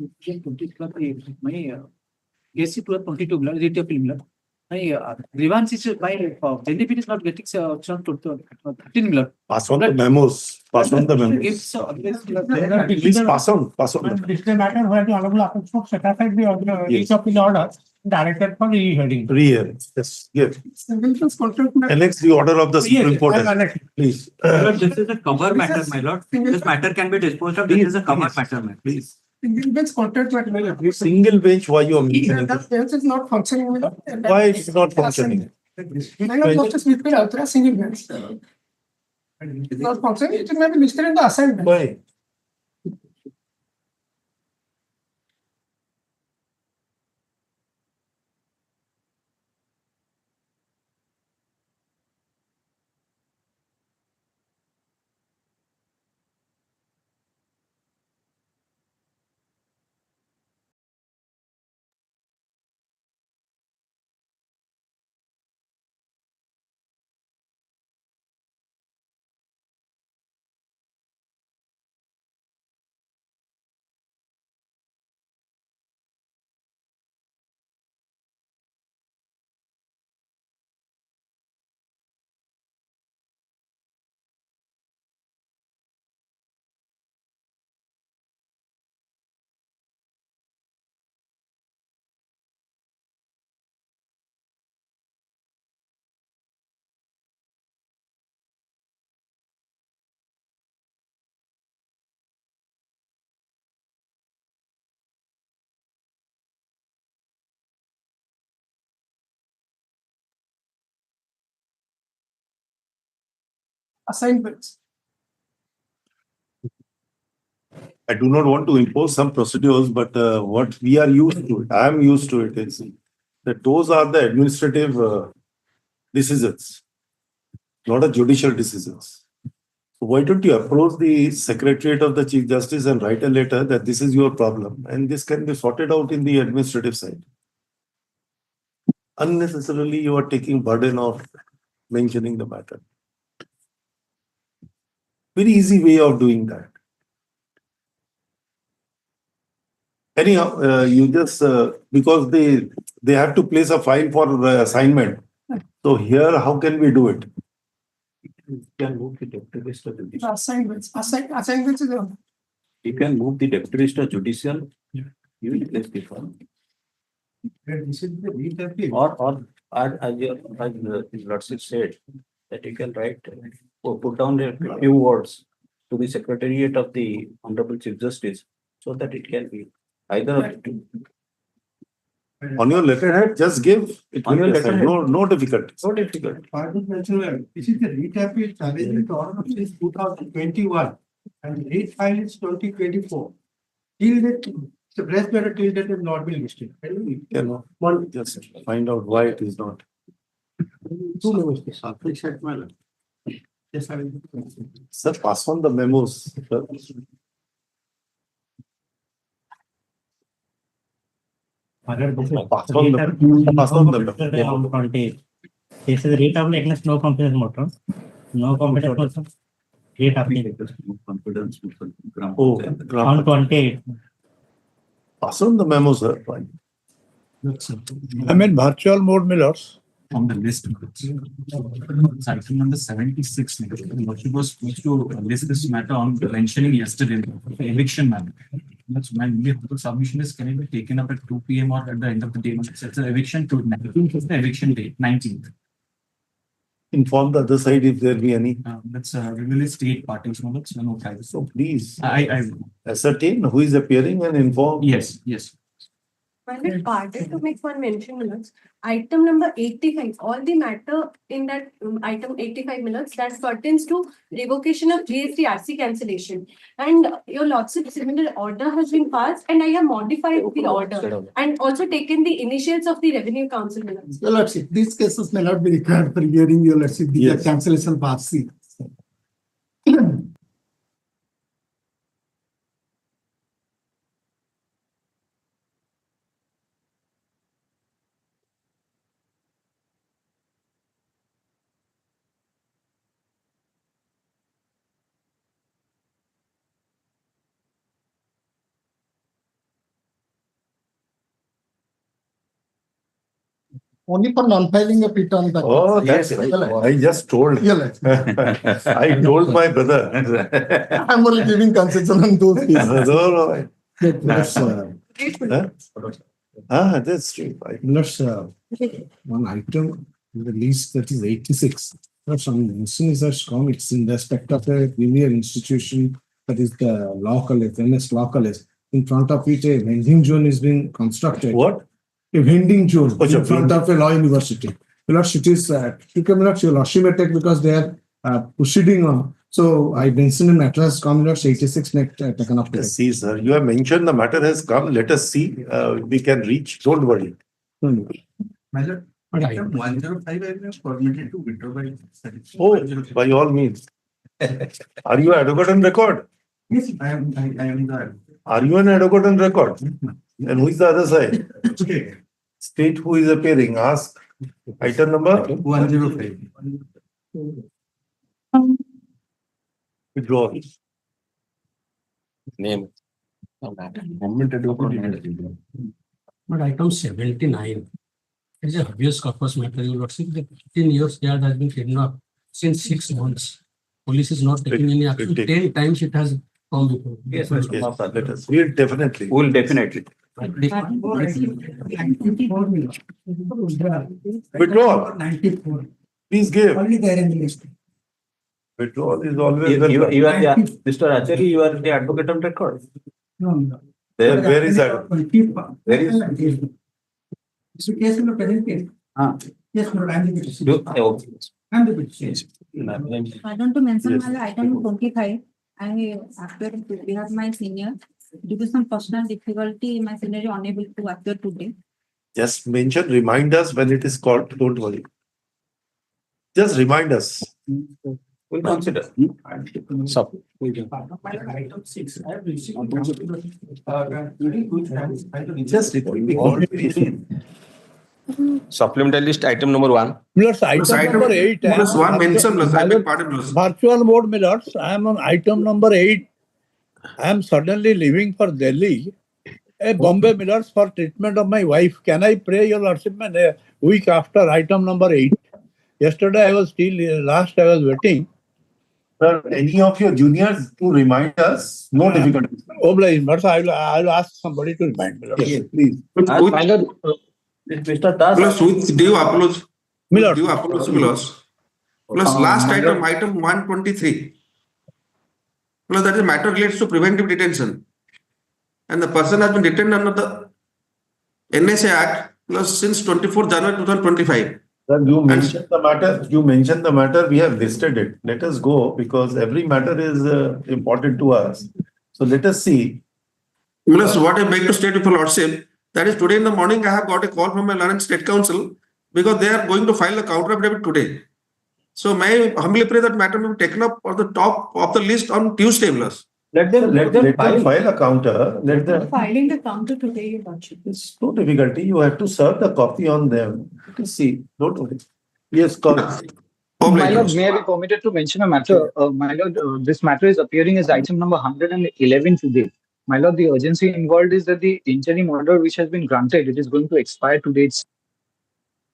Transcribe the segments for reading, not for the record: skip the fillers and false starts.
AC 1222 rate appeal. Grievance is by benefit is not getting 13 Pass on the memos. Pass on the memos. Please pass on. Pass on. This is a matter where the Honorable Appellate Court set aside the order, each of the orders directed for re-hearing. Re-hearing. Yes. Yes. Annex the order of the Supreme Court. Please. This is a cover matter, my lord. This matter can be disposed of. This is a cover matter, my please. Single bench contract matter. Single bench, why you are mentioning? That bench is not functioning. Why it's not functioning? Single bench. It's not functioning. It may be listed in the assignment. Why? Assignments. I do not want to impose some procedures, but what we are used to, I am used to it, is that those are the administrative decisions, not a judicial decisions. So why don't you approach the Secretariat of the Chief Justice and write a letter that this is your problem and this can be sorted out in the administrative side. Unnecessarily, you are taking burden of mentioning the matter. Very easy way of doing that. Anyhow, you just because they have to place a file for assignment. So here, how can we do it? You can move the deputy register judicial. Assignments. Assignments is a. You can move the deputy register judicial. You will place the file. This is the read Or as his lordship said, that you can write or put down a few words to the Secretariat of the Honorable Chief Justice so that it can be either On your letterhead, just give it. On your letterhead. No difficulty. so difficult. This is the read appeal challenging the order since 2021 and the read file is 2024. Till that, the rest matter till that has not been listed. Cannot. One, just find out why it is not. Two memos. Yes, I will. Sir, pass on the memos. Sir. Pass on the This is the rate of against no confidence motion. No confidence motion. Rate of Confidence. Oh, on 28. pass on the memo, sir. Fine. I'm in virtual mode, Millers. On the list. Item number 76. What you was supposed to list this matter on mentioning yesterday, eviction matter. That's my submission is can it be taken up at 2 p.m. or at the end of the day? It's an eviction to 19th is the eviction date, 19th. Inform the other side if there be any. That's really state parties. No, that's no time. So please I ascertain who is appearing and inform. yes. Well, pardon to make one mention, minutes. Item number 85, all the matter in that item 85 minutes that pertains to revocation of GST RC cancellation. And your lordship similar order has been passed and I have modified the order and also taken the initials of the Revenue Council minutes. Your lordship, these cases may not be required for hearing, your lordship, the Yes. cancellation of RC. only for non-filing a PIT on the. Oh, that's Yes, right. right. I just told. Yeah, I told my brother. I'm only giving concession on those cases. No. Let's, That's true. let's, one item in the list that is 86. Some mention is as strong, it's in respect of a premier institution, that is the law college, MS Law College. In front of it, a vending zone is being constructed. What? A vending zone Oh, in front of a law university. It is, because they are proceeding on. So I mentioned in matter has come, 86 next taken up. Let's see, sir. You have mentioned the matter has come. Let us see. We can reach. Don't worry. Item 105 I was permitted to withdraw by. Oh, by all means. Are you an advocate on record? Yes, I am the. Are you an advocate on record? And who is the other side? State who is appearing. Ask item number 105. withdraw. Name. But item 79 is a habeas corpus matter. You will see the 15 years yard has been kidnapped since 6 months. Police is not taking any action. 10 times it has come before. Yes, Yes, let us. We'll definitely. Will definitely. Withdraw. 94. Please give. Only there in the list. Withdrawal is always You welcome. are the, Mr. Achari, you are the advocate on record. No. Where is that? Where is- It's a case in the present case. Yes, Lord, I'm the witness. Okay. I'm the witness. I want to mention Yes. my item 25. I appear on behalf of my senior. Due to some personal difficulty, my senior is unable to appear today. Just mention, remind us when it is called. Don't worry. Just remind us. We'll consider. Item 6, I have received. During which times I will Just Supplementary list item number 1. Plus item number 8. Plus one mention, plus I beg pardon, plus. Virtual mode, my lords. I am on item number 8. I am suddenly leaving for Delhi, Bombay, my lords, for treatment of my wife. Can I pray your lordship a week after item number 8? Yesterday I was still, last I was waiting. Sir, any of your juniors to remind us, no difficulty. Obliged, but I will ask somebody to remind me. Yes, please. Mr. Das. Plus with due apology. Milord. Due apology plus. Plus last item 123. Plus that is matter relates to preventive detention. And the person has been detained under the NSA Act plus since 24 January 2025. Sir, you mentioned the matter, we have listed it. Let us go because every matter is important to us. So let us see. Plus what I beg to state with your lordship, that is today in the morning I have got a call from my Learned State Council because they are going to file a counter affidavit today. So may I humbly pray that matter may be taken up on the top of the list on Tuesday plus. Let them file a counter. Let them. Filing the counter today, Your Lordship. It's no difficulty. You have to serve the copy on them. To see. Don't worry. Yes, call. My lord, may I be permitted to mention a matter? My lord, this matter is appearing as item number 111 today. My lord, the urgency involved is that the interim order which has been granted, it is going to expire today.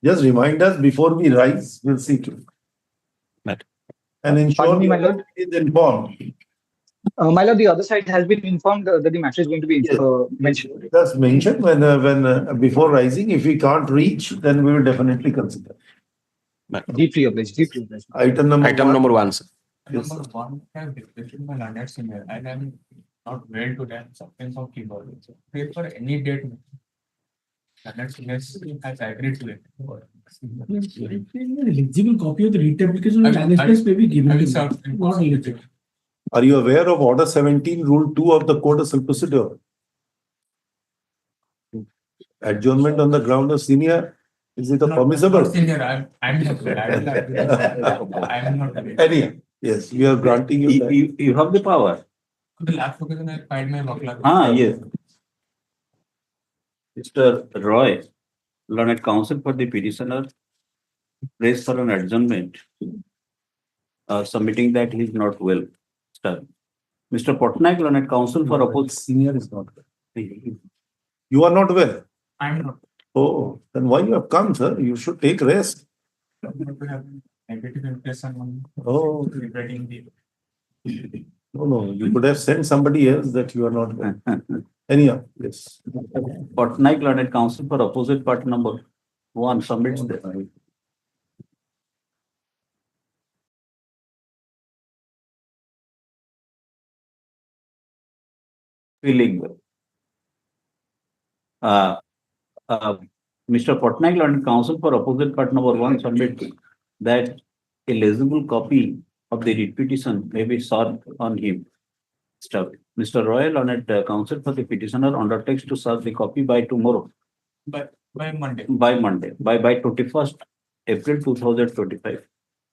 Just remind us before we rise. We'll see to it. And ensure Pardon me, my lord. is informed. My lord, the other side has been informed that the matter is going to be mentioned. Just mention when before rising. If we can't reach, then we will definitely consider. Deeply obliged. Deeply obliged. Item number 1, sir. Yes, Number 1, I have requested my landlord senior and I am not well to that substance of keyboard. So pray for any date. Landlord senior has agreed to it. Eligible copy of the writ application and management may be given. to them. Not eligible. Are you aware of Order 17, Rule 2 of the Code of Civil Procedure? Adjournment on the ground of senior, is it a permissible? Senior, I'm not. I'm not. Any, yes, we are granting you that. You have the power. The last occasion I filed my work. Yes. Mr. Roy, Learned Counsel for the petitioner, prays for an adjournment, submitting that he is not well. Mr. Patnaik, Learned Counsel for opposite. Senior is not well. You are not well. I'm not. Oh, then why you have come, sir? You should take rest. Negative impression on Oh, liberating the. no, you could have sent somebody else that you are not. Anyhow, yes. Patnaik Learned Counsel for opposite party number 1 submits the feeling. Mr. Patnaik Learned Counsel for opposite party number 1 submits that a legible copy of the writ petition may be served on him. Stop. Mr. Royal Learned Counsel for the petitioner undertakes to serve the copy by tomorrow. By Monday. By 21st April 2025.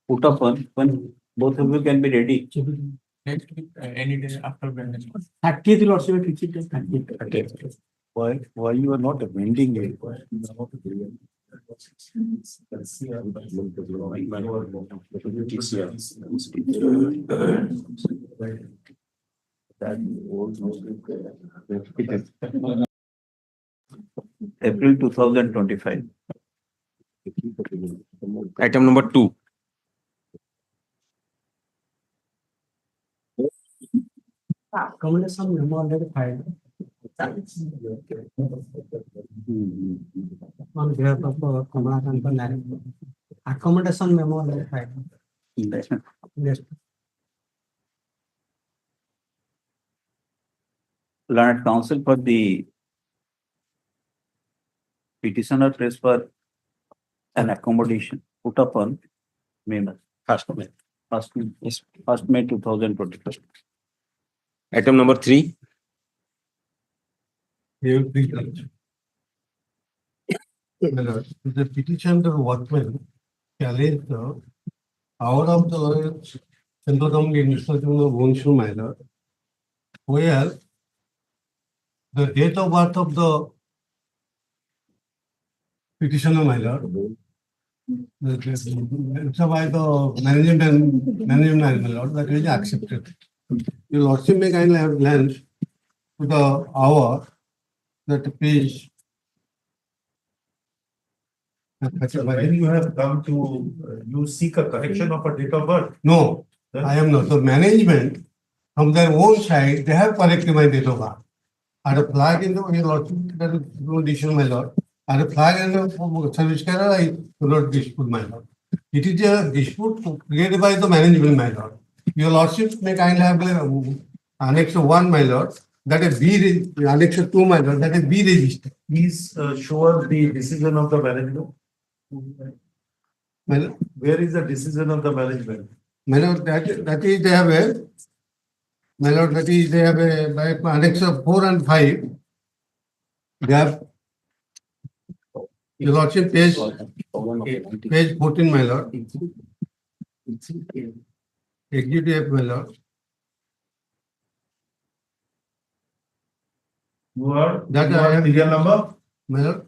Put upon when both of you can be ready. Next week, any day after Wednesday. 30th will also be fixed. 30th. Why you are not amending it? April 2025. Item number 2. Accommodation memo already filed. On behalf of Kamala Company. Accommodation memo already filed. Yes. Learned Counsel for the petitioner prays for an accommodation put upon May 1st May 2025. Item number 3. The petition to Workman challenged the out of the Central Administration of Wonshul Minor, where the date of birth of the petitioner minor, it's by the management lord that is accepted. Your lordship may kindly have glanced to the hour that page. When you have come to, you seek a correction of a date of birth? No, I am not. The management, from their own side, they have corrected my date of birth. I have flagged in the decision, my lord. I have flagged in the service carer, I do not dispute, my lord. It is a dispute created by the management, my lord. Your lordship may kindly have Annex 1, my lord. That is B, Annex 2, my lord. That is B register. Please show us the decision of the management. My lord, Where is the decision of the management? my lord, that is they have a, my lord, that is they have a, by Annex 4 and 5. They have, your lordship, page 14, my lord. Executive, my lord. You are, That you I are am- serial number? My lord,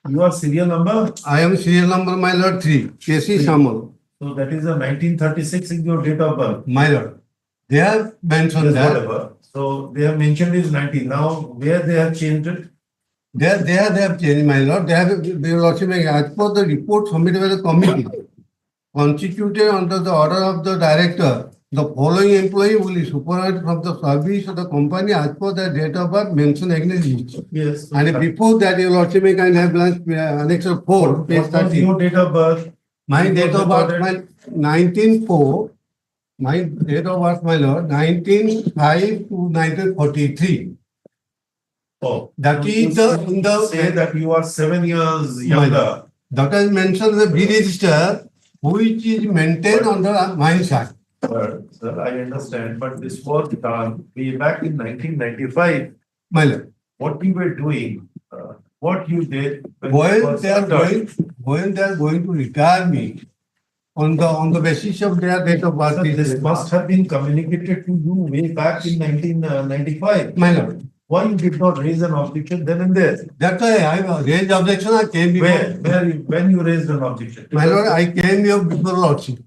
You are serial number? I am serial number, my lord, 3, KC Shamal, So that is a 1936 is your date of birth. my lord. They have mentioned Yes, that. whatever. So they have mentioned is 19. Now where they have changed it? They have changed, my lord. They have, your lordship, as per the report submitted by the committee, constituted under the order of the director, the following employee will be supervised from the service of the company as per the date of birth mentioned against each. Yes. And before that, your lordship may kind have glanced Annex 4, page What was 30. your date of birth? My date of birth, my 19/4, my date of birth, my lord, 19/5 to 1943. Oh. That So is you in the say that you are 7 years younger. that is mentioned in the B register, which is maintained under Mines Act. Sir, I understand, but this was done way back in 1995. My lord, What you were doing, what you did. when when you were they are started. going to retire me on the basis of their date of birth. Sir, this must have been communicated to you way back in 1995. My lord, Why you did not raise an objection then and there? that's why I raised objection. I came before. When you raised an objection? My lord, I came here before lordship,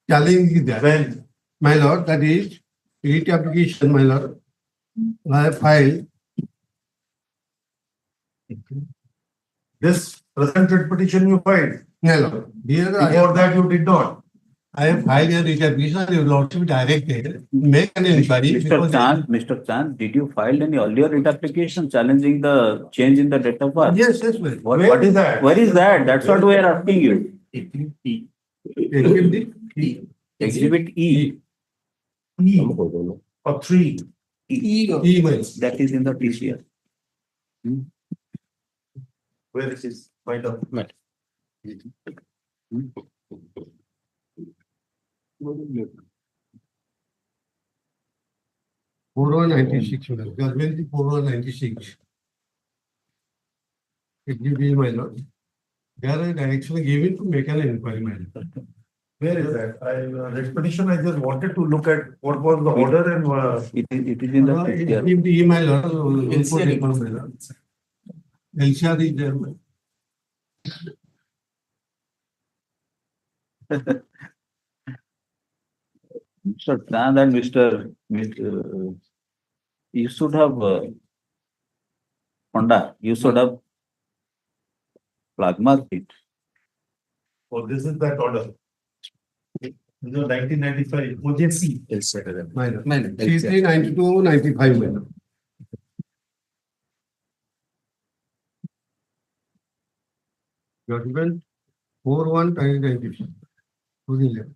challenging that. When? My lord, that is writ application, my lord. I have filed This present writ petition you filed. No, no. Here I Before have, that you did not. I have filed a writ application, your lordship directed, make an inquiry. Mr. Chand, did you file any earlier writ application challenging the change in the date of birth? Yes, yes, ma'am. What is that? Where is that? That's what we are asking you. Exhibit E. Or 3. Email. That is in the TCR. Where it is? Find out. 4196, madam. Judgment 4196. It will be my lord. There are direction given to make an inquiry, madam. Where is that? Writ petition, I just wanted to look at what was the order and It is in the TCR. Give the email, LCR is there. Mr. Chand and you should have Honda, you should have flag marked it. Oh, this is that order. This is 1995 OJC. Madam. 339295, madam. Judgment 41/2096. Who's in there?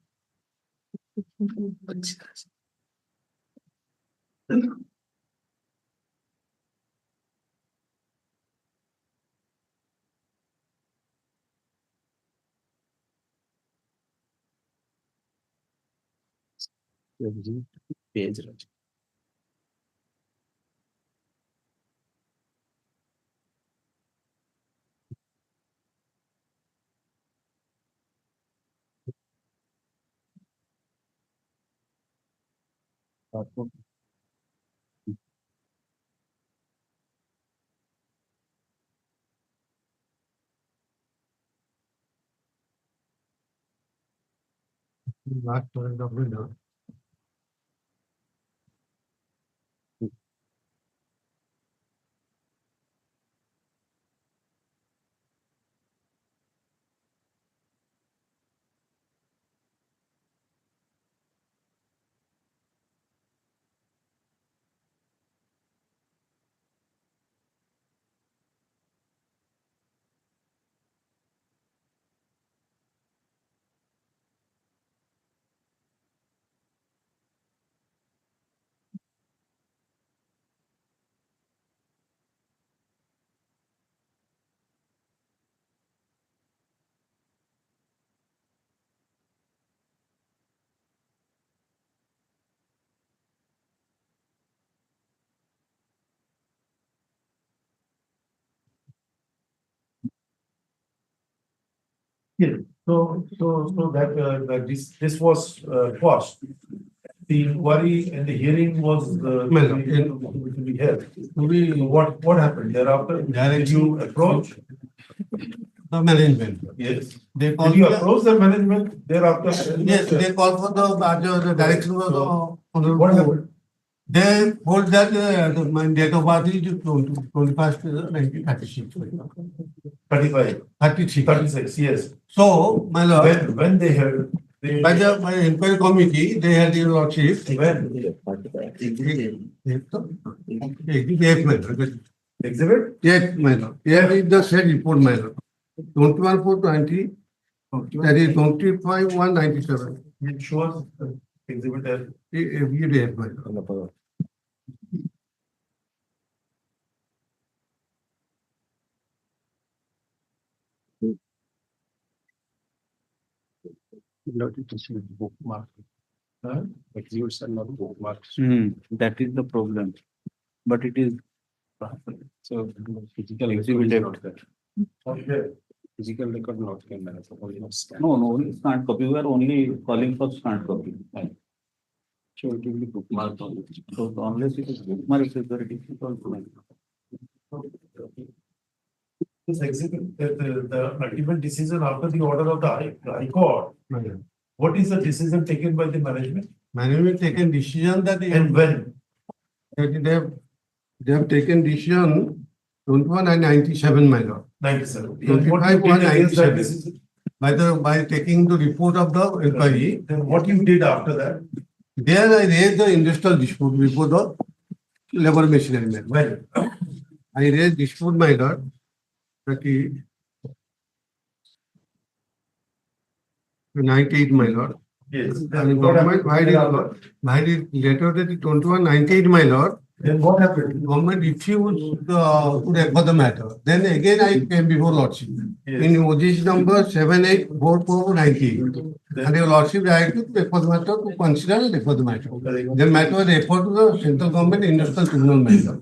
Last one of window. Yeah. So that this was quashed. The inquiry and the hearing was to be held. What happened thereafter? Did you approach The management. Yes. They Did you approach the management thereafter? Yes, they called for the direction was the What happened? They hold that my date of birth is 21st 1936. 35. 36. 36, yes. So, my lord, When they held? by the inquiry committee, they had your lordship. When? Exhibit? Yes, my lord. Here is the said report, my lord. 21/4/20, that is 25/1/97. It shows exhibit as Every day, my lord. Bookmark. Exhibits are not bookmarks. That is the problem. But it is So physical Exhibit exhibit not there. okay. Physical record not can manage. Only not scan. no, only scanned copy. We are only calling for scanned copy. Right. So it will be bookmarked only. So unless it is bookmark, it is very difficult to make. This exhibit, the ultimate decision after the order of the High Court. Madam. What is the decision taken by the management? Management taken decision that And when? they have taken decision 21 and 97, my lord. 97. 25 and 97. By taking the report of the inquiry, Then what you did after that? there I raised the industrial dispute before the labor machinery. Well, I raised dispute, my lord, that is 98, my lord. yes. And Then what government, happened? why did later that 21, 98, my lord, Then what happened? government refused to refer the matter. Then again I came before lordship. Yes. In OGC number 784498. And your lordship directed to refer the matter to consider and refer the matter. The matter was referred to the central government industrial tribunal matter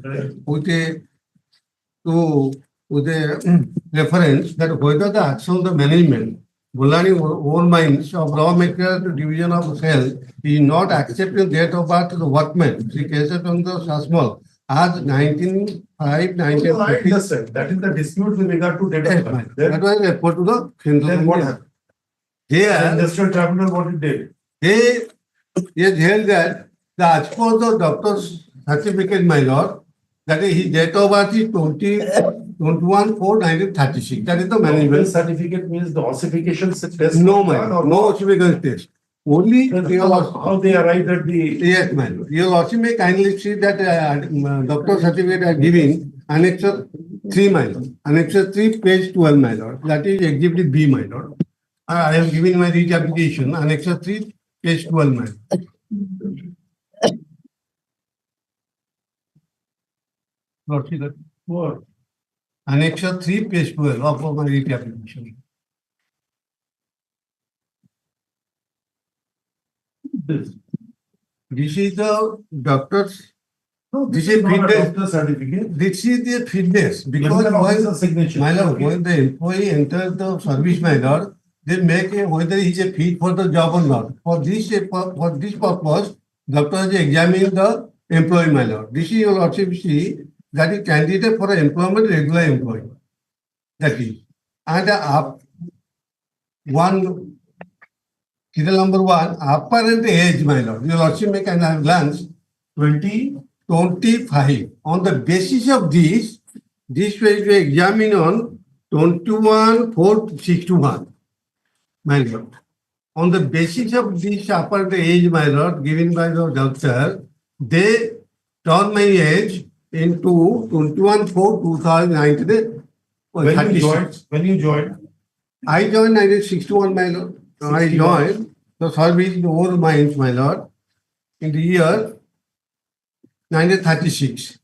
with a reference that whether the action of the management Bulani ore mines of raw material to division of sale is not accepting date of birth to the workman. She cases from the HON'BLE as 1905, I 1950. understand. That is the dispute with regard to data. Yes, ma'am. That was referred to the central Then what government. happened? The Here, industrial tribunal, what it did? they held that the as per the doctor's certificate, my lord, that is his date of birth is 21/4/1936. That is the Medical management. certificate means the ossification test. No, was done man, or no not? ossification test. Only Then your how they arrived at the. yes, man. Your lordship may kindly see that doctor certificate are giving annexure 3, my lord. Annexure 3, page 12, my lord. That is exhibit B, my lord. I am giving my reach application, annexure 3, page 12, my lord. Lordship, that What? annexure 3, page 12 of my reach application. This. This is the doctor's. No, This this is is not a fitness. doctor's certificate. This is the fitness because Medical when, officer signature. my lord, when the employee enters the service, my lord, they make a whether he is a fit for the job or not. For this purpose, doctor is examining the employee, my lord. This is your lordship see that is candidate for an employment regular employee. That is, and one serial number 1 apparent age, my lord. Your lordship make an glance 25. On the basis of this will be examined on 21/4/61, my lord. On the basis of this upper age, my lord, given by the doctor, they turn my age into 21/4/2019. When you joined, I joined 1961, my lord. I joined the service in ore mines, my lord, in the year 1936.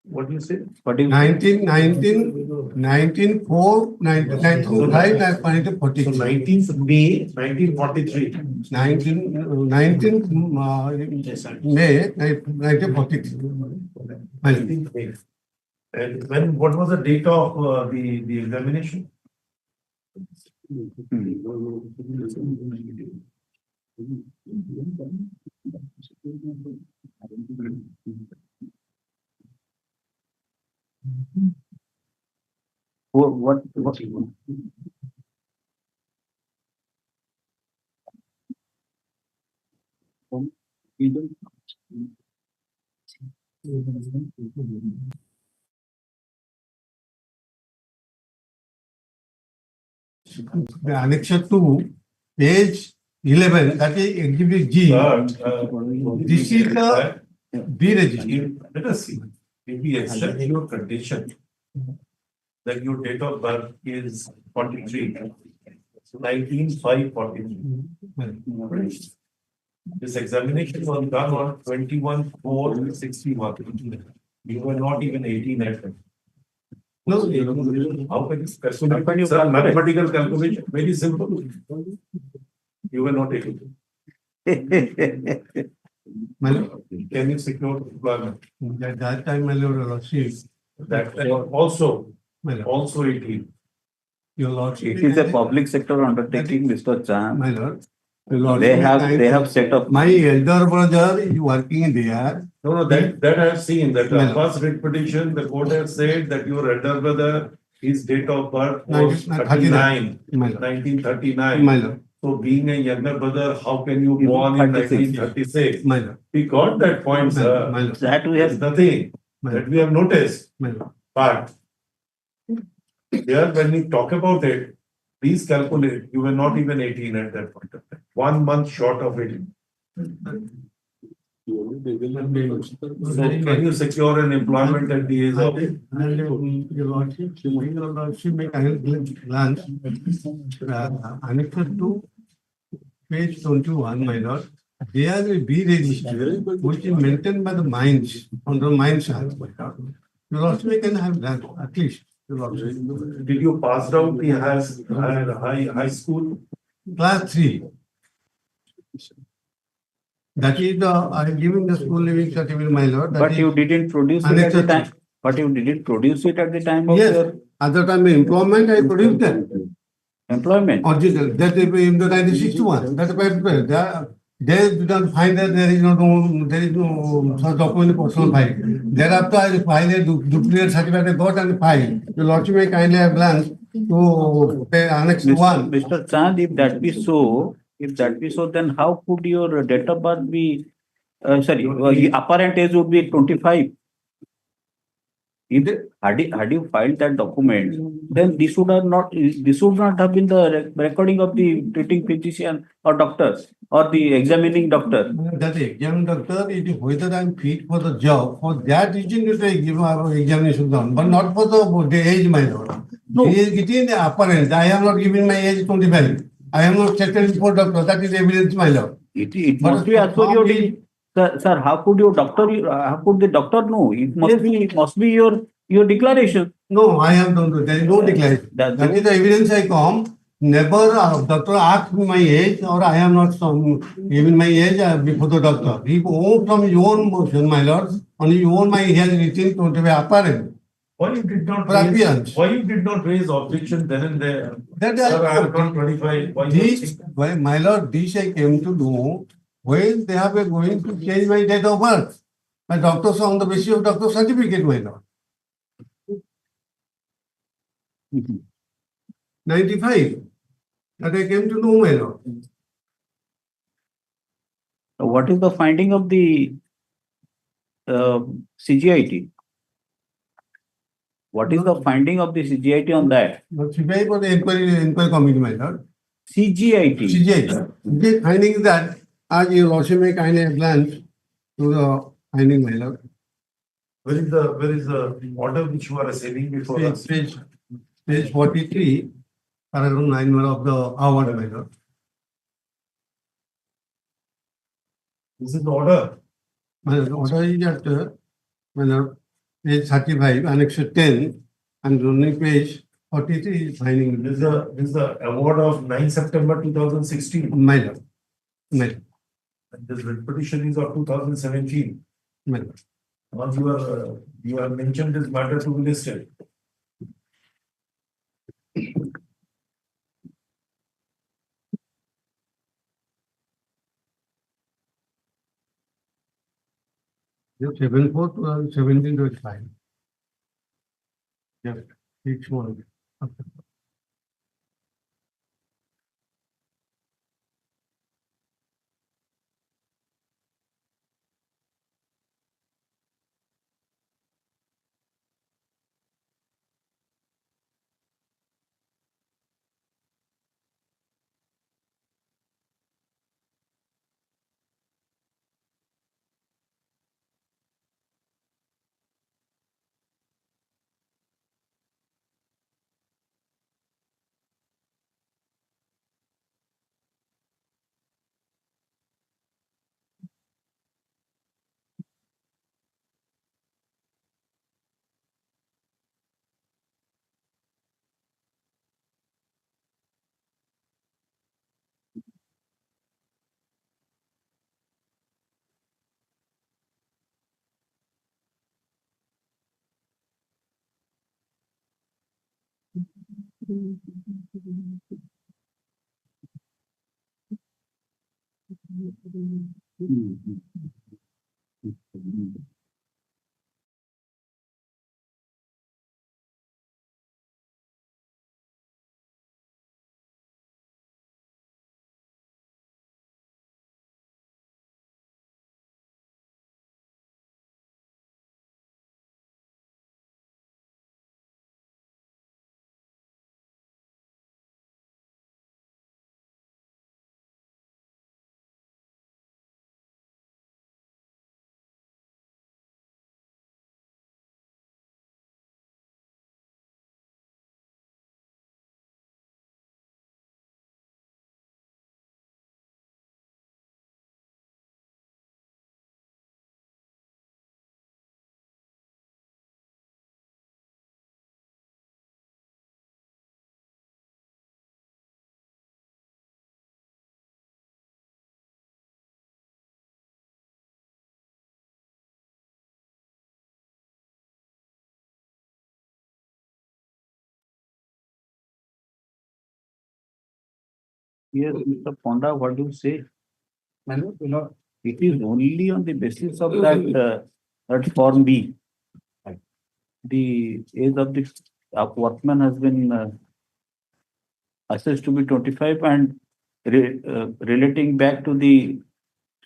what do you say? What do you? 1905, 1943. So 19th May 1943. 19th May 1943. My lord. 19th May. And what was the date of the examination? What? The annexure 2, page 11, that is exhibit G. This is the B register. Let us see. If we accept your condition that your date of birth is 43, 19/5/43. This examination was done on 21/4/61. You were not even 18 at that. No, How can you specify? Sir, mathematical calculation, very simple. You were not 18. my lord, Can you secure employment? at that time, my lord, lordship, That time also, my lord. also 18. Your Lordship. It is a public sector undertaking, Mr. Chan. My Lord. They have set up. My elder brother is working there. No, that I have seen, that My lord. first writ petition, the court has said that your elder brother, his date of birth was 1939. 39, My lord. 1939. My lord. So being a younger brother, how can you born in 1936? My lord. We got that point, sir. My lord. That we There's have. nothing My that lord. we have noticed. My lord. But here, when we talk about it, please calculate, you were not even 18 at that point of time. 1 month short of 18. So can you secure an employment at the age of? Your Lordship, make a glance. Annexed to page 21, my lord. There will be register which is maintained by the mines under Mines Act. Your Lordship can have that at least. Your Lordship. Did you pass out the high school? Class 3. That is the, I am giving the school living certificate, my lord. That But is you didn't produce it at the time. But you didn't produce it at the time of Yes, your at the time of employment, I produced that. employment. Original, that is in the 1961. That's why they don't find that there is no such document in personal file. Thereafter, I filed a duplicate certificate I got and filed. The Lordship may kindly have glance to pay Annex 1. Mr. Chand, if that be so, then how could your date of birth be, apparent age would be 25? Had you filed that document, then this would not have been the recording of the treating physician or doctors or the examining doctor. That the examining doctor is whether I am fit for the job. For that reason, it I give our examination done, but not for the age, my lord. No. He is getting the apparent. I am not giving my age 25. I am not settled for doctor. That is evidence, my lord. It must be as per your sir. How could the doctor know? It must be your declaration. No, I have done that. There is no declaration. That is the evidence I come. Never doctor asked me my age, or I am not given my age before the doctor. He owned from his own motion, my lord. On his own, my he has written to be apparent. Why you did not raise objection then and there? That Sir, I am not 25. My lord, this I came to know when they have been going to change my date of birth. My doctors on the basis of doctor certificate, my lord. 95. That I came to know, my lord. What is the finding of the CGIT? What is the finding of the CGIT on that? CGIT for the inquiry committee, my lord. CGIT. The finding is that as your lordship may kindly glance to the finding, my lord. Where is the order which you are assailing before us? Page 43, paragraph 9 of the award, my lord. This is the order. My lord, order is at my lord, page 35, annex 10, and running page 43 is finding. This is the award of 9 September 2016. My lord. My lord. And this writ petition is of 2017. My lord. Now you have mentioned this matter to be listed. You 7/4/2017 to 5. Yes, each one. Yes, Mr. Ponda, what do you say? It is only on the basis of that Form B. The age of the workman has been assessed to be 25 and relating back to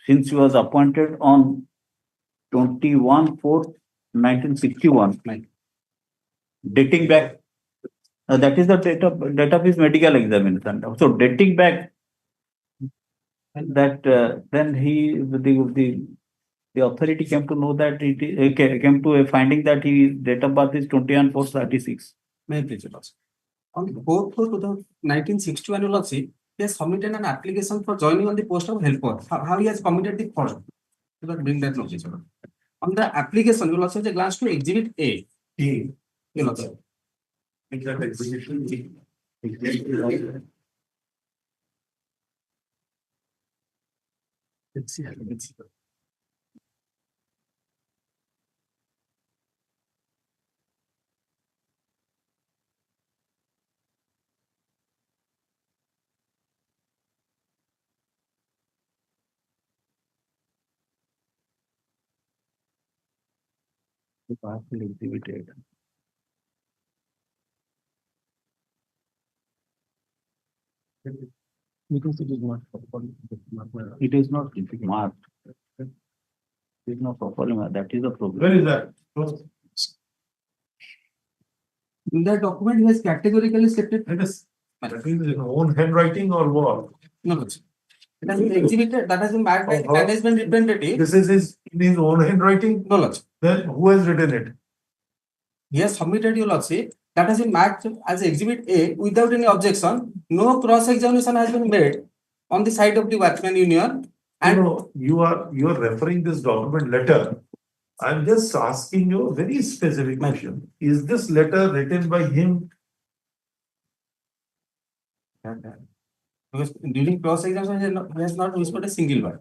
since he was appointed on 21/4/1961, dating back, that is the date of his medical examination. So dating back that then the authority came to know that came to a finding that his date of birth is 21/4/36. May I please ask? On 4/4/1961, you will see he has submitted an application for joining on the post of helper. How he has submitted the form? You will bring that notice. On the application, you will also glance to Exhibit A. You will also. Let's see. Exhibited. Because it is not. It is not marked. It is not properly marked. That is the problem. Where is that? In that document, he has categorically stated. That is in own handwriting or what? No. It has been exhibited, that has been marked by the management representative. This is in his own handwriting? No, Lordship. Then who has written it? He has submitted, your Lordship, that has been marked as Exhibit A without any objection. No cross-examination has been made on the side of the Workman Union. And No, you are referring this document letter. I'm just asking you a very specific question. Is this letter written by him? because during cross-examination, he has not whispered a single word.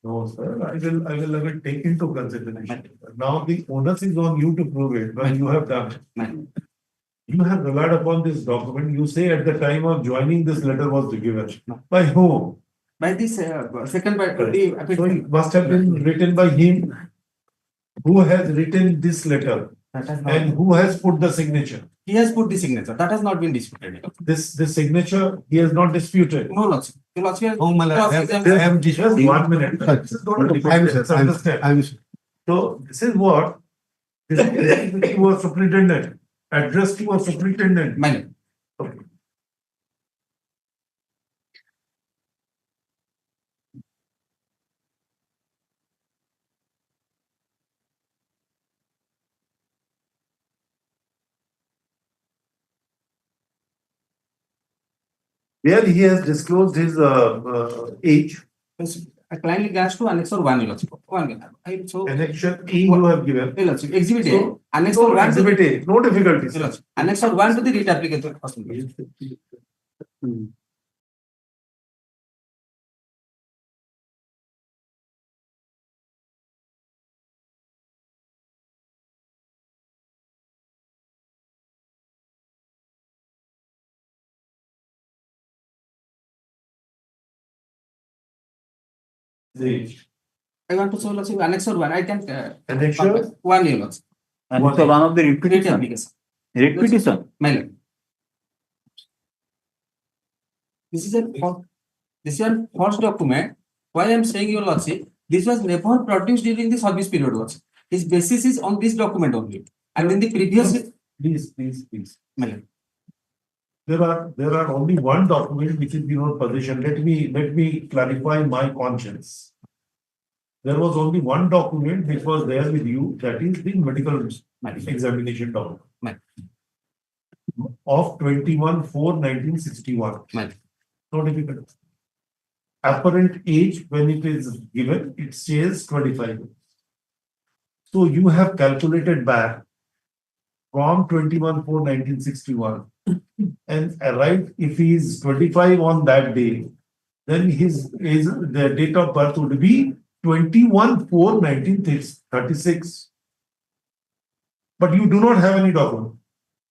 No, sir, I will take into consideration. Now the onus is on you to prove it, but you have done it. You have relied upon this document. You say at the time of joining, this letter was given. By whom? By this second by So it must have been written by him. Who has written this letter? And who has put the signature? He has put the signature. That has not been disputed. This signature he has not disputed. No, Lordship. Your Lordship, I am just 1 minute. This is not a debate. Let's understand. So this is what this is which you were superintendent, addressed to a superintendent. Mine. Okay. There he has disclosed his age. I kindly glance to Annexure 1, Your Lordship. So Annexure E you have given. Your Lordship, Exhibit A. So, Annexure no, 1 to exhibit the, A, no difficulties. Your Lordship, Annexure 1 to the writ application. I want to show Lordship annexure 1. I can. Annexure? 1 year Lordship. And it's one of the Writ repetition. application. Repetition. My lord. This is a false document. Why I am saying your Lordship, this was never produced during the service period. Lordship. His basis is on this document only. And in the previous. Please. My lord. There are only one document which is in your possession. Let me clarify my conscience. There was only one document which was there with you, that is the medical examination document. Of 21/4/1961. No difficult. Apparent age when it is given, it says 25. So you have calculated back from 21/4/1961 and arrived, if he is 25 on that day, then the date of birth would be 21/4/1936. But you do not have any document.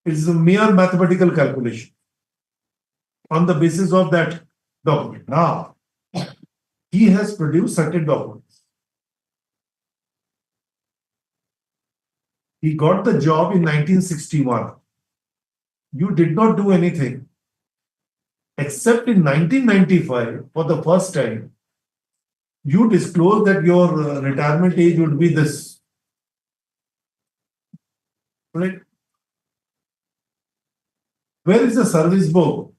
It is a mere mathematical calculation on the basis of that document. Now, he has produced certain documents. He got the job in 1961. You did not do anything except in 1995, for the first time, you disclosed that your retirement age would be this. Right? Where is the service book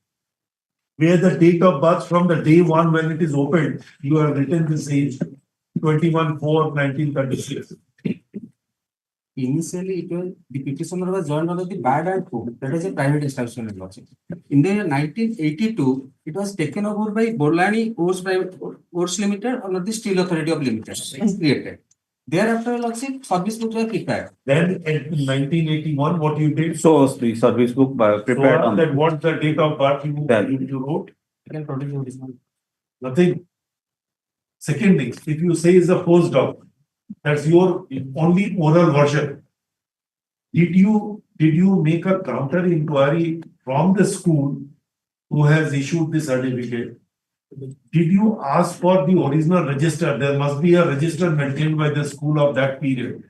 where the date of birth from the day one when it is opened, you have written this age, 21/4/1936. Initially, it was the petitioner was joined under the bad and poor. That is a private establishment. Lordship. In the year 1982, it was taken over by Bolani Ores Limited under the Steel Authority of Limited. It was created. Thereafter, Lordship, service books were prepared. Then in 1981, what you did? So the service book prepared on that what's the date of birth you wrote? I can produce you this one. Nothing. Secondly, if you say is a postdoc, that's your only oral version. Did you make a counter inquiry from the school who has issued the certificate? Did you ask for the original register? There must be a register maintained by the school of that period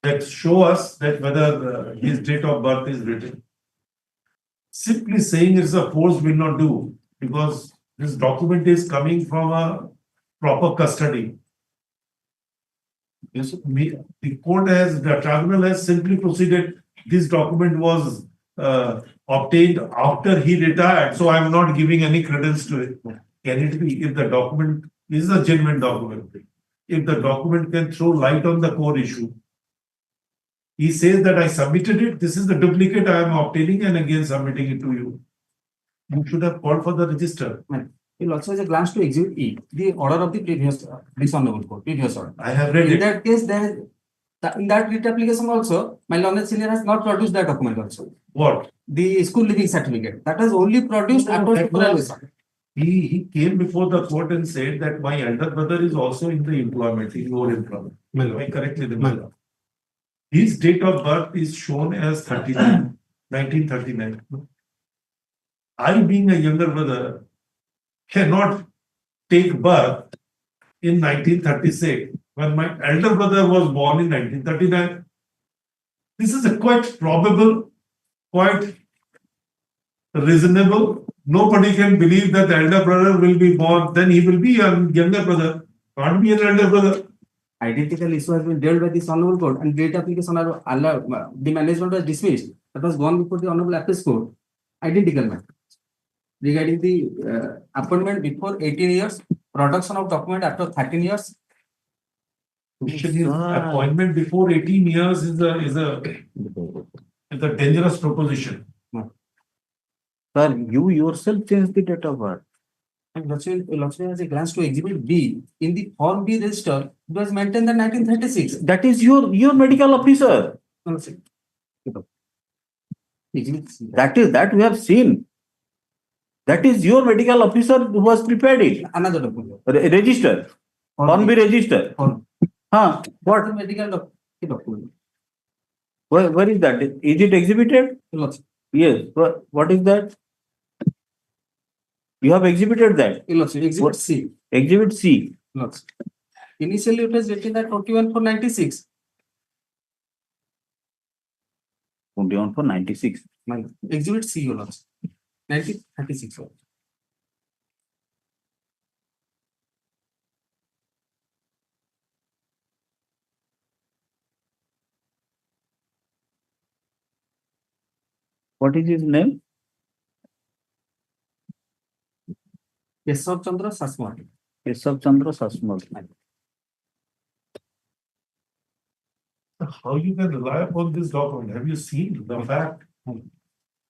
that show us that whether his date of birth is written. Simply saying it's a force will not do, because this document is coming from a proper custody. Yes, the tribunal has simply proceeded. This document was obtained after he retired, so I am not giving any credence to it. Can it be, if the document is a genuine document, if the document can throw light on the core issue? He says that I submitted it, this is the duplicate I am obtaining and again submitting it to you. You should have called for the register. It also has a glance to Exhibit E, the order of the previous dishonorable court, previous order. I have read it. In that case, in that writ application also, my learned senior has not produced that document also. What? The school living certificate. That was only produced after supervision. He came before the court and said that my elder brother is also in the employment, in your employment. Am I correctly remember? His date of birth is shown as 1939. I, being a younger brother, cannot take birth in 1936 when my elder brother was born in 1939. This is a quite probable, quite reasonable. Nobody can believe that the elder brother will be born, then he will be a younger brother. Can't be an elder brother. Identical issue has been dealt by this honorable court, and date application are allowed. The management was dismissed. That was gone before the honorable appellate court. Identical matter. Regarding the appointment before 18 years, production of document after 13 years. Appointment before 18 years is a dangerous proposition. Sir, you yourself changed the date of birth. And Lordship has a glance to Exhibit B. In the Form B register, it was maintained in 1936. That is your medical officer. That we have seen. That is your medical officer who has prepared it. Another document. Register. Form B register. What? Medical document. Where is that? Is it exhibited? Lordship. Yes. What is that? You have exhibited that. Lordship. Exhibit C. Exhibit C. Lots. Initially, it was written at 41,496. 21 for 96. Exhibit C, your lots. 1936. What is his name? Keshav Chandra Saswat. Keshav Chandra Sasmal. How you can rely upon this document? Have you seen the fact?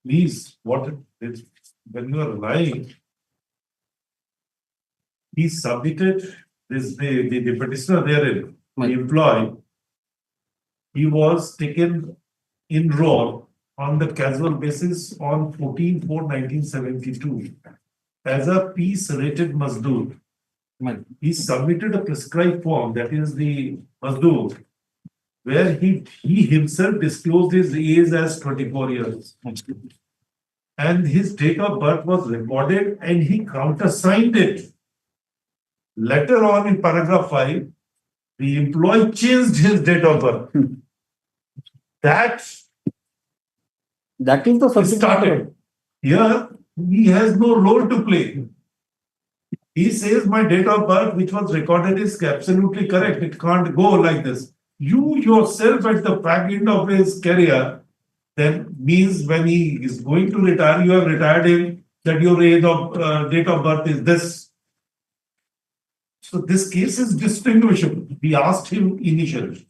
Please, what it is, when you are relying, he submitted this, the petitioner therein, the employee, he was taken in role on the casual basis on 14/4/1972 as a piece rated Mazdoor. He submitted a prescribed form, that is the Mazdoor, where he himself disclosed his age as 24 years. And his date of birth was recorded and he countersigned it. Later on in paragraph 5, the employee changed his date of birth. That is the subject started. Here, he has no role to play. He says my date of birth, which was recorded, is absolutely correct. It can't go like this. You yourself at the back end of his career, then means when he is going to retire, you have retired him, that your age of date of birth is this. So this case is distinguishable. We asked him initially,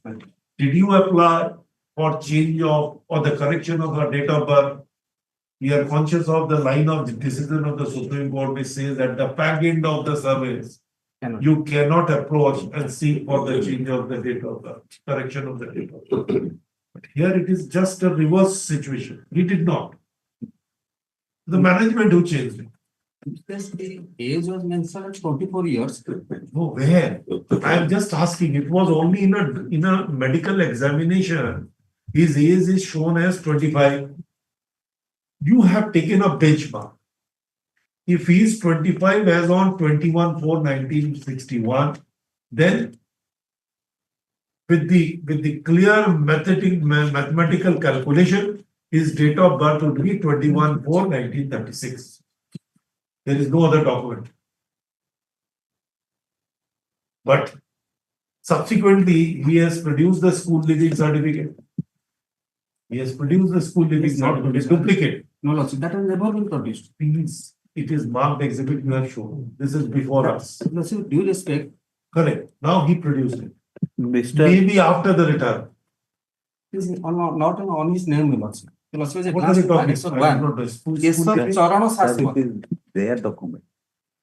did you apply for change of or the correction of her date of birth? We are conscious of the line of the decision of the Supreme Court, which says at the back end of the service, you cannot approach and seek for the change of the date of birth, correction of the date of birth. But here it is just a reverse situation. He did not. The management who changed it. Because the age was mentioned at 24 years. No, where? I am just asking. It was only in a medical examination. His age is shown as 25. You have taken a benchmark. If he is 25 as on 21/4/1961, then with the clear mathematical calculation, his date of birth would be 21/4/1936. There is no other document. But subsequently, he has produced the school living certificate. He has produced the school living certificate. It's duplicate. No, Lordship, that has never been produced. Please, it is marked exhibit you have shown. This is before us. Lordship, due respect. Correct. Now he produced it. Mr. Maybe after the return. This is not on his name, Lordship. Lordship is a What class are you talking? of I one. don't know. Keshav Chandra Saswat. It is their document.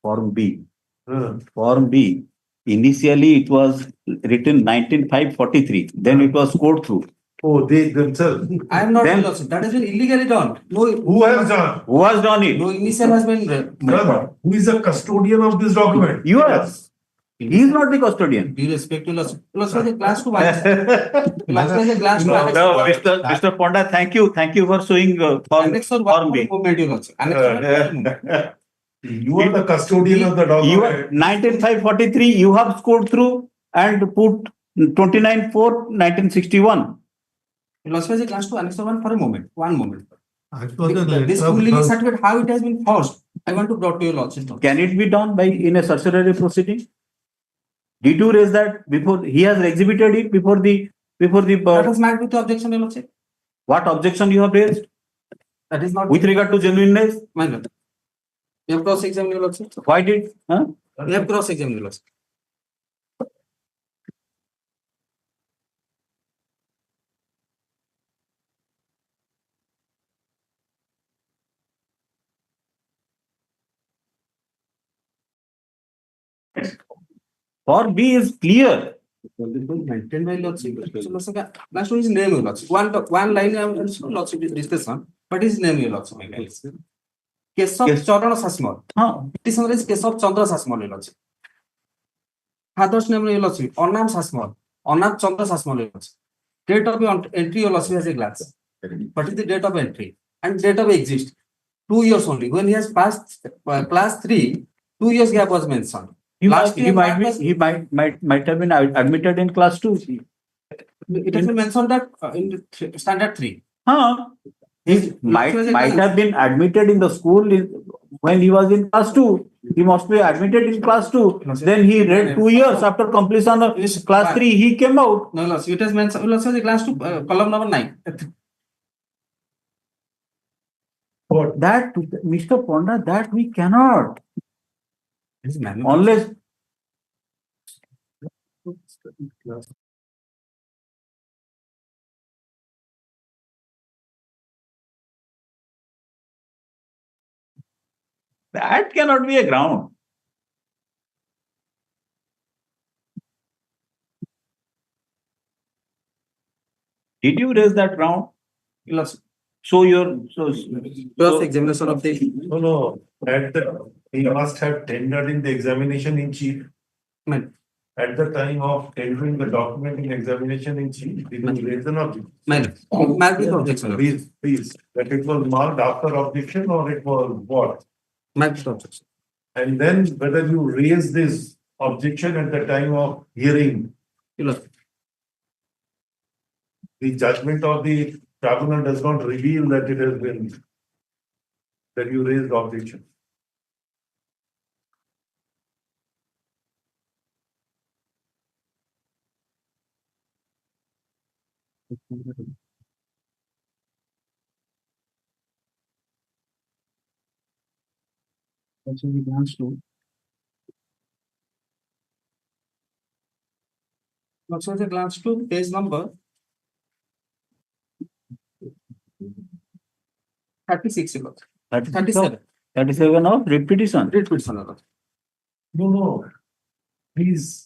Form B. Form B. Initially, it was written 19/5/43. Then it was scored through. Oh, they themselves. I am not Then- Lordship. That has been illegally done. No, Who has done? Who has done it? no initial has been. Brother, who is the custodian of this document? You are. He is not the custodian. Due respect to Lordship. Lordship is a class to one. Lordship is a class to one. No, Mr. Ponda, thank you for showing Annex or Form B. one movement, your Lordship. Annex or one movement. You are the custodian of the You are document. 19/5/43. You have scored through and put 29/4/1961. Lordship is a class to Annex or one for a moment. One moment. Actually, This school living certificate, how it has been forced, I want to brought to your Lordship. Can it be done in a certiorari proceeding? Did you raise that before he has exhibited it before the That was met with the objection, your Lordship. what objection you have raised That is not. with regard to genuineness? My Lord. You have cross-examined, your Lordship. Why did? You have cross-examined, your Lordship. For B is clear. Maintained by Lordship. So Lordship, last one is name, your Lordship. One line I am Lordship discussion, but his name, your Lordship. Keshav Chandra Sasmal. Petitioner is Keshav Chandra Sasmal, your Lordship. Father's name, your Lordship. Ornam Sasmal. Ornam Chandra Sasmal, your Lordship. Date of entry, your Lordship, has a glance. What is the date of entry? And date of exist. 2 years only. When he has passed class 3, 2 years gap was mentioned. He Last year, might that be, he might have been admitted in class 2. it has been mentioned that in the standard 3. Huh? He might was a have been admitted in the school when he was in class 2. He must be admitted in class 2. Then he read 2 years after completion of class 3. He came out. No, it has mentioned the class 2, column number 9. That, Mr. Ponda, that we cannot. Unless that cannot be a ground. Did you raise that ground? So Examination of the. No. He must have tendered in the examination in chief. At the time of tendering the document in examination in chief, did you raise an objection? Objection. Please. That it was marked after objection or it was what? Objection. And then whether you raise this objection at the time of hearing. The judgment of the tribunal does not reveal that it has been, that you raised objection. Also, we glance to. Also, the glance to page number 36. 37. 37 of repetition. No. Please,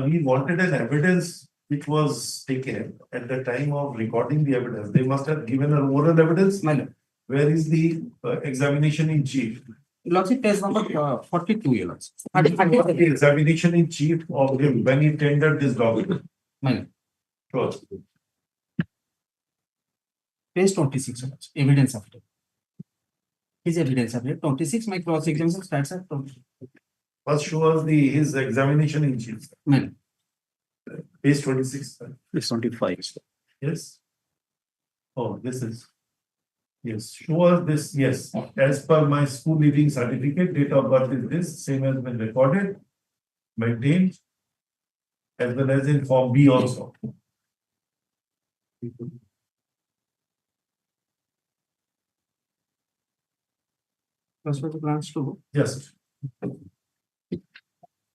we wanted an evidence which was taken at the time of recording the evidence. They must have given an oral evidence. Where is the examination in chief? Logic page number 42. The examination in chief of him when he tendered this document. Sure. Page 26. Evidence of it. His evidence of it. 26. My cross examination starts at 20. First show us his examination in chief. Page 26. Page 25. Yes. Oh, this is. Yes, show us this. Yes, as per my school leaving certificate, date of birth is this, same has been recorded, maintained, as well as in form B also. That's what the plans to. Yes.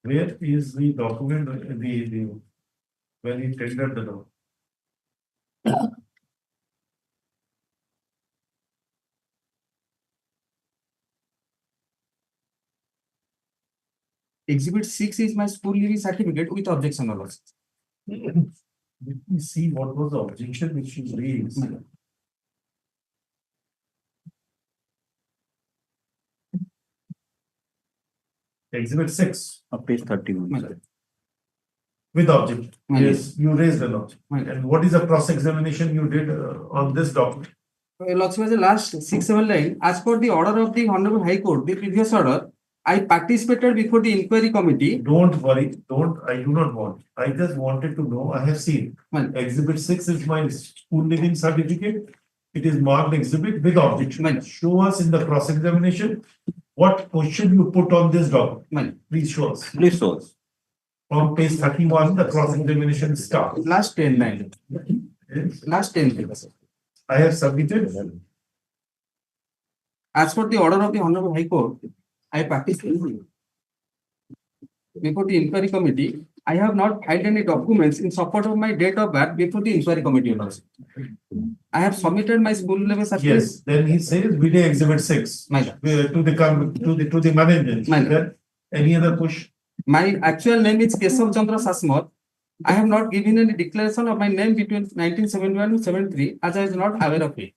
Where is the document, when he tendered the document? Exhibit 6 is my school leaving certificate with objection allowance. Let me see what was the objection which you raised. Exhibit 6. Page 31. With objection. Yes, you raised an objection. And what is the cross-examination you did on this document? Lots was the last 6-7 line. As per the order of the Honorable High Court, the previous order, I participated before the inquiry committee. Don't worry. I do not want. I just wanted to know. I have seen. Exhibit 6 is my school living certificate. It is marked exhibit with objection. Show us in the cross-examination what question you put on this document. Please show us. Please show us. From page 31, the cross-examination starts. Last 10 lines. Yes. Last 10 lines. I have submitted. As per the order of the Honorable High Court, I participated before the inquiry committee. I have not filed any documents in support of my date of birth before the inquiry committee. I have submitted my school level certificate. Yes. Then he says video exhibit 6 to the management. Any other question? My actual name is Kesav Chandra Sasmar. I have not given any declaration of my name between 1971 to 73 as I was not aware of it.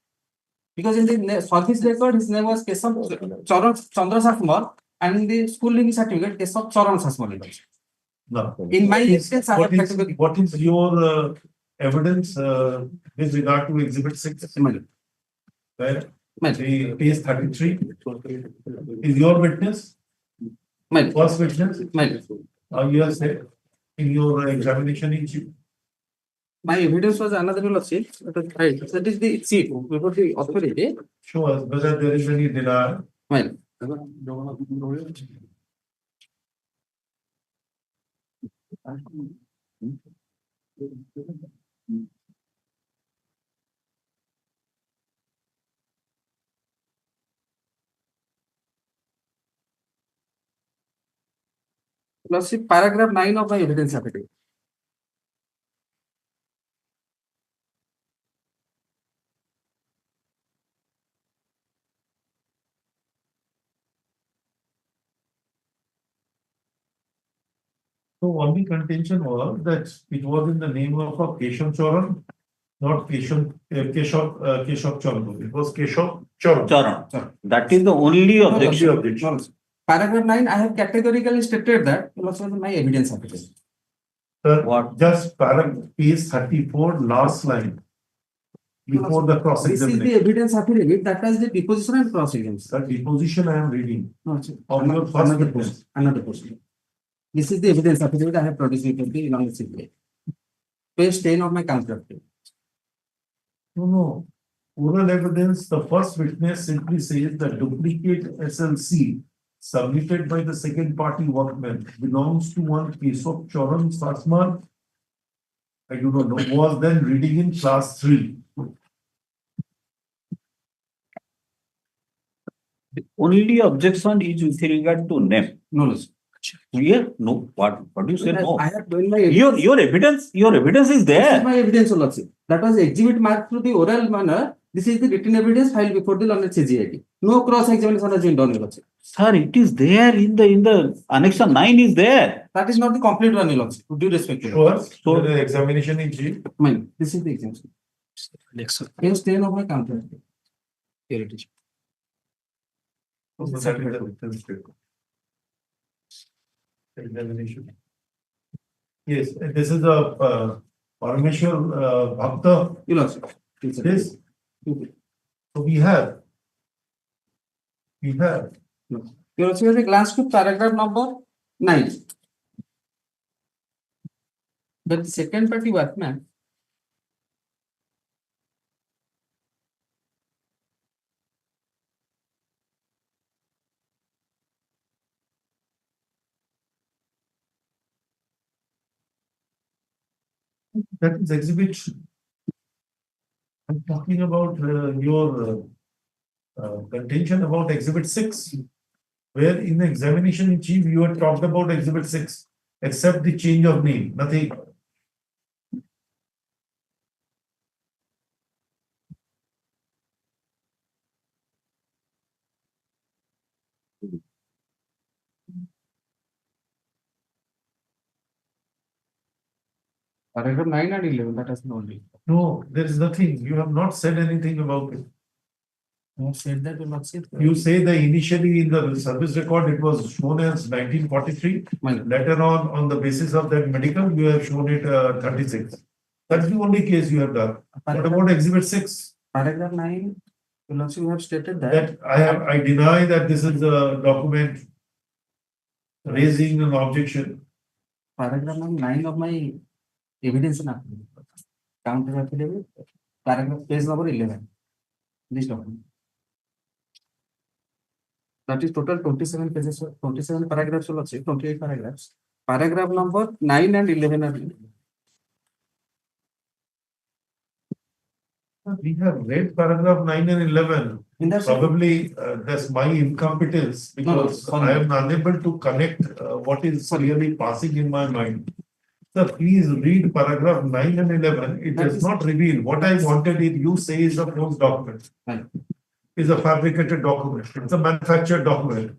Because in the service record, his name was Kesav Chandra Sasmar, and in the school living certificate, Kesav Charan Sasmar. No. In my instance, what is your evidence with regard to exhibit 6? Where? The page 33 is your witness. My First witness, my you have said in your examination in chief. my evidence was another rule of seat. Right. That is the seat before the authority. Show us whether there is any denial. My plus paragraph 9 of my evidence affidavit. So only contention was that it was in the name of a Keshav Choran, not Keshav Choran. It was Keshav Choran. Charan. That is the only objection. Objection. Paragraph 9, I have categorically stated that was my evidence affidavit. Sir, What? just paragraph page 34, last line. Before the cross This is the examination. evidence affidavit that has the deposition and cross examination. The deposition I am reading. No, sir. Of your first Another witness. portion. Another portion. This is the evidence affidavit I have produced with the long CPA. Page 10 of my contract. No. Oral evidence, the first witness simply says the duplicate SLC submitted by the second party workman belongs to one Keshav Choran Sasman. I do not know, was then reading in class 3. The only objection is with regard to name. No, sir. Here, no. What do you say? No. I have done my Your evidence is This is there. my evidence, Lordship. That was exhibit marked through the oral manner. This is the written evidence filed before the learned CGID. No cross examination has been done, Lordship. Sir, it is there in the annexure 9 is there. That is not the complete one, Lordship. With due respect to Sure. So- The examination in chief. mine. This is the example. Page 10 of my contract. Here it is. Examination. Yes, this is a Parameshwar Bhakta. You Lordship. This. So we have. Your Lordship, a glance to paragraph number 9. But the second party workman. That is exhibit. I'm talking about your contention about exhibit 6, where in the examination in chief you had talked about exhibit 6, except the change of name, nothing. Paragraph 9 and 11, that has been only. No, there is nothing. You have not said anything about it. I have said that, Your Lordship. You say that initially in the service record it was shown as 1943. Later on the basis of that medical, you have shown it 36. That's the only case you have done. What about exhibit 6? Paragraph 9, Your Lordship, you have stated that. I deny that this is a document raising an objection. Paragraph number 9 of my evidence and affidavit. Counter affidavit. Paragraph page number 11. This document. That is total 27 pages, 27 paragraphs, Your Lordship, 28 paragraphs. Paragraph number 9 and 11 are. We have read paragraph 9 and 11. In that Probably that's my incompetence because No, I am unable to connect what is really passing in my mind. Sir, please read paragraph 9 and 11. It does not reveal what I wanted it. You say is a false document. Right. Is a fabricated document. It's a manufactured document.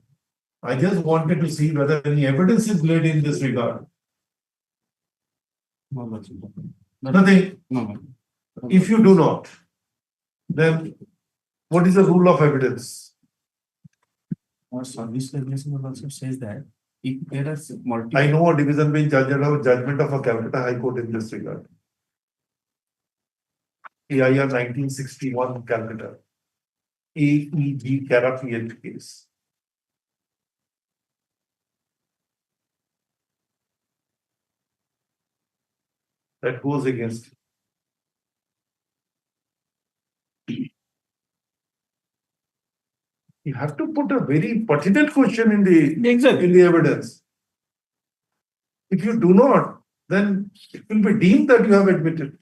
I just wanted to see whether any evidence is laid in this regard. No, Lordship. Nothing. No. If you do not, then what is the rule of evidence? Our service regulation, Your Lordship, says that if there are multiple. I know a division bench judgment of a Calcutta High Court in this regard. AIR 1961 Calcutta. AEG Carafiat case. that goes against. You have to put a very pertinent question in the evidence. If you do not, then it will be deemed that you have admitted.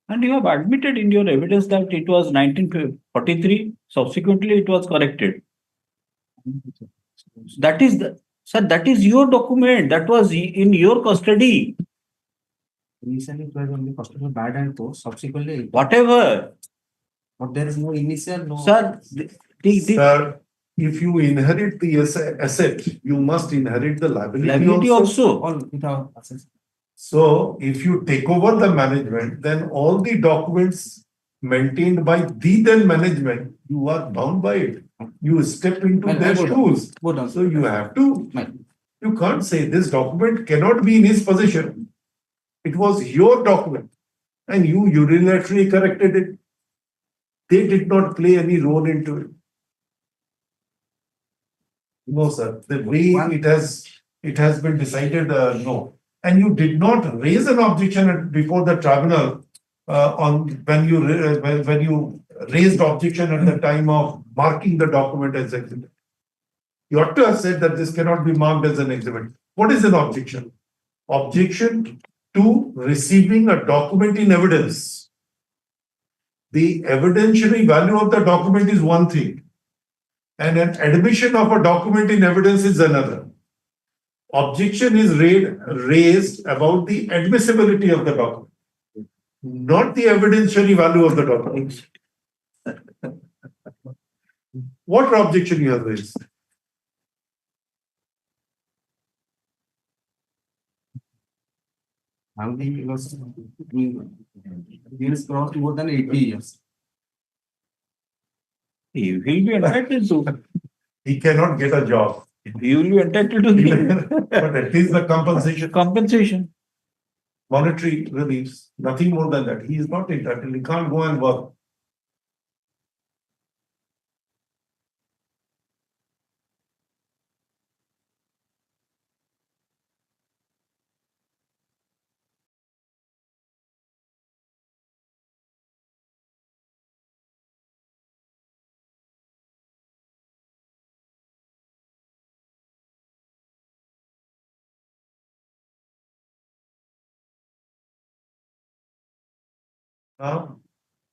And you have admitted in your evidence that it was 1943. Subsequently, it was corrected. That is sir, that is your document. That was in your custody. Initially, it was only first of all bad and post. Subsequently, Whatever. but there is no initial, no. Sir, Sir, if you inherit the asset, you must inherit the liability also. All without assets. So if you take over the management, then all the documents maintained by the then management, you are bound by it. You step into Well, their go down. shoes. Go down. So you have to, Right. you can't say this document cannot be in his possession. It was your document and you unilaterally corrected it. They did not play any role into it. No, sir. The way it has been decided, no. And you did not raise an objection before the tribunal on when you raised objection at the time of marking the document as exhibit. You ought to have said that this cannot be marked as an exhibit. What is an objection? Objection to receiving a document in evidence. The evidentiary value of the document is one thing, and an admission of a document in evidence is another. Objection is raised about the admissibility of the document, not the evidentiary value of the document. What objection you have raised? How he was, he has crossed more than 80 years. He will be entitled to. He cannot get a job. He will be entitled to the But at least the compensation. Monetary reliefs, nothing more than that. He is not entitled. He can't go and work. Now,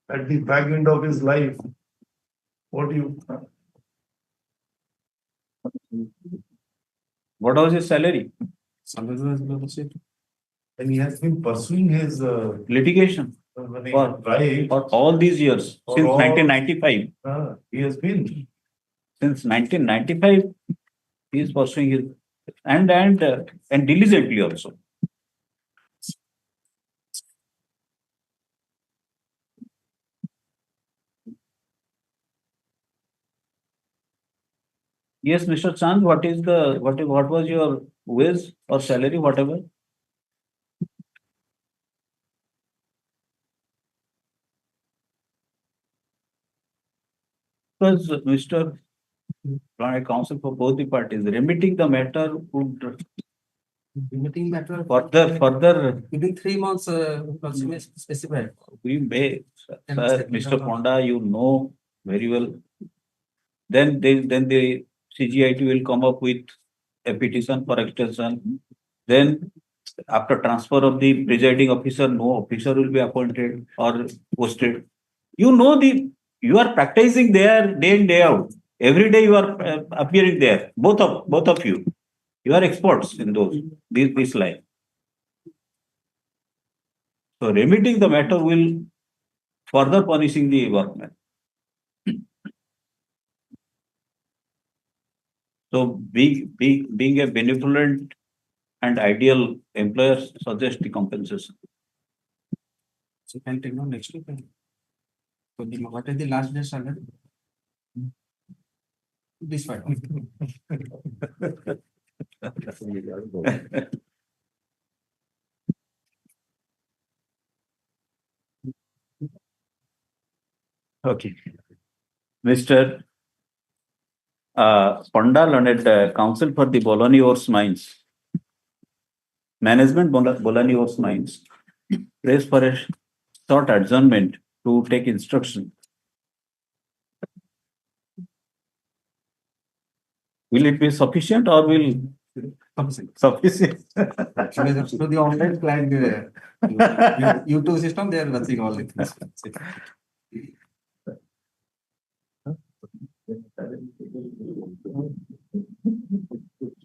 at the back end of his life, what do you? What was his salary? And he has been pursuing his Litigation right for all these years, For since all- 1995. he has been. Since 1995, he is pursuing his and diligently also. Yes, Mr. Chand, what was your wage or salary, whatever? Because Mr. Counsel for both the parties, remitting the matter would Limiting matter. further Within 3 months, specified. we may, sir, Mr. Ponda, you know very well. Then the CGIT will come up with a petition for extension. Then after transfer of the presiding officer, no officer will be appointed or posted. You know you are practicing there day in, day out. Every day you are appearing there. Both of you. You are experts in this line. So remitting the matter will further punishing the workman. So being a benevolent and ideal employer suggests the compensation. So you can take on next week. So what is the last day salary? This five. Okay. Mr. Ponda, learned counsel for the Bologna Horse Mines. Management Bolani Horse Mines prays for a short adjournment to take instruction. Will it be sufficient or will sufficient? Actually, that's for the online client, YouTube system, they are nothing all it is.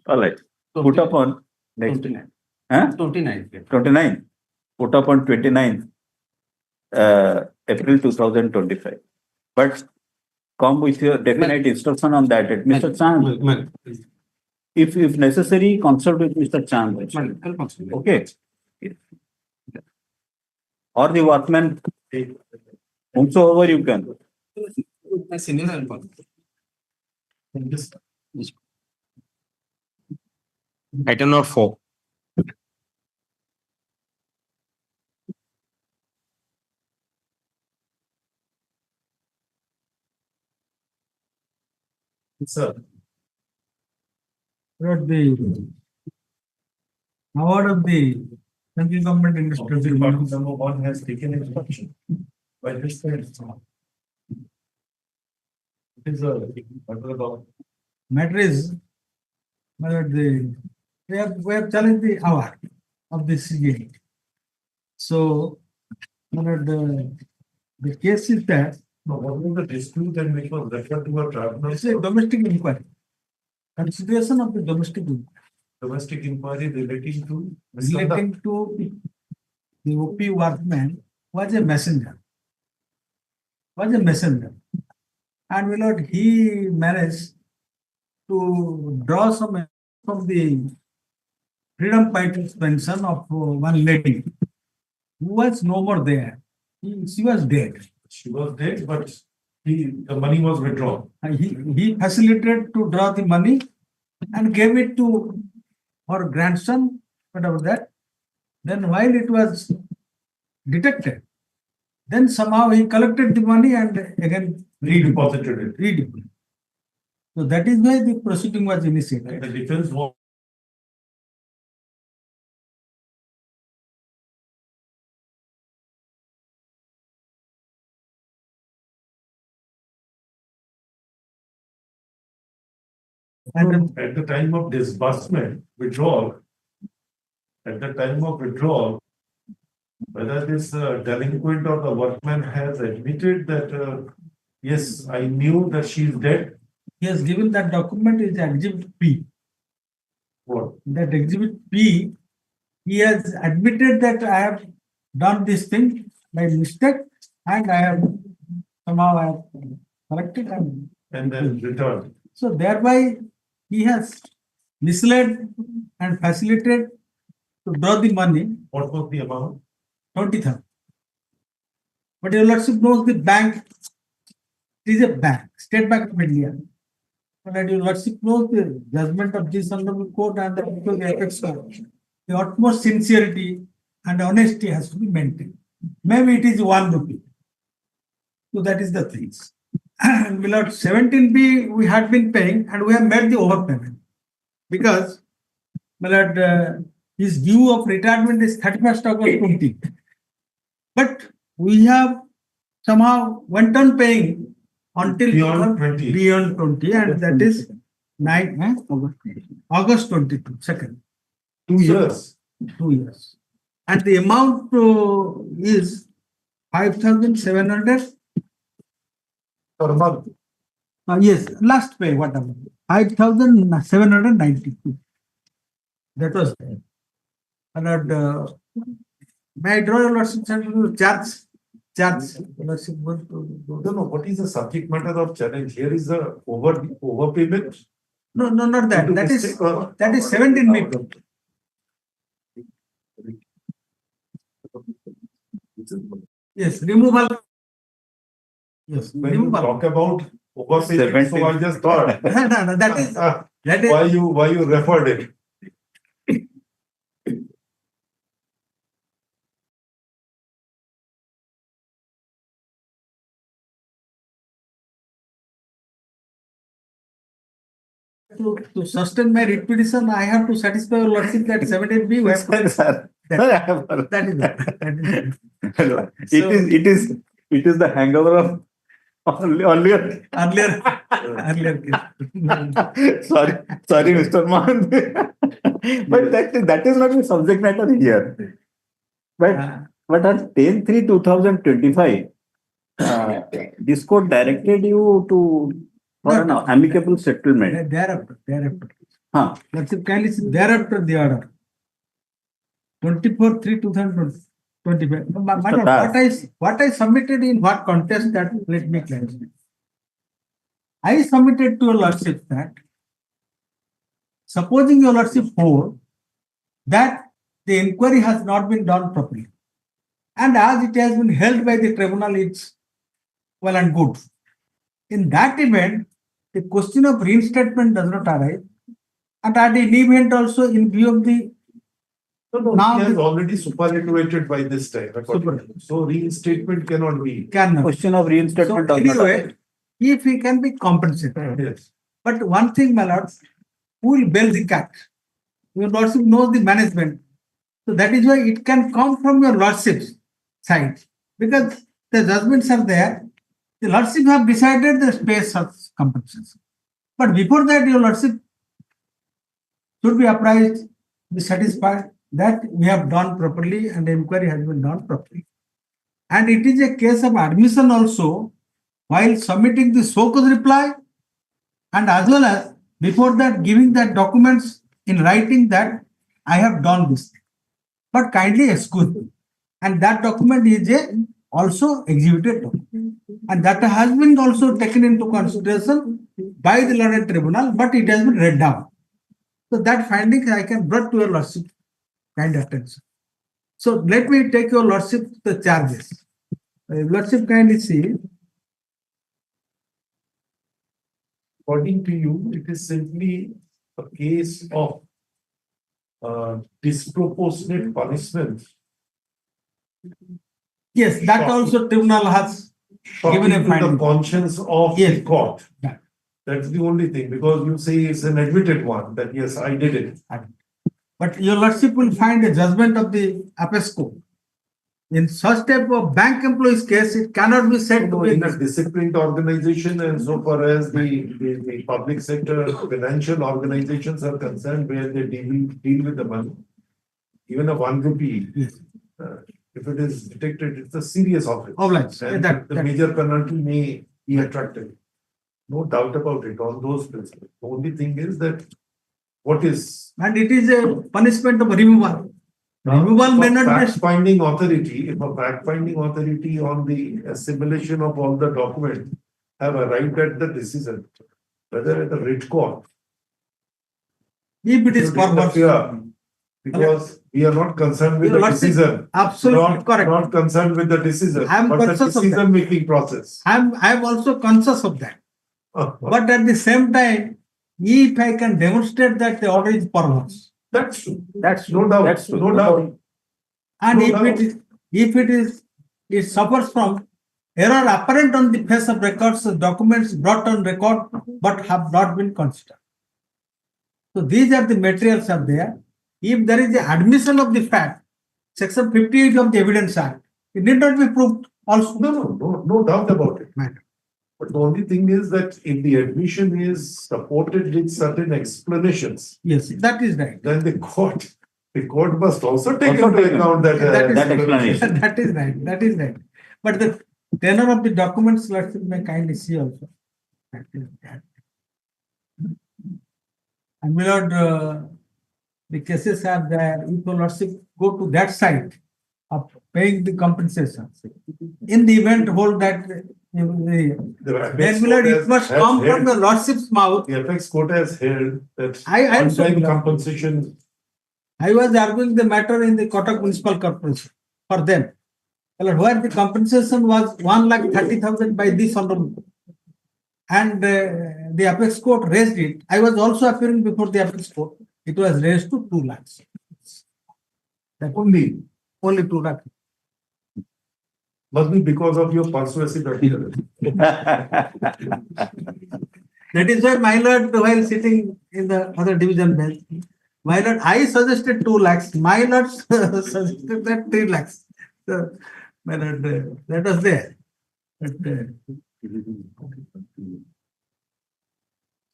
All right. Put up on next. 29. Huh? 29. 29. Put up on 29th April 2025. But come with your definite instruction on that. Mr. Chand, if necessary, consult with Mr. Chand. Okay. Or the workman, whomsoever you can. My senior helper. Item number 4. Sir. What the award of the central government industry Department number 1 has taken instruction by this side. It is a matter is whether we have challenged the award of this CA. So whether the case is that what was the dispute and which was referred to a tribunal? it's a domestic inquiry. Consideration of the domestic inquiry. Domestic inquiry relating to The OP workman was a messenger. And he managed to draw some from the freedom fighters pension of one lady who was no more there. She was dead. She was dead, but the money was withdrawn. He facilitated to draw the money and gave it to her grandson, whatever that. Then while it was detected, then somehow he collected the money and again Redeposited it. So that is why the proceeding was initiated. And the defense was And at the time of disbursement, withdrawal, whether this delinquent or the workman has admitted that, yes, I knew that she is dead. he has given that document is Exhibit P. What? That Exhibit P, he has admitted that I have done this thing by mistake and I have somehow corrected and then returned. So thereby he has misled and facilitated to draw the money. What was the amount? 20,000. But your lordship knows the bank, it is a bank, State Bank of India. But your lordship knows the judgment of this honorable court and the apex court. The utmost sincerity and honesty has to be maintained. Maybe it is 1 rupee. So that is the things. And below 17B, we had been paying and we have made the overpayment because his due of retirement is 31st August 20. But we have somehow went on paying until beyond 20. Beyond 20, and that is August 22, second. 2 years. 2 years. And the amount is 5,700 per month. Yes, last pay, whatever. 5,792. That was there. And may I draw your lordship to charge? No, what is the subject matter of challenge? Here is the overpayment. No, not that. That is 17B. Yes, removal. Yes, when you talk about overpayment, so I just thought no, that is why you referred it. to sustain my writ petition, I have to satisfy your lordship that 17B. We have to. Sir, That is it. it is the hangover of earlier. Earlier. Sorry, Mr. Mohan. But that is not the subject matter here. But on 10/3/2025, this court directed you for an amicable settlement. Thereafter. Huh. Lordship, kindly see, thereafter the order. 24/3/2025. My lord, what I submitted in what context, that let me clarify. I submitted to your lordship that supposing your lordship hold that the inquiry has not been done properly, and as it has been held by the tribunal, it's well and good. In that event, the question of reinstatement does not arise, and at the event also in view of the Now he has already superannuated by this time. So reinstatement cannot be. Question of reinstatement. So anyway, if he can be compensated. Yes. But one thing, my lord, who will bail the cat? Your lordship knows the management. So that is why it can come from your lordship's side. Because the judgments are there. The lordship have decided the space of compensation. But before that, your lordship should be apprised, be satisfied that we have done properly and the inquiry has been done properly. And it is a case of admission also, while submitting the so-called reply, and as well as before that giving that documents in writing that I have done this. But kindly excuse me. And that document is also exhibited document. And that has been also taken into consideration by the learned tribunal, but it has been read down. So that finding I can bring to your lordship kind attention. So let me take your lordship the charges. Lordship kindly see. According to you, it is simply a case of disproportionate punishment. Yes, that also tribunal has given a finding. The conscience of the court. Yeah. That's the only thing, because you say it's an admitted one, that yes, I did it. But your lordship will find a judgment of the Apex Court. In such type of bank employees case, it cannot be said to be in a disciplined organization, and so far as the public sector financial organizations are concerned, where they deal with the money, even a 1 rupee, if it is detected, it's a serious offense. And the major penalty may be attractive. No doubt about it on those principles. The only thing is that what is. And it is a punishment of removal. Removal may not be. Fact-finding authority, if a fact-finding authority on the assimilation of all the documents have arrived at the decision, whether at the writ court. If it is purpose. Because we are not concerned with the decision. Absolutely correct. Not concerned with the decision, but the decision-making process. I am also conscious of that. But at the same time, if I can demonstrate that the order is perverse. That's true. That's no doubt. That's no doubt. And it suffers from error apparent on the face of records, documents brought on record but have not been considered. So these are the materials are there. If there is an admission of the fact, section 58 of the Evidence Act, it need not be proved also. No doubt about it. But the only thing is that if the admission is supported with certain explanations, yes, that is right. Then the court must also take into account that explanation. That is right. That is right. But the tenor of the documents, let me kindly see also. And my lord, the cases are there. If your lordship go to that side of paying the compensation, in the event hold that. Then it must come from the lordship's mouth. The Apex Court has held that on-time compensation. I was arguing the matter in the Kotak Municipal Corporation for them. Where the compensation was 1,30,000 by this honorable. And the Apex Court raised it. I was also appearing before the Apex Court. It was raised to 2 lakhs. That only 2 lakhs. Must be because of your persuasive appearance. That is why, my lord, while sitting in the other division bench, my lord, I suggested 2 lakhs. My lord suggested that 3 lakhs. So, my lord, that was there. But,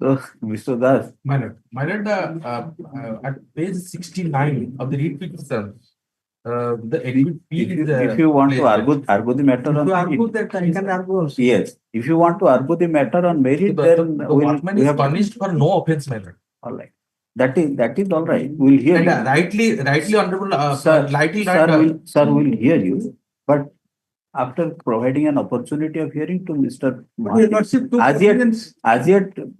So, Mr. Das, My lord, at page 69 of the read petition, the exhibit P is. if you want to argue the matter on to argue merit, that, I can argue also. yes, if you want to argue the matter on merit, then The workman is punished for no offense, my lord. all right. That is all right. We'll hear And you. rightly honorable, Sir, lightly sir will hear you, but after providing an opportunity of hearing to Mr. But your Mahathir, lordship took as yet, opinions.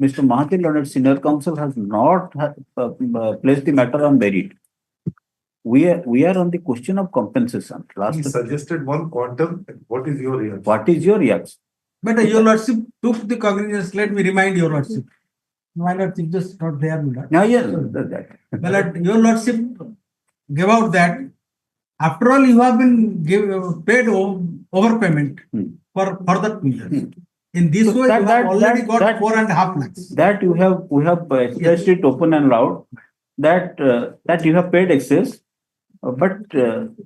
Mr. Mahathir, Learned Senior Counsel has not placed the matter on merit. We are on the question of compensation. He suggested one quantum. What is your reaction? What is your reaction? But your lordship took the cognizance. Let me remind your lordship. My lordship just not there. My lord. Now, yes, that. My lord, your lordship gave out that after all you have been paid overpayment for further 2 years. In this So way, you have already got that- 4.5 lakhs. That we have expressed it open and loud that you have paid excess, but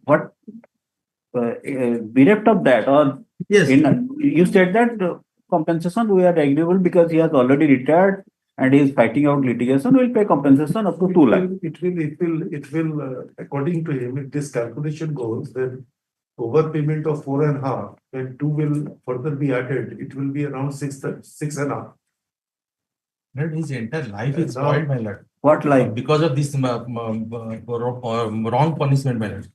what bereft of that, or Yes. you said that compensation we are agreeable because he has already retired and he is fighting out litigation. We will pay compensation up to 2 lakh. It will, according to him, if this calculation goes, then overpayment of 4.5, and 2 will further be added, it will be around 6.5. Lord, his entire life is Now- spoiled, my lord. What like? Because of this wrong punishment, my lord.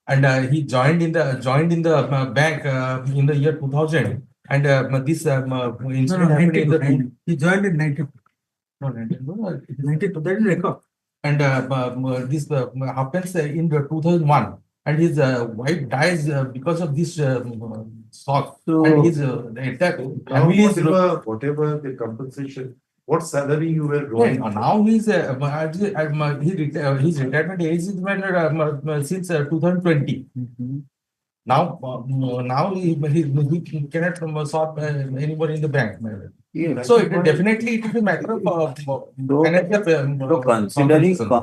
And he joined in the bank in the year 2000. And this incident happened in the He joined in 92. No, 92. That is record. and this happens in the 2001. And his wife dies because of this shock. So- And his the entire Now, family is. whatever the compensation, what salary you were Yeah, drawing? now his retirement age is since 2020. Now he cannot solve anybody in the bank. Yes. So it definitely it is a matter of So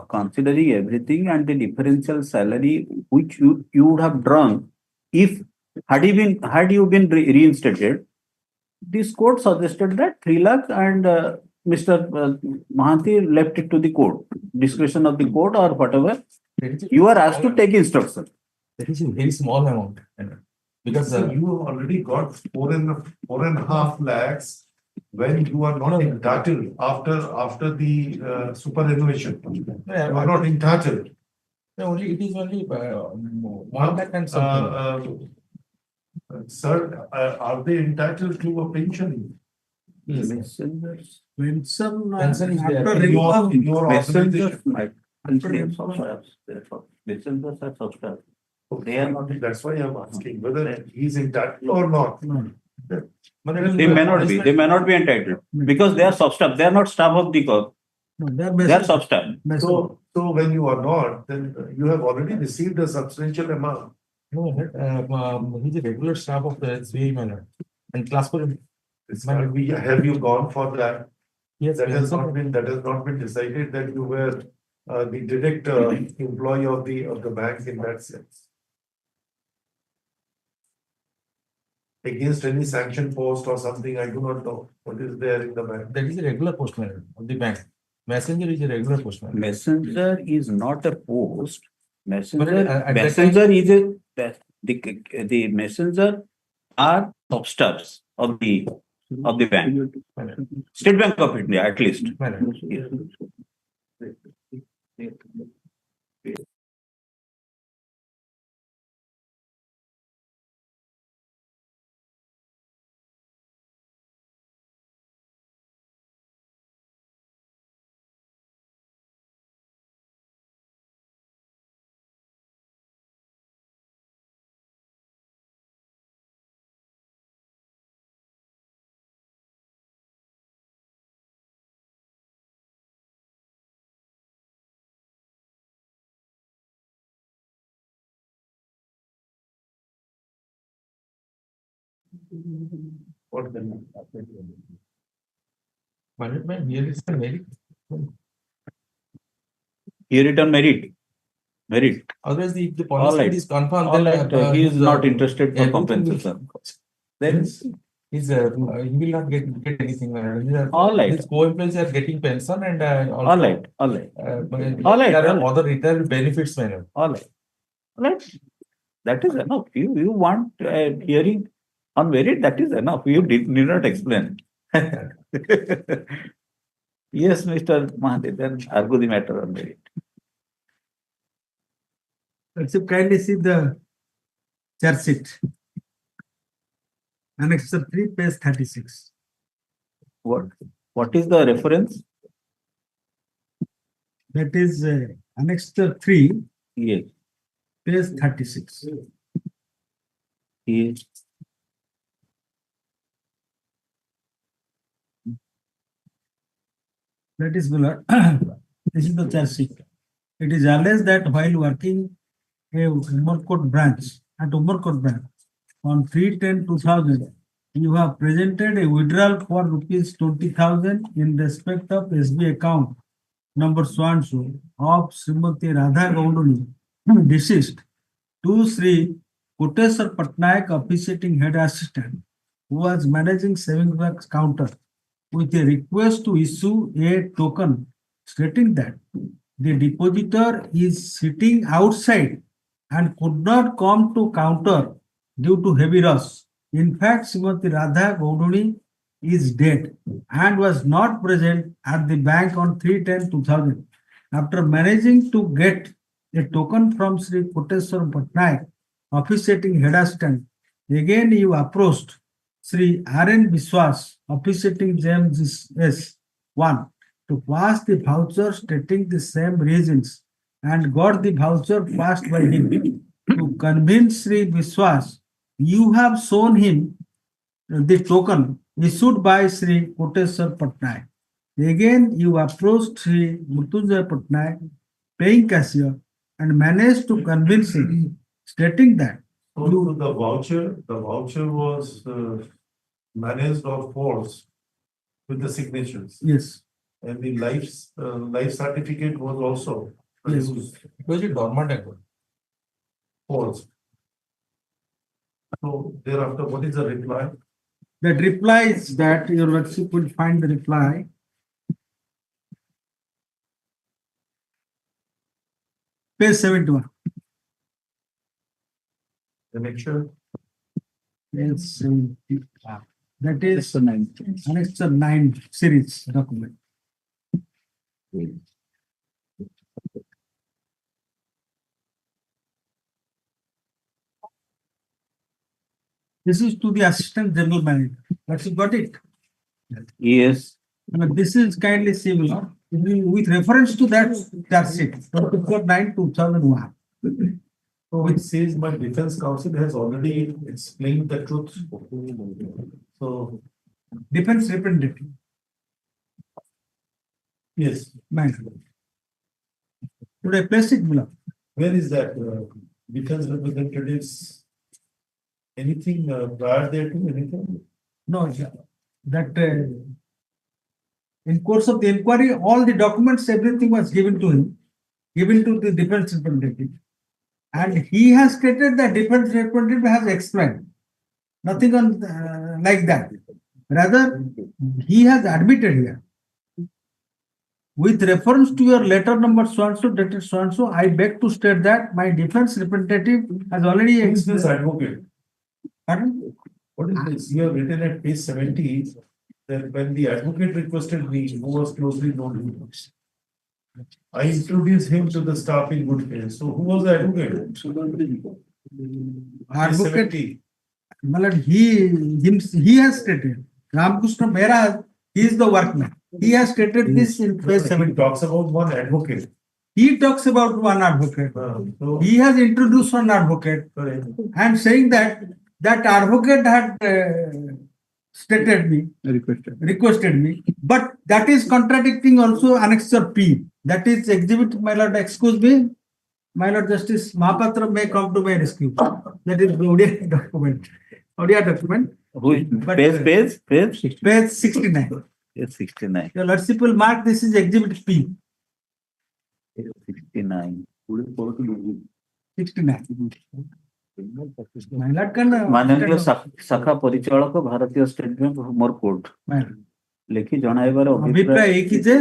considering everything and the differential salary which you would have drawn if had you been reinstated, this court suggested that 3 lakh and Mr. Mahathir left it to the court, discretion of the court or whatever. You are asked to take instruction. That is a very small amount. Because So you already got 4.5 lakhs when you are not entitled after the superannuation. You are not entitled. it is only 1 lakh and something. Sir, are they entitled to a pension? Pension Pension is there. after In your Messengers organization. might. Messengers are subscribed. They are not. That's why I'm asking whether he's entitled or not. They may not be. They may not be entitled because they are substaff. They are not staff of the court. They are substaff. So when you are not, then you have already received a substantial amount. No, he's a regular staff of the SBI manner and class for him. Have you gone for that? Yes, That has not been decided that you were the direct employee of the bank in that sense. Against any sanction post or something, I do not know what is there in the bank. That is a regular postman of the bank. Messenger is a regular postman. Messenger is not a post. Messenger at that messenger is the messenger are substaffs of the bank. State Bank of India, at least. Yes. What then? My lord, ma'am, here is the merit. Here it on merit. Merit. Otherwise, if the All punishment right. is confirmed, All then right. He is his, not interested for everything will- compensation. Then Yes. He will not get anything. All right. His co-employees are getting pension and also. all right. All right. All right, There all are right. other retirement benefits, my lord. All right. All right. That is enough. You want hearing on merit, that is enough. You need not explain. Yes, Mr. Mahadev, then argue the matter on merit. Let's kindly see the charge sheet. Annexure 3, page 36. What is the reference? That is Annexure 3, Yes. page 36. Yes. That is, this is the charge sheet. It is alleged that while working a Umarkot branch, at Umarkot branch, on 3/10/2000, you have presented a withdrawal for rupees 20,000 in respect of SB account number so and so of Srimati Radha Gaudani, deceased, to Sri Koteswar Patnaik, officiating head assistant, who was managing savings bank counter, with a request to issue a token stating that the depositor is sitting outside and could not come to counter due to heavy rush. In fact, Srimati Radha Gaudani is dead and was not present at the bank on 3/10/2000. After managing to get a token from Sri Koteswar Patnaik, officiating head assistant, again you approached Sri R.N. Biswas, officiating James S.1, to pass the voucher stating the same reasons, and got the voucher passed by him. To convince Sri Biswas, you have shown him the token issued by Sri Koteswar Patnaik. Again, you approached Sri Mrityunjay Patnaik, paying cashier, and managed to convince him, stating that So the voucher was managed or forged with the signatures. yes, And the life certificate was also Yes. used, It was a dormant account. forged. So thereafter, what is the reply? that reply is that your worship will find the reply. Page 71. The next Page 71. That is Annexure 9 series document. This is to the Assistant General Manager. That's got it. Yes. This is kindly similar with reference to that charge sheet, 24/9/2001. So it says my defense counsel has already explained the truth. So, Defense representative. yes, Man. Should I place it below? where is that defense representatives? Anything prior there to anything? No, that in course of the inquiry, all the documents, everything was given to him, given to the defense representative. And he has stated that defense representative has explained. Nothing on like that. Rather, he has admitted here. With reference to your letter number so and so, dated so and so, I beg to state that my defense representative has already Who is this explained. advocate? Pardon? What is this? You have written at page 70 that when the advocate requested me, who was closely known to me, I introduced him to the staff in good faith. So who was the advocate? Advocate, 70. Malad, he has stated, Ramakrishna Mehra, he is the workman. He has stated this in page He 70. talks about one advocate. He talks about one advocate. So, He has introduced one advocate correct. and saying that that advocate had stated me, requested me, but that is contradicting also Annexure P. That is exhibit, my lord, excuse me, my lord Justice Mohapatra may come to my rescue. That is the ODI document. ODI document. Who is But, page? Page 69. Yes, 69. Your Lordship will mark this is Exhibit P. 69. 69. My Lord can. माननीय शाखा परिचालक भारतीय state bank मोर court लिखि जणाइबार अभिप्राय एक ही जे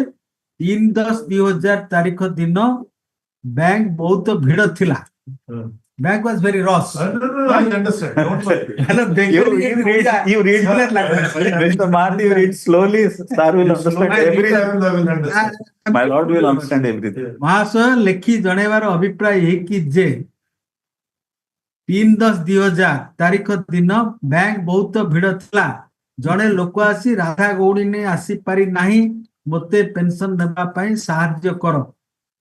3/10/2000 तारीख दिन bank बहुत भीड़ थिला. Bank was very rust. I understand. Don't worry. You read Mr. Marty, you read slowly. Sir will understand everything. My lord will understand everything. महाशय लेखी जणेबार अभिप्राय एक ही जे 3/10/2000 तारीख दिन बैंक बहुत भीड़ थिला. जणे लोक आसी राधा गौड़ी ने आसी पारी नाही मते पेंशन देबा पई सहाय्य करो.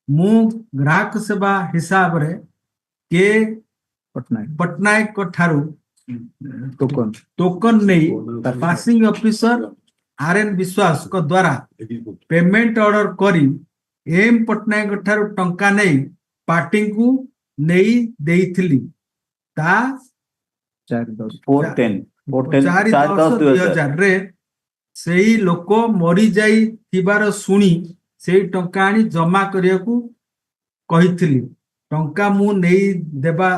मु ग्राहक सेवा हिसाब रे के पटनायक को ठारू टोकन नहीं पासिंग ऑफिसर आरएन विश्वास को द्वारा पेमेंट ऑर्डर करी एम पटनायक ठारू टंका नहीं पार्टी को नहीं देइथिली ता 4/10/2000 रे सेही लोक मरी जाई थिबार सुनी सेही टंका आनी जमा करिया को कहिथिली. टंका मु नहीं देबा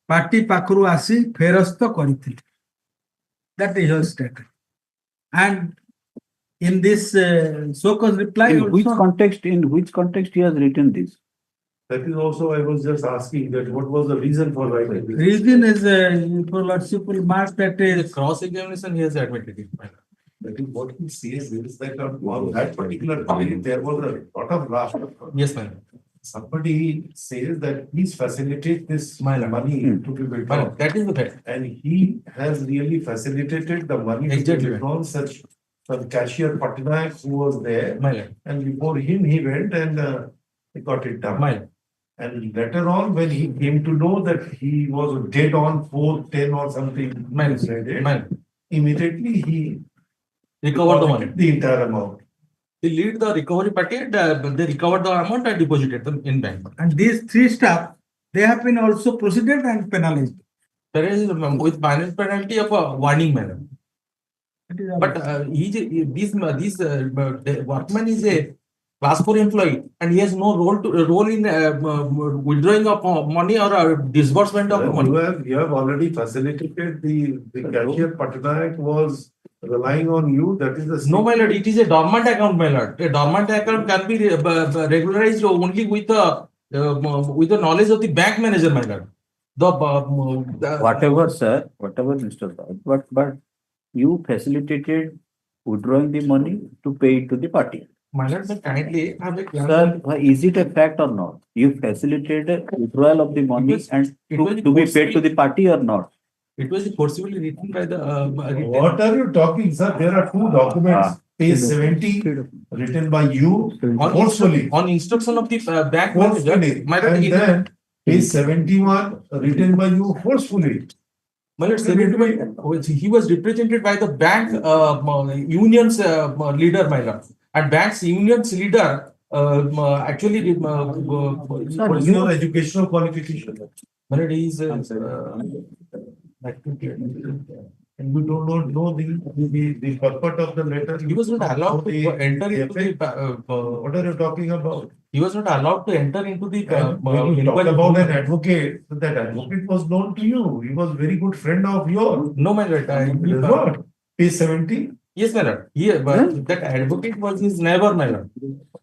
पार्टी पाखरु आसी फेरस्त करिथिली. That is your statement. And in this so-called reply, In which context he has written this? That is also I was just asking that what was the reason for writing this? reason is for Lordship will mark that is Cross-examination he has admitted it. That is what he says is that on that particular day, there was a lot of laughter. Yes, ma'am. Somebody says that please facilitate this money to be withdrawn. That is the fact. And he has really facilitated the money to be withdrawn. Such some cashier Patnaik who was there, and before him he went and he got it done. And later on, when he came to know that he was dead on 4/10 or something, immediately he recovered the money, the entire amount. They lead the recovery party and they recovered the amount and deposited them in bank. And these three staff, they have been also proceeded and penalized. There is with minor penalty of a warning manner. But this workman is a class 4 employee and he has no role in withdrawing of money or disbursement of money. You have already facilitated the cashier Patnaik was relying on you. That is the no, my lord. It is a dormant account, my lord. A dormant account can be regularized only with the knowledge of the bank manager, my lord. Whatever, sir, whatever, Mr. Raj, but you facilitated withdrawing the money to pay it to the party. My lord, but kindly have a sir, is it a fact or not? You facilitated withdrawal of the money and to be paid to the party or not? It was forcibly written by the. What are you talking, sir? There are two documents. Page 70 written by you forcefully on instruction of the bank forcefully. manager. And then page 71 written by you forcefully. My lord, he was represented by the bank union's leader, my lord, and bank's union's leader actually. What is your educational qualification? My lord, he is. And we do not know the purport of the letter. He was not allowed to enter into the. What are you talking about? He was not allowed to enter into the. When you talk about an advocate, that advocate was known to you. He was very good friend of yours. No, my lord. What? Page 70? Yes, my lord. But that advocate was his neighbor, my lord.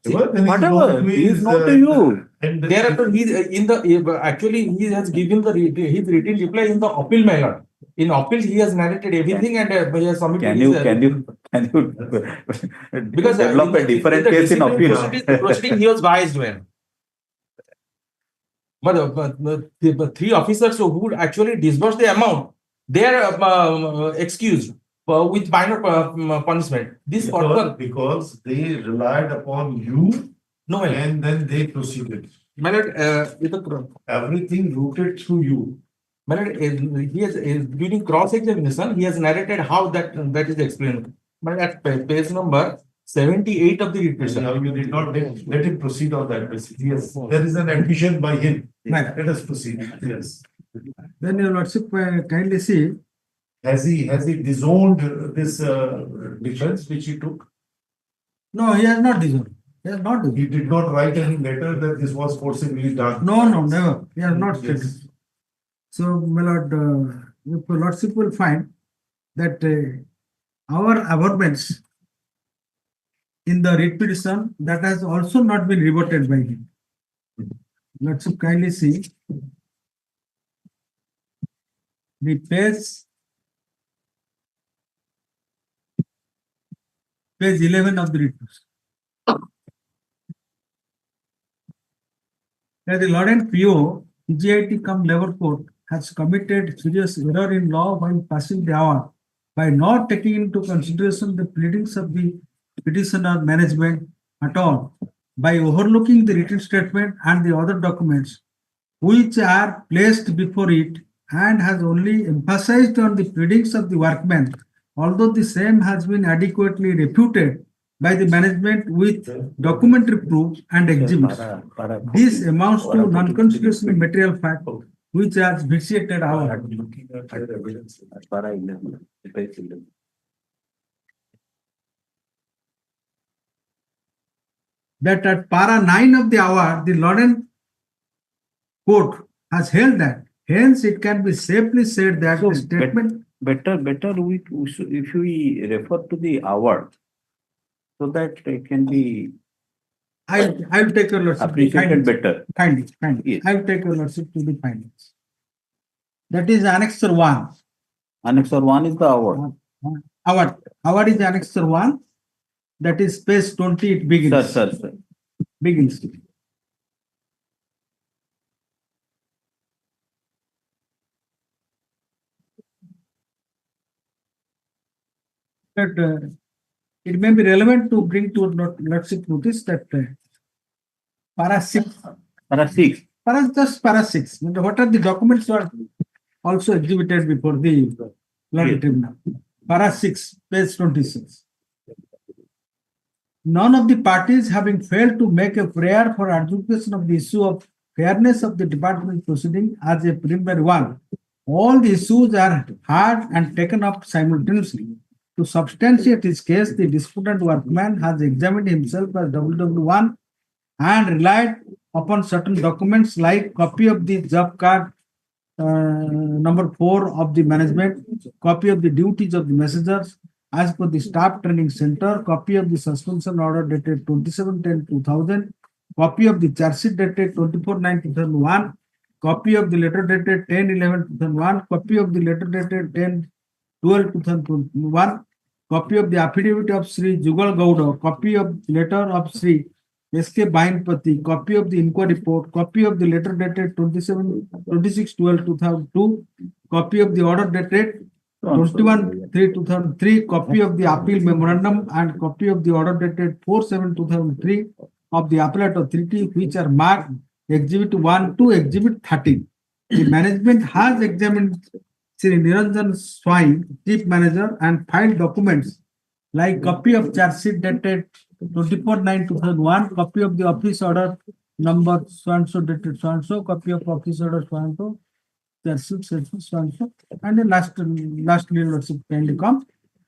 Whatever, he is not to you. And thereafter, he in the actually he has given his written reply in the appeal, my lord. In appeal, he has narrated everything and he has submitted. Can you because develop a different case in appeal? Proceeding, he was biased when. But the three officers who would actually disburse the amount, they are excused with minor punishment. This because they relied upon you. No, and then they proceeded. My lord, everything rooted through you. My lord, he has during cross-examination, he has narrated how that is explained. But at page number 78 of the report. You did not let him proceed on that basis. Yes, there is an admission by him. Let us proceed. Yes. Then your lordship kindly see Has he disowned this defense which he took? No, he has not disowned. He has not disowned. He did not write any letter that this was forcibly done. No, never. He has not stated. Yes. So, my lord, your lordship will find that our amendments in the writ petition that has also not been rebutted by him. Let's kindly see the page 11 of the writ petition. That the Lord and PO, PGIT cum Labour Court has committed serious error in law while passing the hour by not taking into consideration the pleadings of the petitioner management at all, by overlooking the written statement and the other documents which are placed before it, and has only emphasized on the pleadings of the workman, although the same has been adequately refuted by the management with documentary proof and exhibits. This amounts to non-constitutional material fact which has vitiated our that at para 9 of the hour, the Lorden court has held that. Hence, it can be safely said that the statement. Better if we refer to the hour, so that it can be I'll take your lordship. appreciated better. Kindly. Yes. I'll take your lordship to the findings. That is Annexure 1. Annexure 1 is the hour. Hour is Annexure 1. That is page 20, it begins. Sir. Begins. But it may be relevant to bring to lordship notice that para 6. Just para 6. What are the documents are also exhibited before the Lord Tribunal? Para 6, page 26. None of the parties having failed to make a prayer for adjudication of the issue of fairness of the department proceeding as a preliminary one, all the issues are heard and taken up simultaneously. To substantiate his case, the disputant workman has examined himself as WW1 and relied upon certain documents like copy of the job card number 4 of the management, copy of the duties of the messengers as per the staff training center, copy of the suspension order dated 27/10/2000, copy of the charge sheet dated 24/9/2001, copy of the letter dated 10/11/2001, copy of the letter dated 10/12/2001, copy of the affidavit of Sri Jugal Gowda, copy of the letter of Sri S.K. Bainpati, copy of the inquiry report, copy of the letter dated 26/12/2002, copy of the order dated 21/3/2003, copy of the appeal memorandum and copy of the order dated 4/7/2003 of the Appellate Authority, which are marked Exhibit 1 to Exhibit 13. The management has examined Sri Niranjan Swai, Chief Manager, and filed documents like copy of charge sheet dated 24/9/2001, copy of the office order number so-and-so dated so-and-so, copy of office order so-and-so, charge sheet so-and-so, and the lastly, lordship kindly come.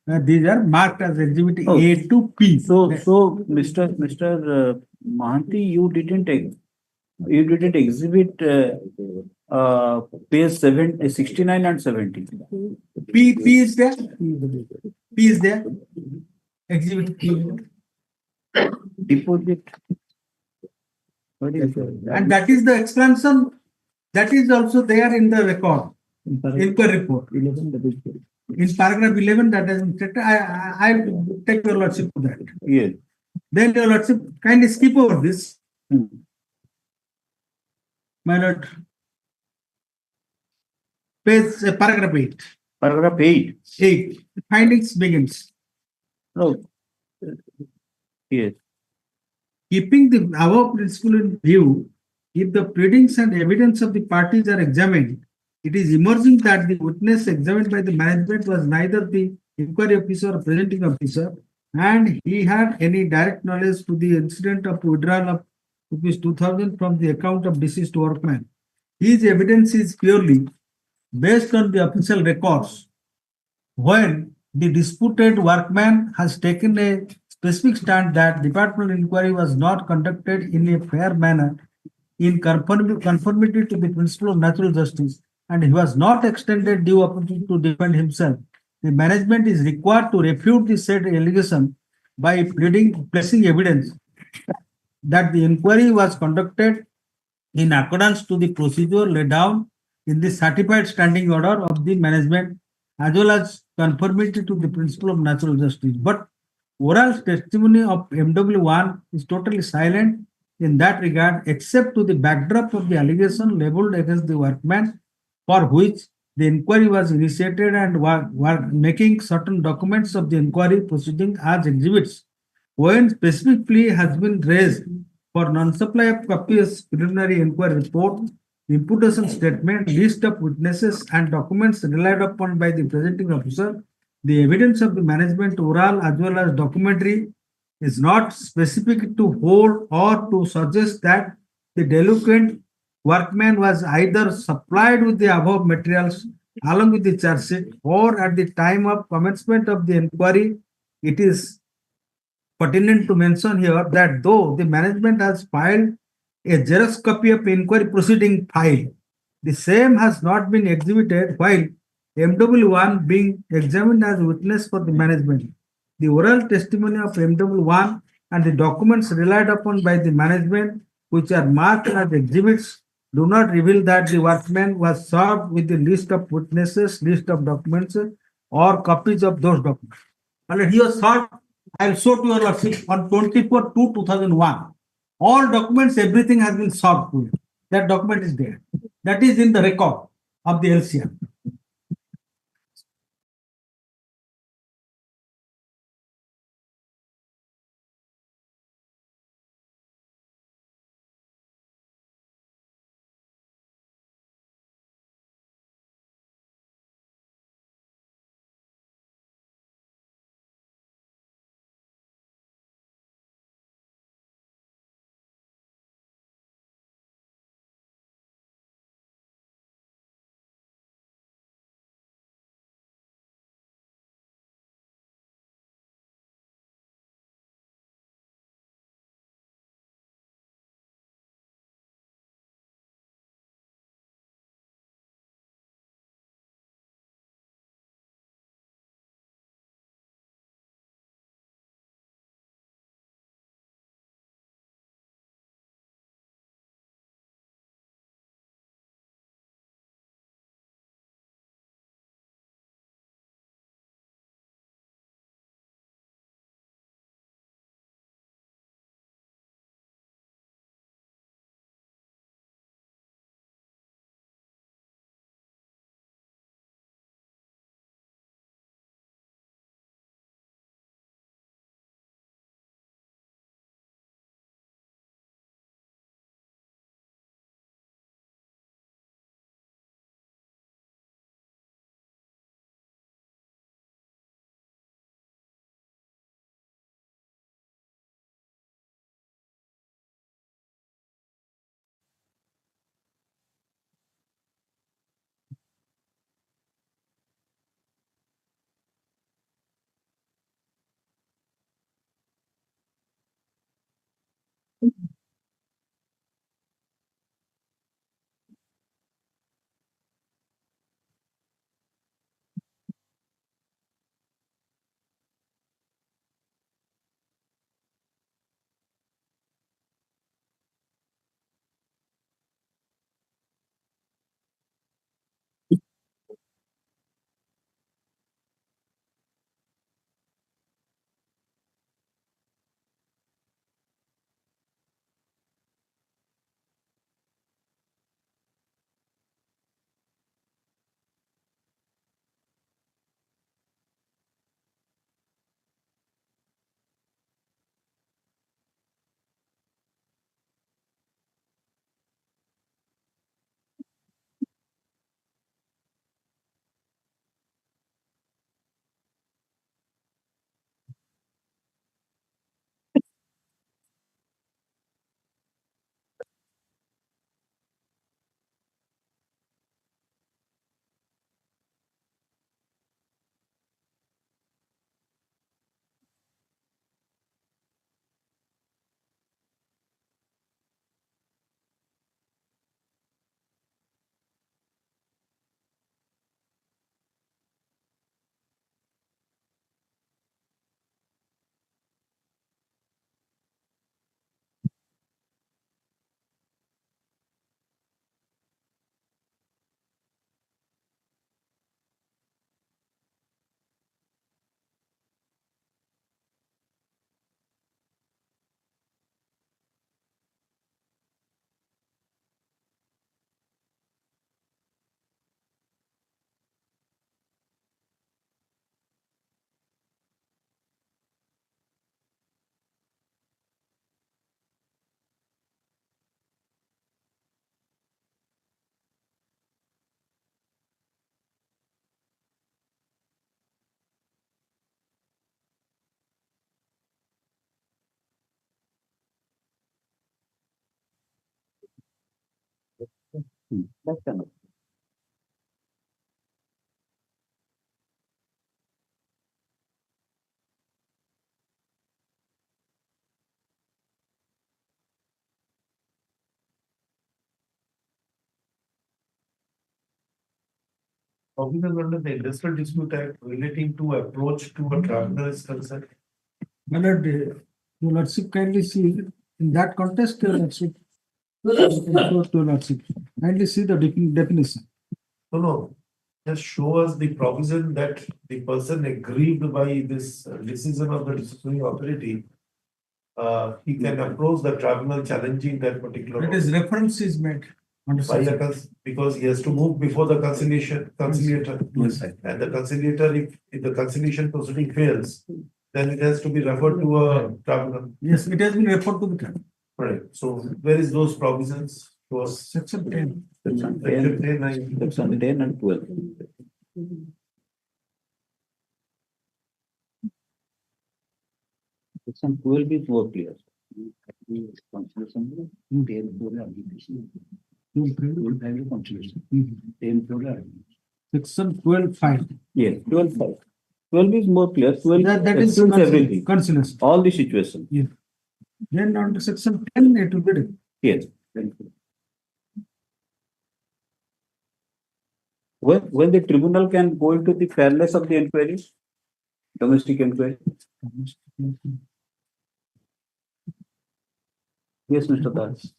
These are marked as Exhibit A to P. So, Mr. Mahanti, you didn't exhibit page 69 and 70. P is there. P is there. Exhibit P. Deposit. And that is the explanation. That is also there in the record, inquiry report. In paragraph 11, that is stated. I take your lordship to that. Yes. Then your lordship kindly skip over this. My lord. Paragraph 8. Paragraph 8. 8. Findings begins. No. Yes. Keeping the above principle in view, if the pleadings and evidence of the parties are examined, it is emerging that the witness examined by the management was neither the inquiry officer or presenting officer, and he had any direct knowledge to the incident of withdrawal of ₹2,000 from the account of deceased workman. His evidence is purely based on the official records when the disputed workman has taken a specific stand that departmental inquiry was not conducted in a fair manner in conformity to the principle of natural justice, and he was not extended due opportunity to defend himself, the management is required to refute the said allegation by placing evidence that the inquiry was conducted in accordance to the procedure laid down in the certified standing order of the management, as well as conformity to the principle of natural justice. But oral testimony of MW1 is totally silent in that regard, except to the backdrop of the allegation labeled against the workman, for which the inquiry was initiated, and were making certain documents of the inquiry proceeding as exhibits. When specific plea has been raised for non-supply of copies preliminary inquiry report, imputation statement, list of witnesses, and documents relied upon by the presenting officer, the evidence of the management oral as well as documentary is not specific to hold or to suggest that the delinquent workman was either supplied with the above materials along with the charge sheet, or at the time of commencement of the inquiry. It is pertinent to mention here that though the management has filed a Xerox copy of inquiry proceeding file, the same has not been exhibited while MW1 being examined as witness for the management. The oral testimony of MW1 and the documents relied upon by the management, which are marked as exhibits, do not reveal that the workman was served with the list of witnesses, list of documents, or copies of those documents. And he was served, I'll show to your lordship, on 24/2/2001. All documents, everything has been served to you. That document is there. That is in the record of the LCM. That cannot. Provision under the Industrial Dispute Act relating to approach to a tribunal is concerned. My lord, your lordship kindly see in that context, your lordship. Your lordship, kindly see the definition. No. Just show us the provision that the person aggrieved by this decision of the disciplinary authority. He can approach the tribunal challenging that particular. That is reference is made. Because he has to move before the conciliator. Yes. And the conciliator, if the conciliation proceeding fails, then it has to be referred to a tribunal. Yes, it has been referred to the tribunal. Right. So where is those provisions? Was Section 10. Section Section 10, 10, Section 10 and 12. Section 12 is more clear. Section 12(5). Yes, 12.5. 12 is more clear. 12 That is excludes everything. conciliation. All the situations. Yeah. Then on to section 10, it will be different. Yes. When the tribunal can go into the fairness of the inquiry, domestic inquiry. Yes, Mr. Das.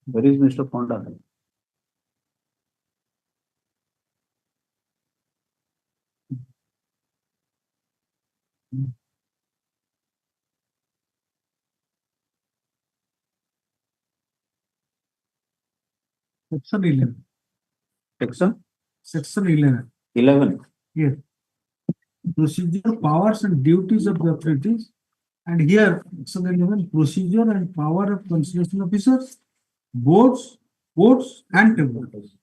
Where is Mr. Fonda? Section 11. Section 11. 11. Yes. Procedure, powers and duties of the authorities. And here, section 11, procedure and power of conciliation officers, boards, courts, and tribunals.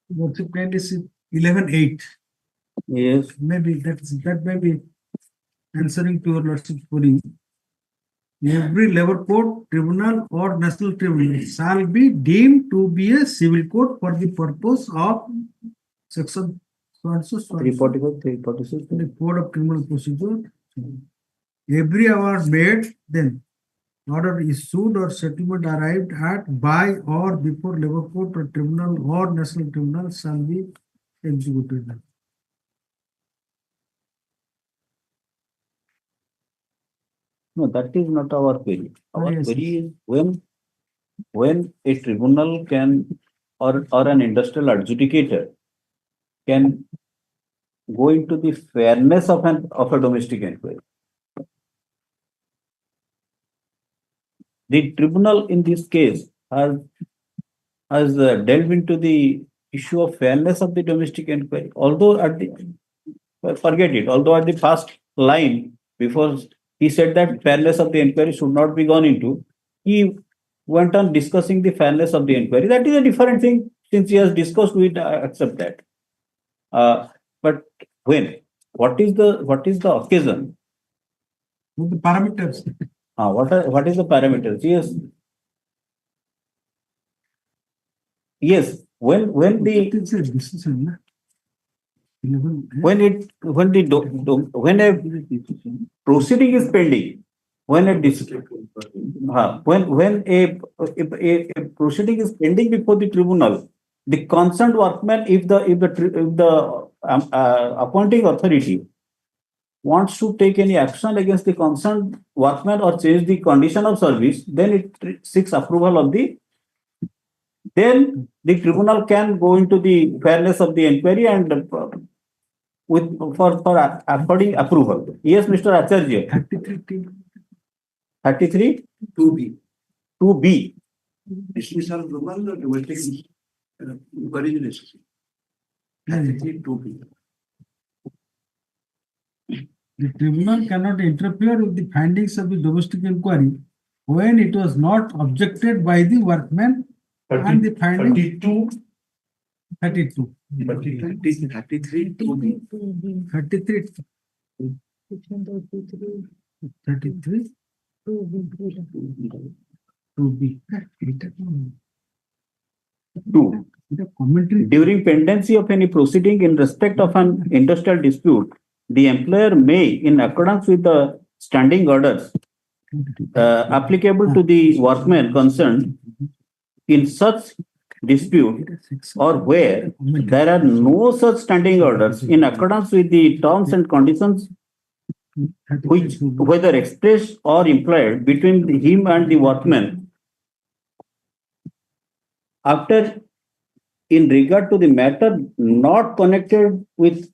What's it kind is 11.8. Yes. Maybe that may be answering to your lordship's query. Every labor court, tribunal, or national tribunal shall be deemed to be a civil court for the purpose of section 345, 346. the Code of Criminal Procedure. Every award made, then order issued or settlement arrived at by or before labor court or tribunal or national tribunal shall be executed. No, that is not our query. Our Yes, query is when a tribunal can or an industrial adjudicator can go into the fairness of a domestic inquiry. The tribunal in this case has delved into the issue of fairness of the domestic inquiry. Although forget it. Although at the first line before he said that fairness of the inquiry should not be gone into, he went on discussing the fairness of the inquiry. That is a different thing. Since he has discussed, we accept that. But when? What is the occasion? With the parameters. What is the parameters? Yes. When a proceeding is pending, when a proceeding is pending before the tribunal, the concerned workman, if the appointing authority wants to take any action against the concerned workman or change the condition of service, then it seeks approval of then the tribunal can go into the fairness of the inquiry and for according approval. Yes, Mr. Acharya. 33 2B. Dismissal of domestic inquiry is necessary. 33 2B. The tribunal cannot interfere with the findings of the domestic inquiry when it was not objected by the workman and the finding 32. 33 to be 33. 33 to be. Two, during pendency of any proceeding in respect of an industrial dispute, the employer may, in accordance with the standing orders applicable to the workman concerned in such dispute, or where there are no such standing orders, in accordance with the terms and conditions which, whether expressed or implied, between him and the workman, after, in regard to the matter not connected with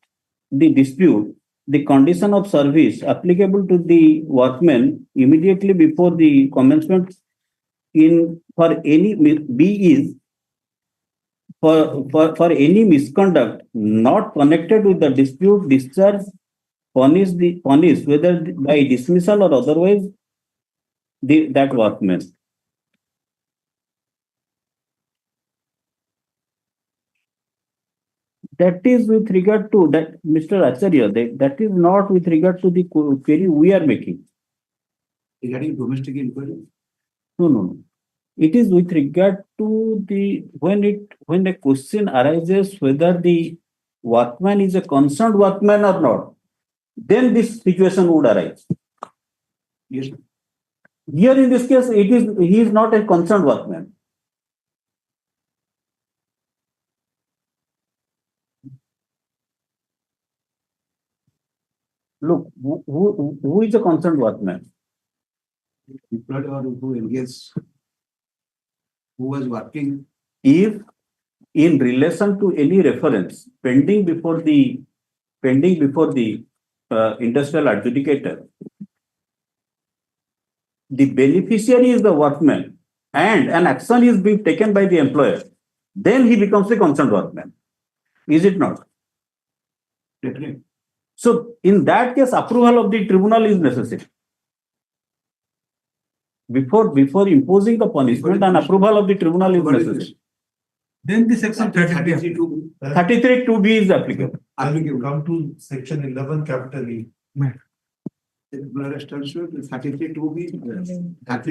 the dispute, the condition of service applicable to the workman immediately before the commencement in for any B is for any misconduct not connected with the dispute, discharge, punish whether by dismissal or otherwise that workman. That is with regard to that, Mr. Acharya, that is not with regard to the query we are making. regarding domestic inquiry. No. It is with regard to the when the question arises whether the workman is a concerned workman or not, then this situation would arise. Yes. Here in this case, he is not a concerned workman. Look, who is a concerned workman? Employed or who engaged, who was working. If in relation to any reference pending before the industrial adjudicator, the beneficiary is the workman and an action is being taken by the employer, then he becomes a concerned workman. Is it not? Definitely. So in that case, approval of the tribunal is necessary. Before imposing the punishment, an approval of the tribunal is necessary. Then the section 33 to 33 2B is applicable. You come to section 11 capital E. $33 to be That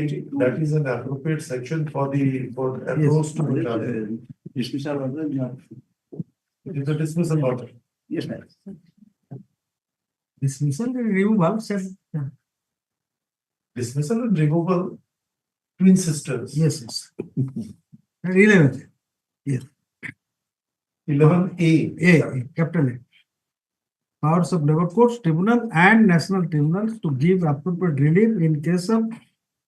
is an appropriate section for approach to the dismissal order. It is a dismissal order. Yes, ma'am. dismissal and removal said. Dismissal and removal, twin sisters. Yes. And 11. 11A. Capital A. Powers of labor courts, tribunal and national tribunals to give appropriate relief in case of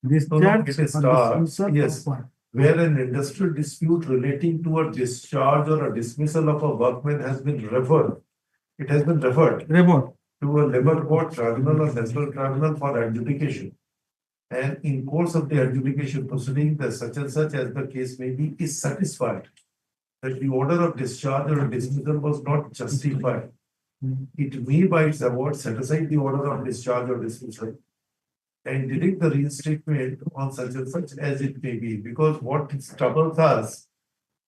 discharge it is or dismissal. yes. Where an industrial dispute relating to a discharge or a dismissal of a workman has been referred. It has been referred to a labor court, tribunal or national tribunal for adjudication. And in course of the adjudication proceeding, the such and such as the case may be is satisfied that the order of discharge or dismissal was not justified. It may by its award set aside the order of discharge or dismissal and direct the reinstatement on such and such as it may be, because what troubles us,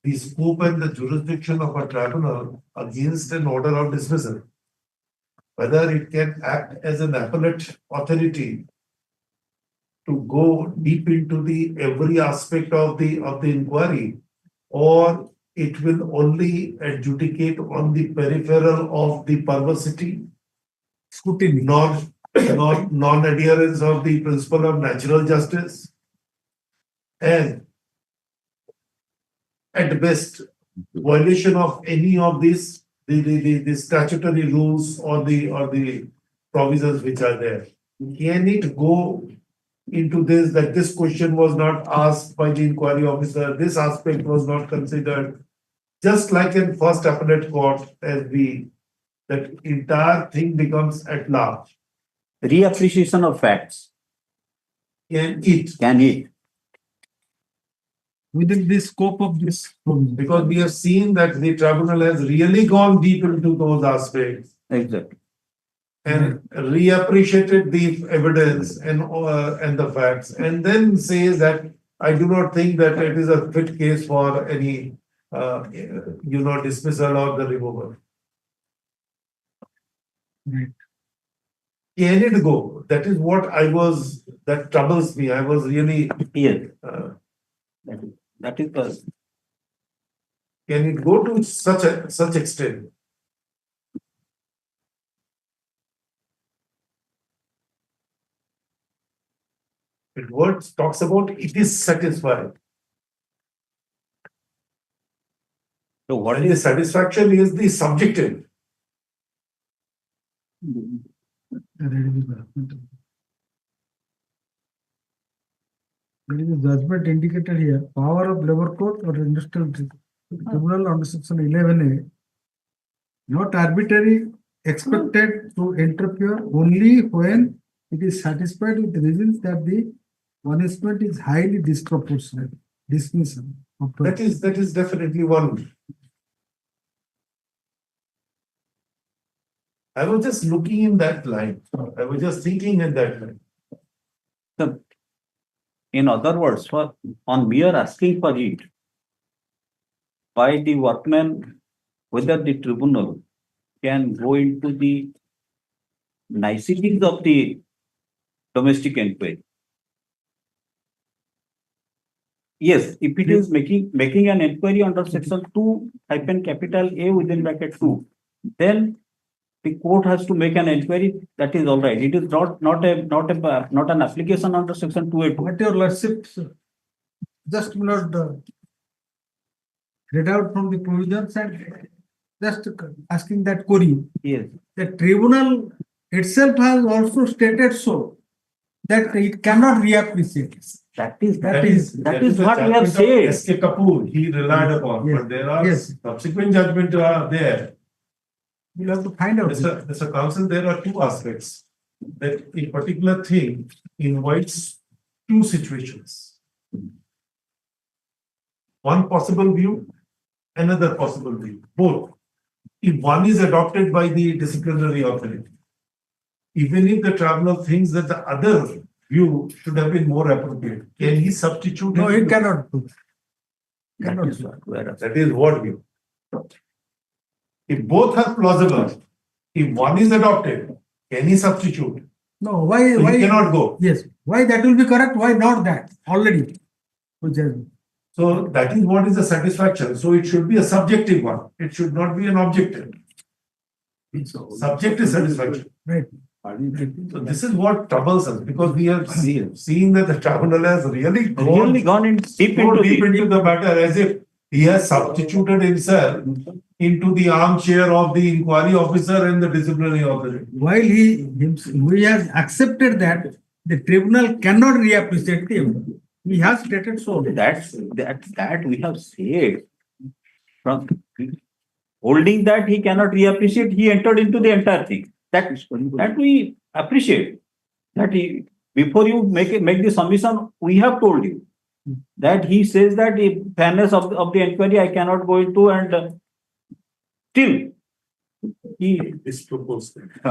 the scope and the jurisdiction of a tribunal against an order of dismissal. Whether it can act as an appellate authority to go deep into the every aspect of the inquiry, or it will only adjudicate on the peripheral of the perversity, scrutiny, non-adherence of the principle of natural justice, and at best violation of any of these the statutory rules or the provisions which are there. Can it go into this, that this question was not asked by the inquiry officer, this aspect was not considered, just like in first appellate court, that entire thing becomes at large. Reappreciation of facts. Can it? Within the scope of this. Because we have seen that the tribunal has really gone deep into those aspects. Exactly. and reappreciated the evidence and the facts, and then says that I do not think that it is a fit case for any, dismissal or the removal. Right. Can it go? That is what that troubles me. I was really. Yes. That is the. Can it go to such extent? It talks about it is satisfied. So what is the satisfaction is the subjective. There is a judgment indicated here, power of labor court or industrial tribunal under section 11A, not arbitrary, expected to interfere only when it is satisfied with the reasons that the punishment is highly disproportionate. Dismissal. That is definitely one. I was just looking in that line. I was just thinking in that line. So, in other words, on mere asking for it by the workman, whether the tribunal can go into the niceties of the domestic inquiry. Yes, if it is making an inquiry under section 2-A within bracket 2, then the court has to make an inquiry. That is all right. It is not an application under section 2A2. What your lordship just not read out from the provisions and just asking that query. Yes. The tribunal itself has also stated so that it cannot reappreciate. That is what we have said. S.K. Kapoor, he relied upon, Yes. but there are Yes. subsequent judgments are there. We'll have to find out. Mr. Counsel, there are two aspects. That a particular thing invites two situations. One possible view, another possible view, both. If one is adopted by the disciplinary authority, even if the tribunal thinks that the other view should have been more appropriate, can he substitute? No, it cannot do. That is what view. If both are plausible, if one is adopted, can he substitute? No, why? So he cannot go. Yes, why that will be correct? Why not that already? So that is what is the satisfaction. So it should be a subjective one. It should not be an objective. Subjective satisfaction. Right. So this is what troubles us, because we have seen that the tribunal has really gone deep into the matter, as if he has substituted himself into the armchair of the inquiry officer and the disciplinary authority. While we have accepted that the tribunal cannot reappreciate the evidence. He has stated so. That we have said. From holding that he cannot reappreciate, he entered into the entire thing. That we appreciate. That before you make the submission, we have told you that he says that the fairness of the inquiry I cannot go into, and still he disproportionate.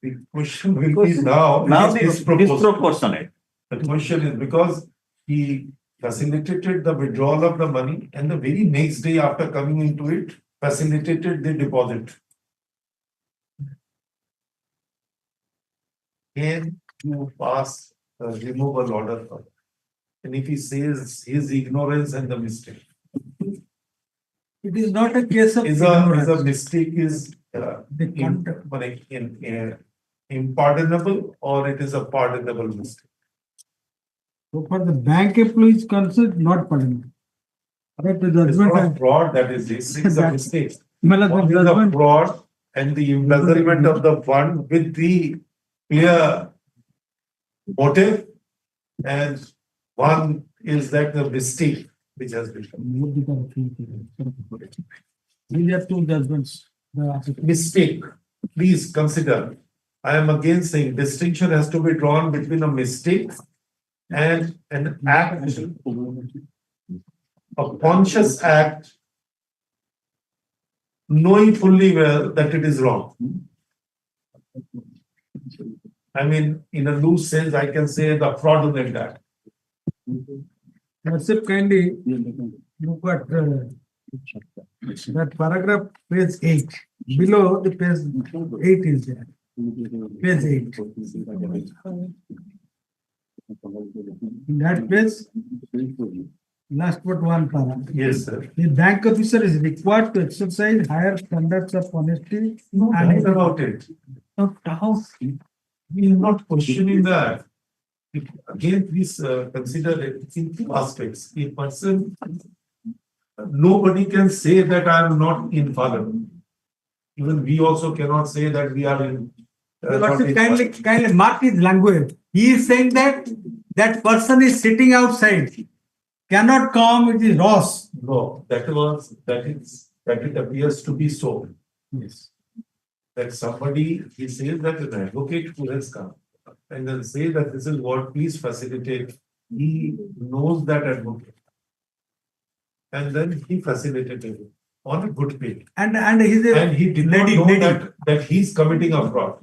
The question will be now disproportionate. The question is because he facilitated the withdrawal of the money, and the very next day after coming into it, facilitated the deposit. Can you pass a removal order for? And if he says his ignorance and the mistake, it is not a case of is a mistake is impardonable, or it is a pardonable mistake. So for the bank employees concerned, not pardonable. But the It's judgment not fraud, that is this is a mistake. Well, the One is the judgment- fraud and the embezzlement of the fund with the clear motive, and one is that the mistake which has been done. These are two judgments. Mistake. Please consider. I am again saying distinction has to be drawn between a mistake and an act, a conscious act, knowing fully well that it is wrong. I mean, in a loose sense, I can say the fraudulent act. Lordship, kindly look at that paragraph, page 8. Below the page 8 is there. Page 8. In that page, last but one paragraph. Yes, sir. The bank officer is required to exercise higher standards of honesty And and about it. How? We are not questioning that. Again, please consider it in two aspects. A person, nobody can say that I am not infallible. Even we also cannot say that we are in. Lordship, kindly mark his language. He is saying that that person is sitting outside, cannot come, it is Ross. No, that it appears to be so. Yes. That somebody, he says that an advocate who has come and then say that this is what, please facilitate. He knows that advocate. And then he facilitated it on a good pay. And he did not know that he's committing a fraud.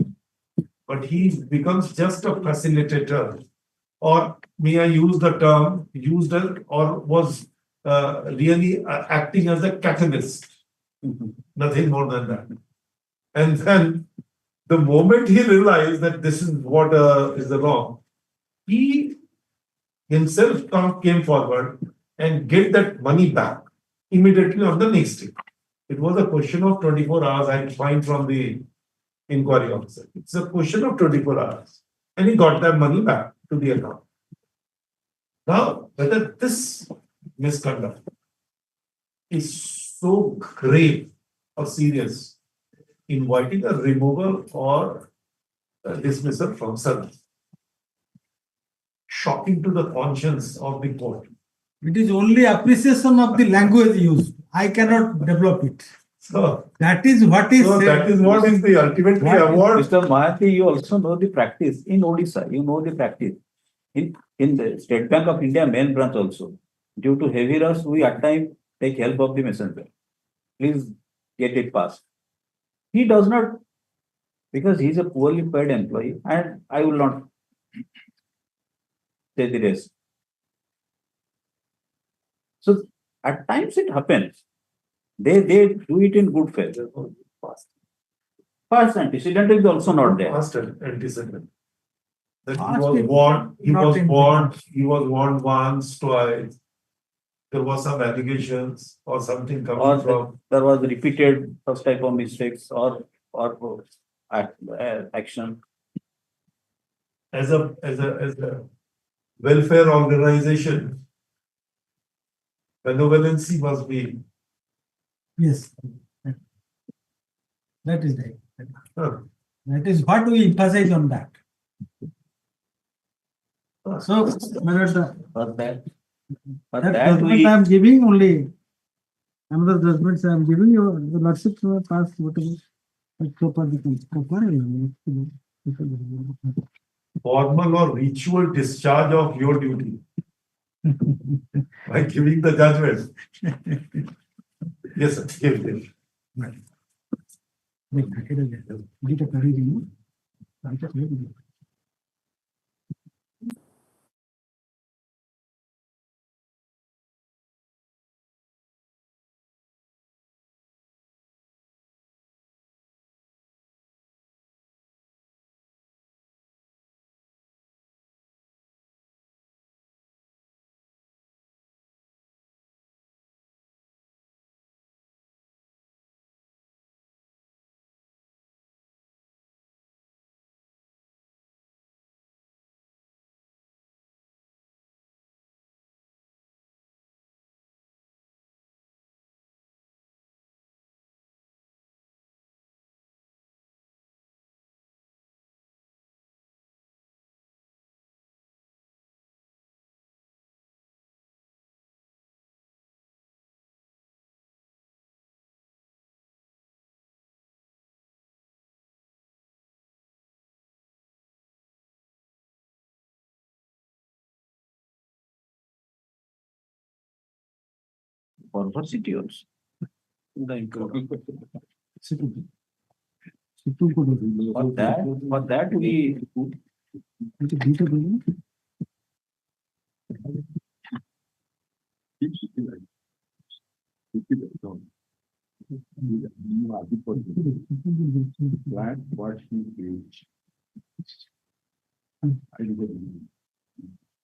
But he becomes just a facilitator. Or may I use the term used as, or was really acting as a catalyst. Nothing more than that. And then the moment he realized that this is what is the wrong, he himself came forward and get that money back immediately on the next day. It was a question of 24 hours, I find from the inquiry officer. It's a question of 24 hours. And he got that money back to the account. Now, whether this misconduct is so grave or serious, inviting a removal or a dismissal from service, shocking to the conscience of the court. it is only appreciation of the language used. I cannot develop it. So that is what is said. That is what is the ultimately award. Mr. Mahathi, you also know the practice in Odisha. You know the practice in the State Bank of India main branch also. Due to heavy rush, we at times take help of the messenger. Please get it passed. He does not, because he is a poorly paid employee, and I will not say the rest. So at times it happens. They do it in good faith. Past antecedent is also not there. Past antecedent. That he was warned once, twice. There was some allegations or something coming from. There was repeated such type of mistakes or action. As a welfare organization, benevolency must be. Yes. That is right. That is what we emphasize on that. So, that judgment I am giving only, another judgments I am giving you, the lordship pass whatever. Formal or ritual discharge of your duty by giving the judgment. Yes, sir. Give. Perversity also. Supreme Court. For that we what he is.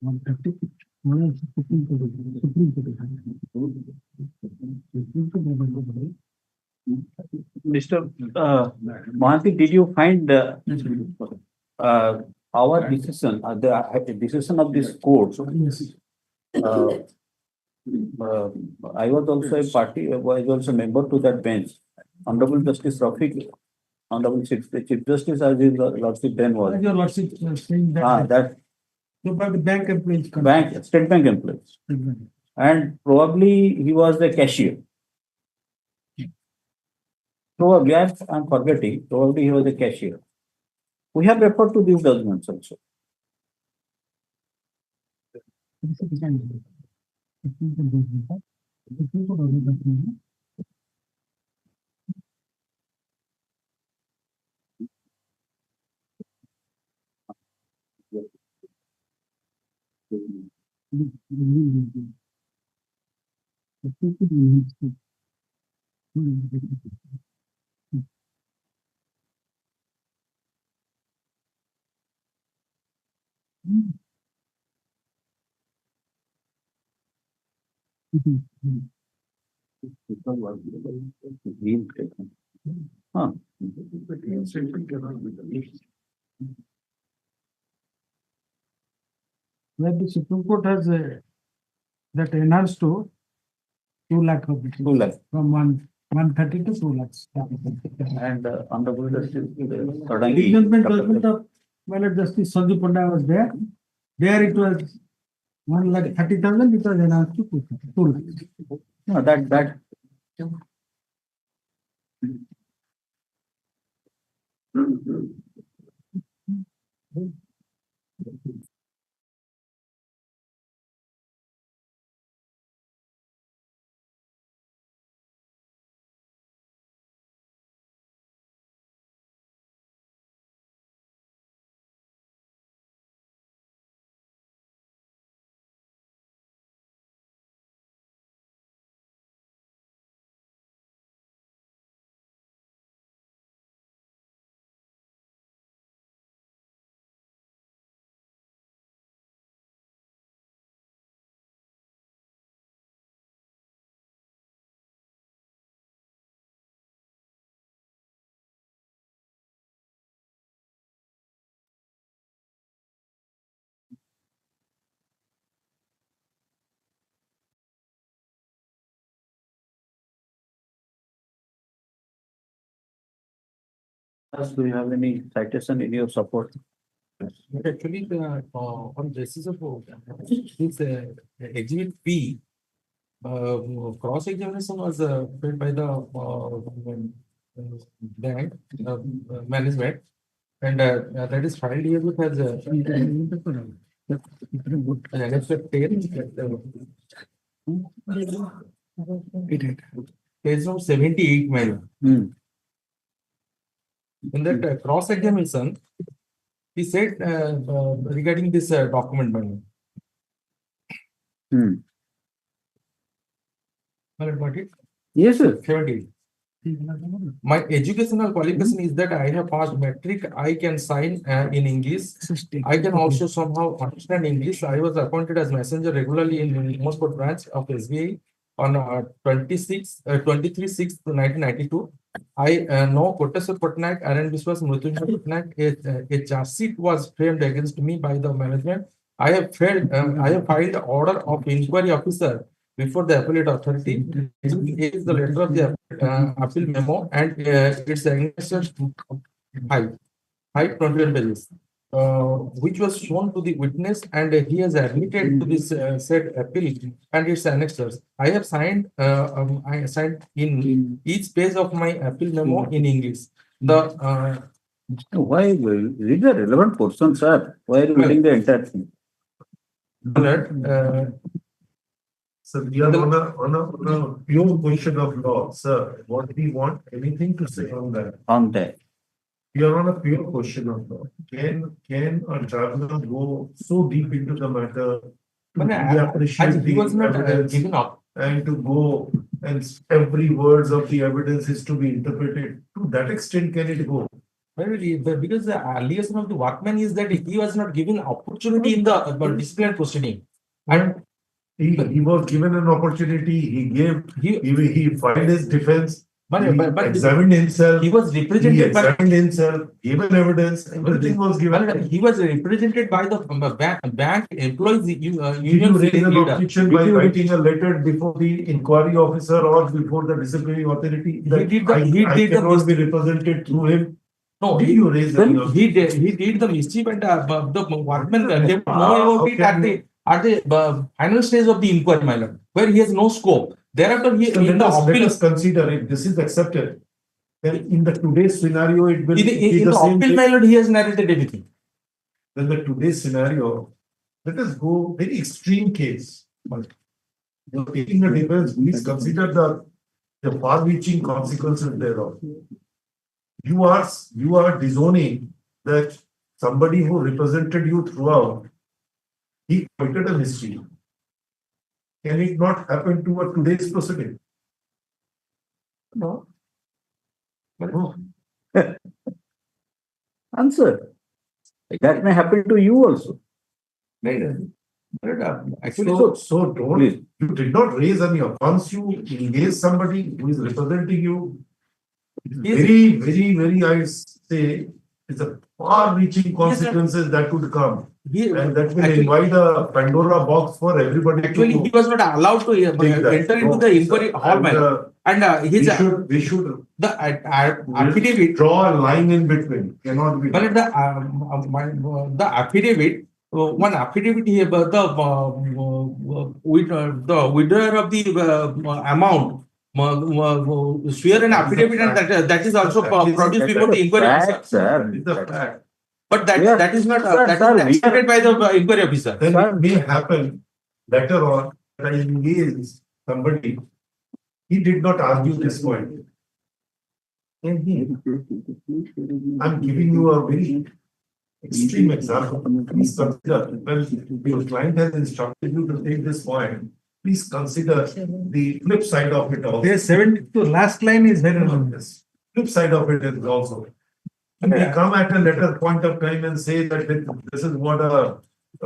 130. Supreme Court. Mr. Mohanty, did you find our decision, the decision of this court? I was also a party, was also a member to that bench. Honorable Justice Rafiq, Honorable Chief Justice, as his lordship then was. Your lordship saying that. That So, but the bank employees. State Bank employees. And probably he was the cashier. Probably, I'm forgetting, probably he was a cashier. We have referred to these judgments also. Huh. Where the Supreme Court has that enhanced to 2 lakh rupees. 2 lakh. From 130 to 2 lakhs. And Honorable Justice suddenly. Judgment of Valid Justice Sanju Panda was there. There it was 1,30,000, it was enhanced to 2 lakhs. No, that. Do you have any citation in your support? Actually, on basis of this exhibit P, cross examination was paid by the bank management, and that is filed here with as page number 78, man. In that cross examination, he said regarding this document money. Got it? Yes, sir. 78. My educational qualification is that I have passed metric. I can sign in English. I can also somehow understand English. I was appointed as messenger regularly in Moscow branch of SBI on 23/6/1992. I know Koteswar Patnaik, Aaron Biswas, Mrutyunjay Patnaik. A charge sheet was framed against me by the management. I have filed the order of inquiry officer before the appellate authority. It is the letter of the appeal memo and its signature 521 pages, which was shown to the witness, and he has admitted to this said appeal and its annexures. I have signed. I signed in each page of my appeal memo in English. The why read the relevant portion, sir? Why are you reading the entire thing? Sir, we are on a pure question of law, sir. What we want, anything to say on that? On that. You are on a pure question of law. Can a tribunal go so deep into the matter to appreciate he was the not evidence given up. and to go and every words of the evidence is to be interpreted? To that extent, can it go? Because the allegation of the Workman is that he was not given opportunity in the disciplinary proceeding. And he was given an opportunity. He filed his defense. But examined himself. He was represented He examined himself, given evidence, everything was given. He was represented by the bank employees Did you union. raise an objection by writing a letter before the inquiry officer or before the disciplinary authority? I cannot be represented through him. No, did you raise any objection? he did the mischief and the Workman came to know about it at the final stage of the inquiry, my lord, where he has no scope. Thereafter, let us consider if this is accepted. Then in the today's scenario, it will be the same. My lord, he has narrated everything. Then the today's scenario, let us go very extreme case. You're taking a defense, please consider the far-reaching consequences thereof. You are disowning that somebody who represented you throughout, he committed a mischief. Can it not happen to a today's proceeding? No. No. Answer. That may happen to you also. Actually, so don't, you did not raise any. Once you engage somebody who is representing you, very, I say, it's a far-reaching consequences that could come. And that will invite a Pandora box for everybody. Actually, he was not allowed to enter into the inquiry hall. We should the affidavit draw a line in between. Cannot be. But the affidavit, one affidavit here, but the withdrawal of the amount. Swear an affidavit, and that is also produced before the inquiry officer. But that is not accepted by the inquiry officer. Then it may happen later on that I engage somebody. He did not argue this point. I'm giving you a very extreme example. Please consider when your client has instructed you to take this point. Please consider the flip side of it also. There's 72. Last line is very long. Yes. Flip side of it is also. And we come at a later point of time and say that this is what a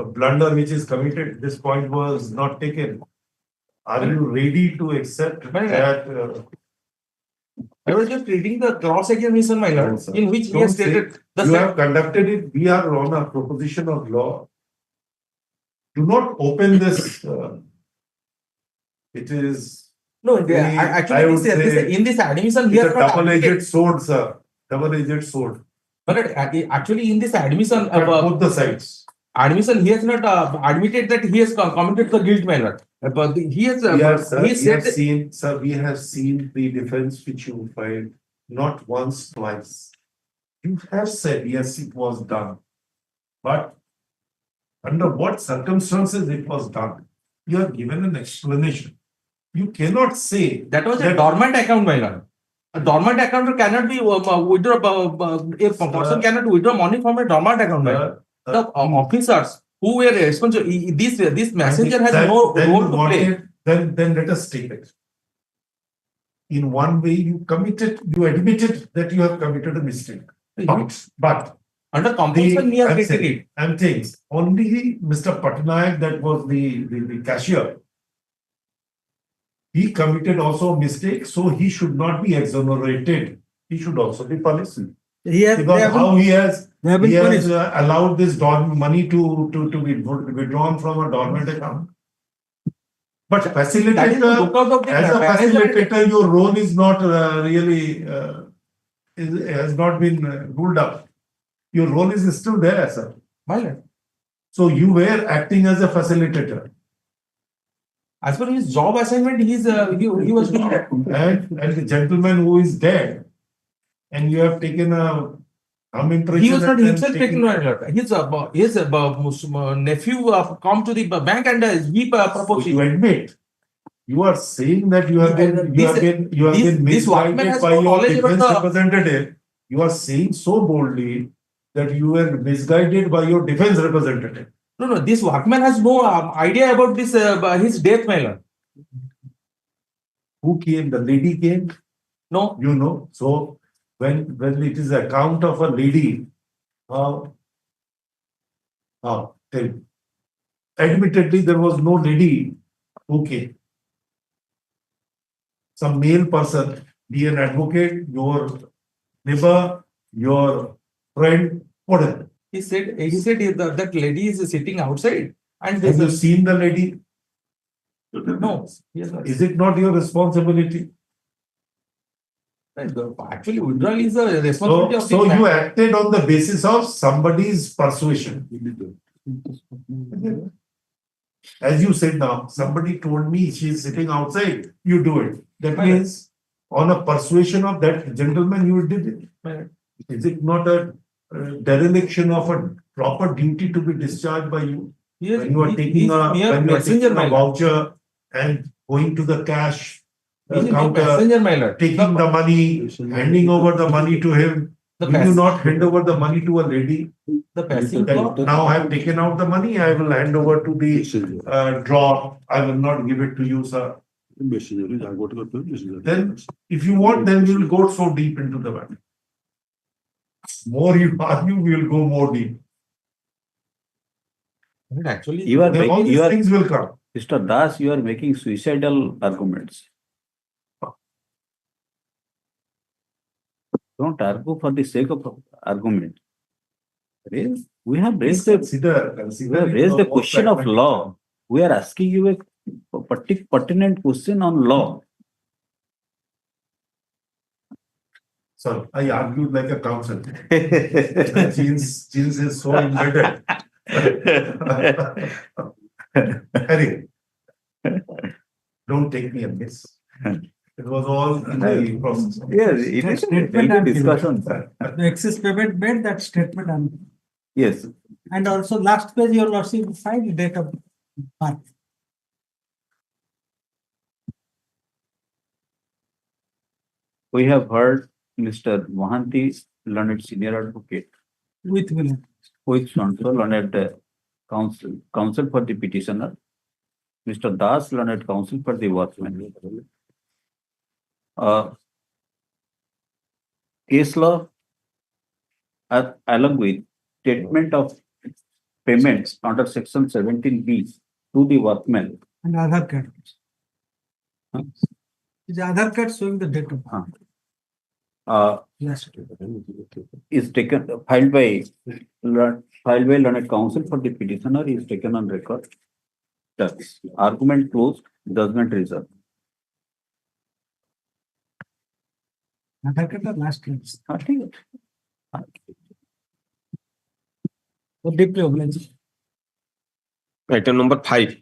blunder which is committed. This point was not taken. Are you ready to accept that? I was just reading the cross-examination, my lord, in which he has stated. You have conducted it. We are on a proposition of law. Do not open this. It is. No, actually, in this admission, he has not double-edged sword, sir. Double-edged sword. But actually, in this admission, both the sides. Admission, he has not admitted that he has committed the guilt, my lord. But he has. We have seen the defense which you filed not once, twice. You have said yes, it was done, but under what circumstances it was done? You have given an explanation. You cannot say that was a dormant account, my lord. A dormant account cannot be withdraw. If a person cannot withdraw money from a dormant account, my lord. The officers who were responsible, this messenger has no role to play. Then let us take it. In one way, you admitted that you have committed a mistake. But under compulsion, he has taken it. And things only Mr. Patnaik, that was the cashier. He committed also a mistake, so he should not be exonerated. He should also be punished. Because how he has allowed this money to be withdrawn from a dormant account. But facilitator, as a facilitator, your role is not really has not been ruled out. Your role is still there, sir. So you were acting as a facilitator. As per his job assignment, he was doing that. And the gentleman who is dead, and you have taken a he was not himself taken. His nephew come to the bank and he proposed. You admit. You are saying that you have been misguided by your defense representative. You are saying so boldly that you were misguided by your defense representative. No, this Workman has no idea about this, his death, my lord. Who came? The lady came? No. You know. So when it is account of a lady, tell me. Admittedly, there was no lady who came. Some male person, be an advocate, your neighbor, your friend, whatever. He said that lady is sitting outside. And Have you seen the lady? No. Yes, Is it not your responsibility? Actually, withdrawal is a responsibility of the So you bank. acted on the basis of somebody's persuasion. As you said now, somebody told me she is sitting outside, you do it. That means on a persuasion of that gentleman, you did it. Is it not a dereliction of a proper duty to be discharged by you? Yes, When you are taking a voucher and going to the cash counter, taking the money, handing over the money to him, will you not hand over the money to a lady? The passive That now I have taken out the money, I will hand over to the drawer. I will not give it to you, sir. Then, if you want, then we will go so deep into the matter. More you argue, we will go more deep. Actually, all these things will come. Mr. Das, you are making suicidal arguments. Don't argue for the sake of argument. We have raised the question of law. We are asking you a pertinent question on law. Sorry, I argued like a counsel. Jeans is so embedded. Harry, don't take me amiss. It was all in the process. Yes, it is a discussion. The excess payment made that statement. Yes. And also last page, your lordship signed date of birth. We have heard Mr. Mohanty, learned senior advocate, With William. with counsel, learned counsel for the petitioner. Mr. Das, learned counsel for the Workman. Case law, along with statement of payments under section 17B to the Workman. And Aadhaar card. Is Aadhaar card showing the date of birth? Yes. Is taken, filed by learned counsel for the petitioner is taken on record. Thus, argument closed, judgment reserved. Aadhaar card or last class? Deeply obliged. Item number 5.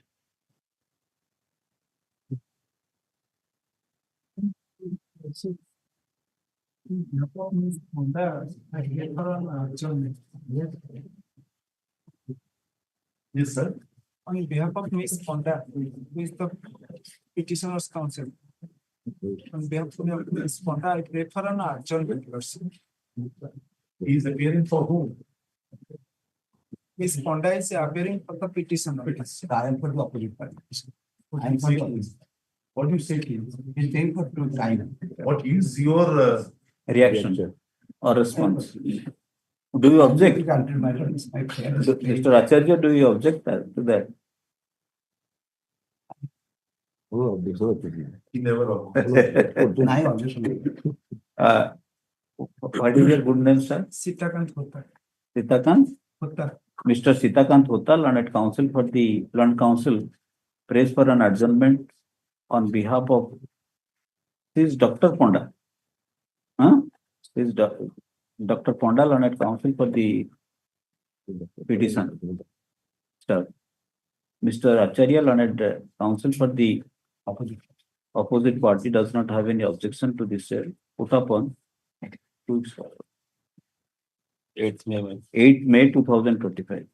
Yes, sir. On behalf of Misconduct, who is the petitioner's counsel. On behalf of Misconduct, I pray for an adjournment. He is appearing for whom? Misconduct is appearing for the petitioner. I am for the opposite party. I am for the opposite. What do you say, please? He's saying for two sign. What is your Reaction or response? Do you object? Mr. Acharya, do you object to that? He never What is your good name, sir? Sitakant Hotta. Sitakant? Hotta. Mr. Sitakant Hotta, learned counsel for the learned counsel, prays for an adjournment on behalf of this Dr. Ponda. This Dr. Ponda, learned counsel for the petition. Sir. Mr. Acharya, learned counsel for the opposite party, does not have any objection to this put upon 8th May 2025.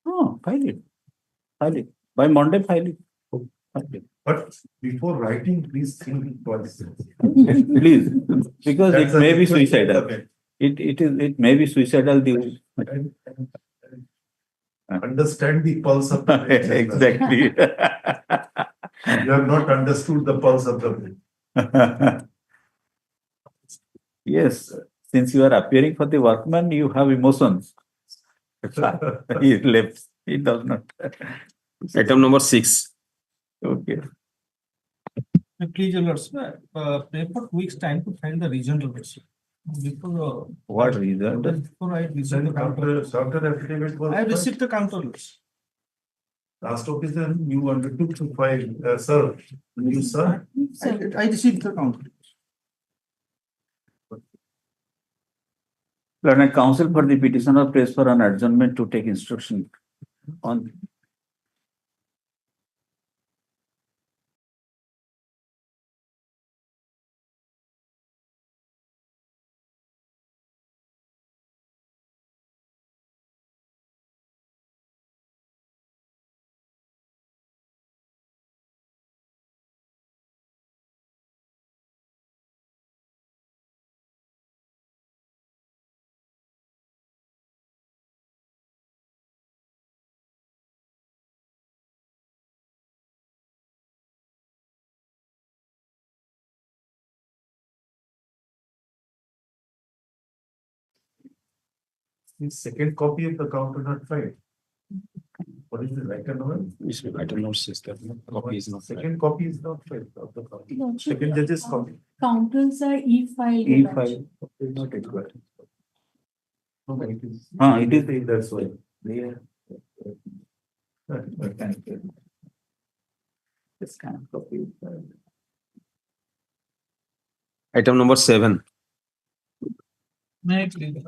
Oh, file it. By Monday, file it. But before writing, please think twice. Please, because That's it may a be request. suicidal. Okay. It may be suicidal. Understand the pulse of the brain. Exactly. You have not understood the pulse of the brain. Yes, since you are appearing for the workman, you have emotions. He left. He does not. Item number 6. Okay. Please, your lordship, pray for 2 weeks time to find the reason to this. Before, What reason? before I received the Counter counter, affidavit was. I received the counter. Last officer, you undertook to file, sir, you sir. I received the counter. Learned counsel for the petitioner prays for an adjournment to take instruction on. The second copy of the counter not filed. What is the item number? Item number 6. Copy is not. Second copy is not filed of the copy. Second judge's copy. Counters are e-filed. E-file. Not required. No, it is. It is. That's why. This kind of copy. Item number 7. May I please?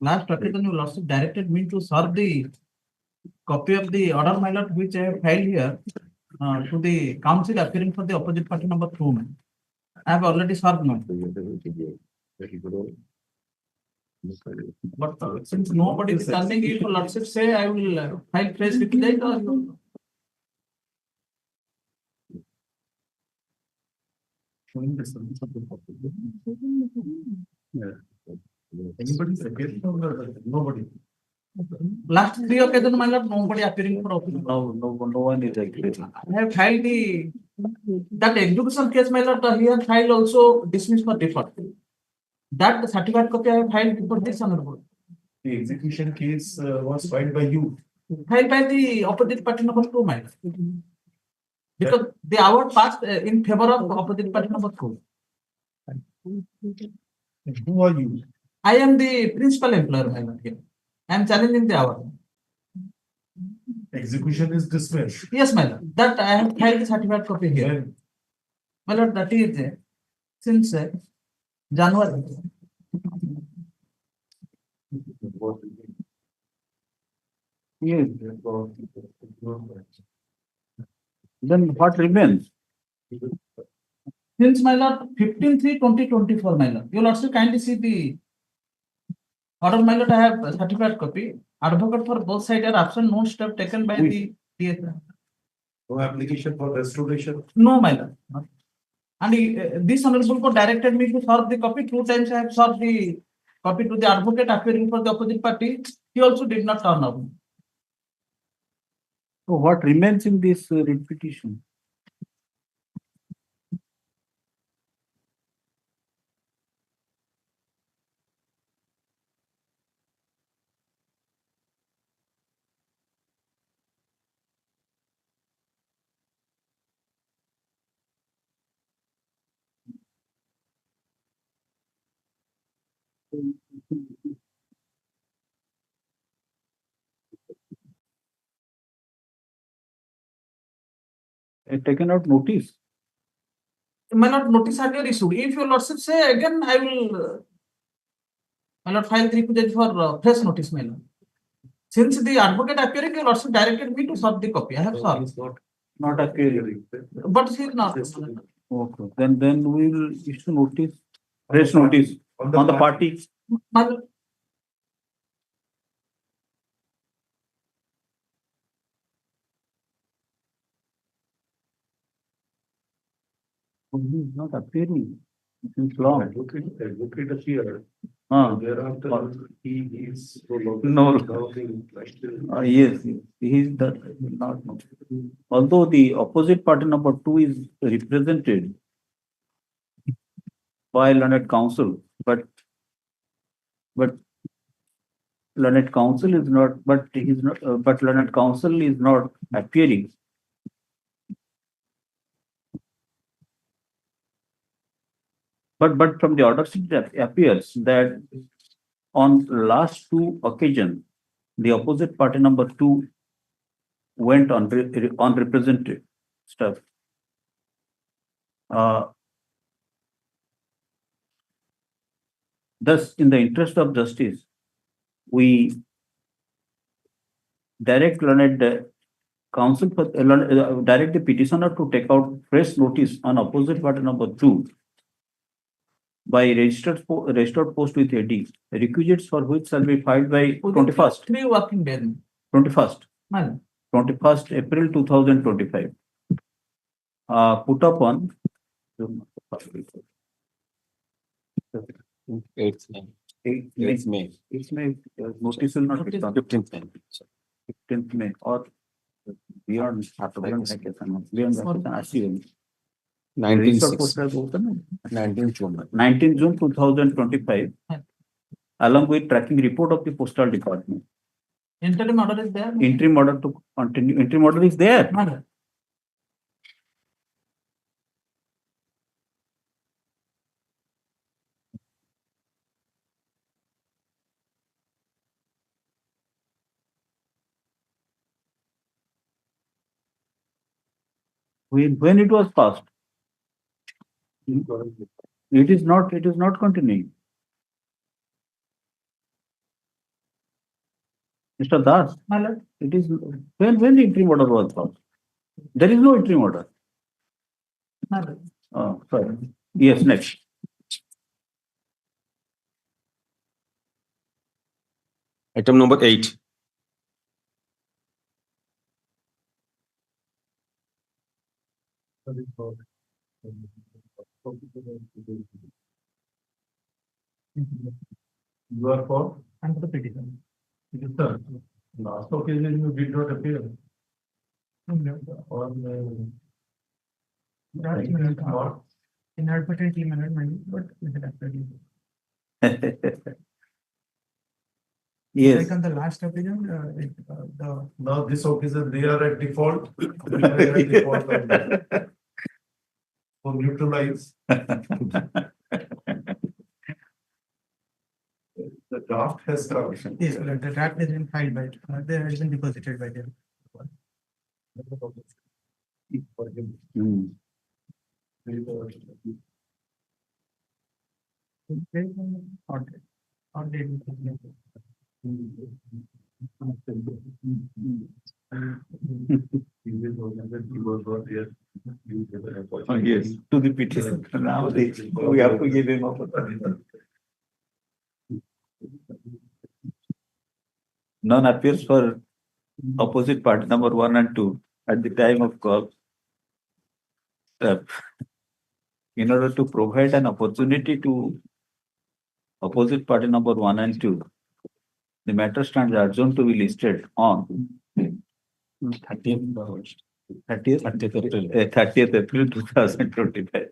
Last occasion, your lordship directed me to serve the copy of the order, my lord, which I have filed here to the counsel appearing for the opposite party number 2. I have already served now. But since nobody is turning it, your lordship say I will file fresh reply or. Showing the service of the copy. Anybody second or nobody? Last 3 occasions, my lord, nobody appearing for office. No one is agreeing. I have filed that execution case, my lord, he has filed also dismissed for default. That certificate copy I have filed before this honorable. The execution case was filed by you. Filed by the opposite party number 2, my lord. Because the award passed in favor of opposite party number 2. Who are you? I am the principal employer, my lord, here. I am challenging the award. Execution is dismissed. Yes, my lord. That I have filed the certificate copy here. My lord, that is since January. Yes. Then what remains? Since, my lord, 15/3/2024, my lord. You will also kindly see the order, my lord. I have a certificate copy. Advocate for both sides are absent. No step taken by the DSA. No application for restoration. No, my lord. And this honorable court directed me to serve the copy. 2 times I have served the copy to the advocate appearing for the opposite party. He also did not turn up. So what remains in this writ petition? Taken out notice. My lord, notice earlier issued. If your lordship say again, I will, my lord, file 3 pages for fresh notice, my lord. Since the advocate appearing, your lordship directed me to serve the copy. I have served. Not appearing. But he is not. Okay. Then we will issue notice, fresh notice on the party. My lord, He is not appearing since long. Advocate appeared. Thereafter, he is. No. Yes, he is the not. Although the opposite party number 2 is represented by learned counsel, but learned counsel is not. But he is not. But learned counsel is not appearing. But from the order sheet it appears that on last 2 occasions, the opposite party number 2 went on unrepresented stuff. Thus, in the interest of justice, we direct learned counsel for direct the petitioner to take out fresh notice on opposite party number 2 by registered post with AD, requisites for which shall be filed by 21st. 3 working days. 21st. Madam. 21st April 2025. Put up on 8th May. 8th May. 8th May. Notice will not be done. 15th May. 15th May or beyond vacation. 19th June. 19th June 2025, along with tracking report of the postal department. Interim order is there. Interim order to continue. Interim order is there. Madam. When it was passed, it is not continuing. Mr. Das, it is when the interim order was passed. There is no interim order. Oh, sorry. Yes, next. Item number 8. You are for? And for the petition. Sir, last occasion you did not appear. Or Inadvertently management, but with it Yes. like on the last occasion, now this occasion they are at default. We are at default on that. For neutralize. The draft has come. yes, the draft has been filed by, there has been deposited by them. For him. Yes, to the petition. Now we have to give him opportunity. None appears for opposite party number 1 and 2 at the time of call. In order to provide an opportunity to opposite party number 1 and 2, the matter stands adjourned to be listed on 30th April 2025.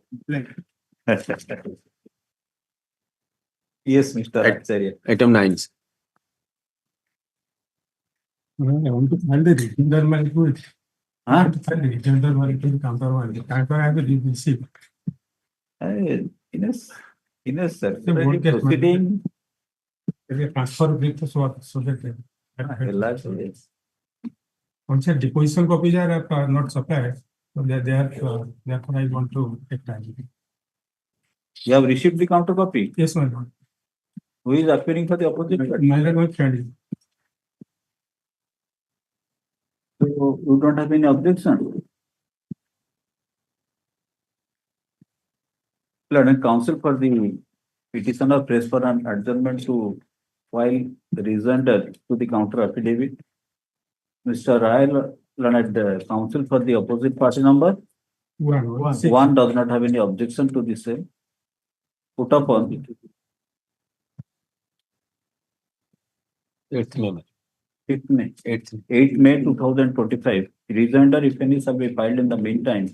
Yes, Mr. Acharya. Item 9. I want to find the regional management. Huh? I want to find the regional management countermand. Can't I have a receipt? In a certain what gets proceeding, Maybe a transfer brief so that yes. once a deposition copies are not supplied, so therefore I want to take time. You have received the counter copy. Yes, my lord. Who is appearing for the opposite? My lord, my friend. So you don't have any objection. Learned counsel for the petitioner press for an adjournment to file reasoned to the counter affidavit. Mr. Rai, learned counsel for the opposite party number. One does not have any objection to the same. Put upon 8th May. 8th May. 8th May 2025. Rejoinder, if any, shall be filed in the meantime.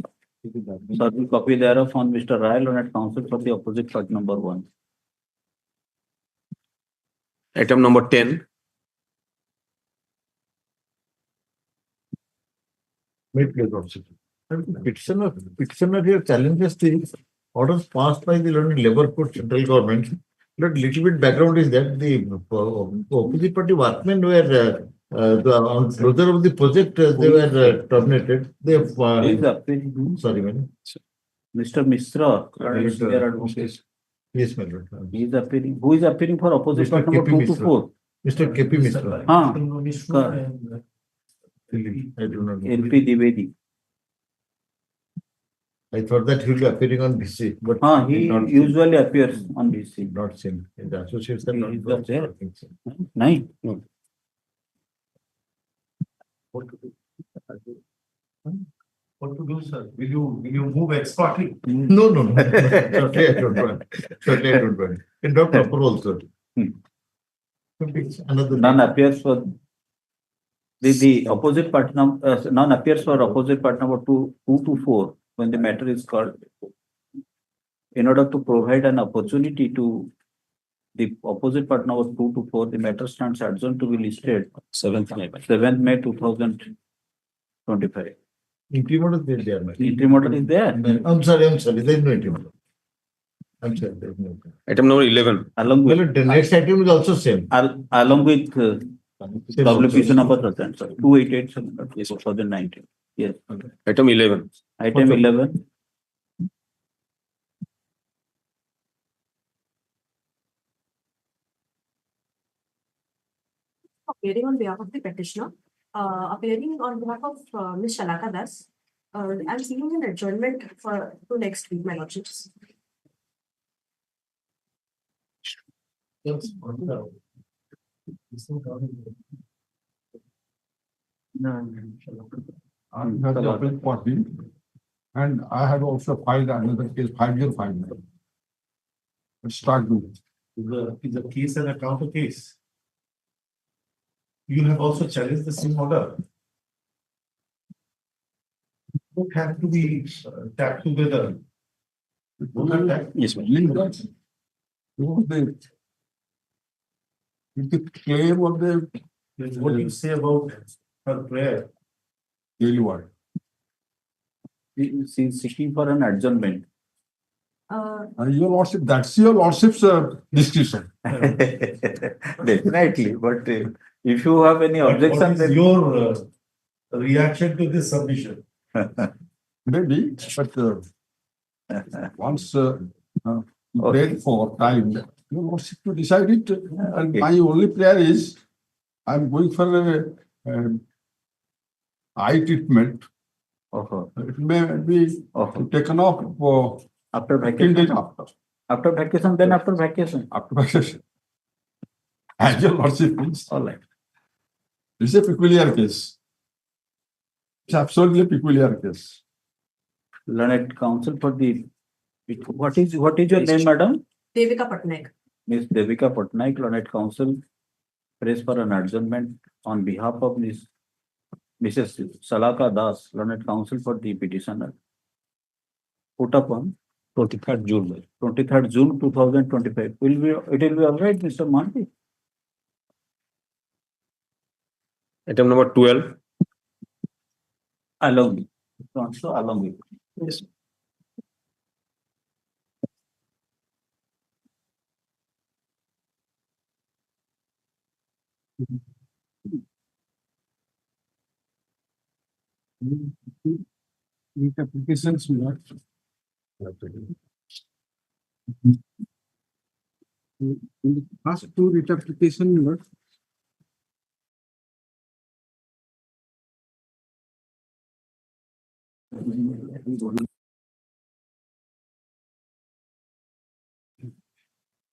Certain copy thereof on Mr. Royal Learned Counsel for the opposite part number 1. Item number 10. Petitioner here challenges the orders passed by the Labour Court Central Government. But little bit background is that the opposite party workmen were on closure of the project, they were terminated. They have, sorry, man. Mr. Misra, Yes, my lord. he is appearing. Who is appearing for opposite Mr. part number KP 2 to 4? Mr. KP Misra. I do not know. LP Divedi. I thought that he will be appearing on BC, but He usually appears on BC. not seen. In the association, He not is not there. seen. Nine. What to do, sir? Will you move ex parte? No. Certainly I don't want. Certainly I don't want. In Dr. Upper also. Another None appears for the opposite part number. None appears for opposite part number 2 to 4 when the matter is called. In order to provide an opportunity to the opposite part number 2 to 4, the matter stands adjourned to be listed 7th May. 7th May 2025. Interim order is there. Interim order is there. I'm sorry. There is no interim order. I'm sorry. There is no. Item number 11. Along Well, with the next item is also same. along with publication number 288 2019. Yes. Item 11. Item 11. Appearing on behalf of the petitioner, appearing on behalf of Ms. Shalaka Das. I'm seeking an adjournment to next week, my lordships. I had the appellate party, and I had also filed another case, 5059. Let's start with it. Is a case and a counter case. You have also challenged the same order. Both have to be tapped together. Yes, ma'am. The claim of the What do you say about her prayer? daily word. She is seeking for an adjournment. Your lordship, that's your lordship's discretion. Definitely, but if you have any objection, What is then your reaction to this submission? Maybe, but once wait for time, your lordship to decide it. And Okay. my only prayer is, I'm going for eye treatment. It may be taken off for after 15 days vacation. after. After vacation, then after vacation. After vacation. As your lordship please. All right. It's a peculiar case. It's absolutely a peculiar case. Learned counsel for the what is your name, madam? Devika Patnaik. Miss Devika Patnaik, learned counsel, prays for an adjournment on behalf of Mrs. Shalaka Das, learned counsel for the petitioner. Put upon 23rd June. 23rd June 2025. It will be all right, Mr. Monty. Item number 12. Along with. Also along with. Yes. With applications, we are. In the past two writ application, we were.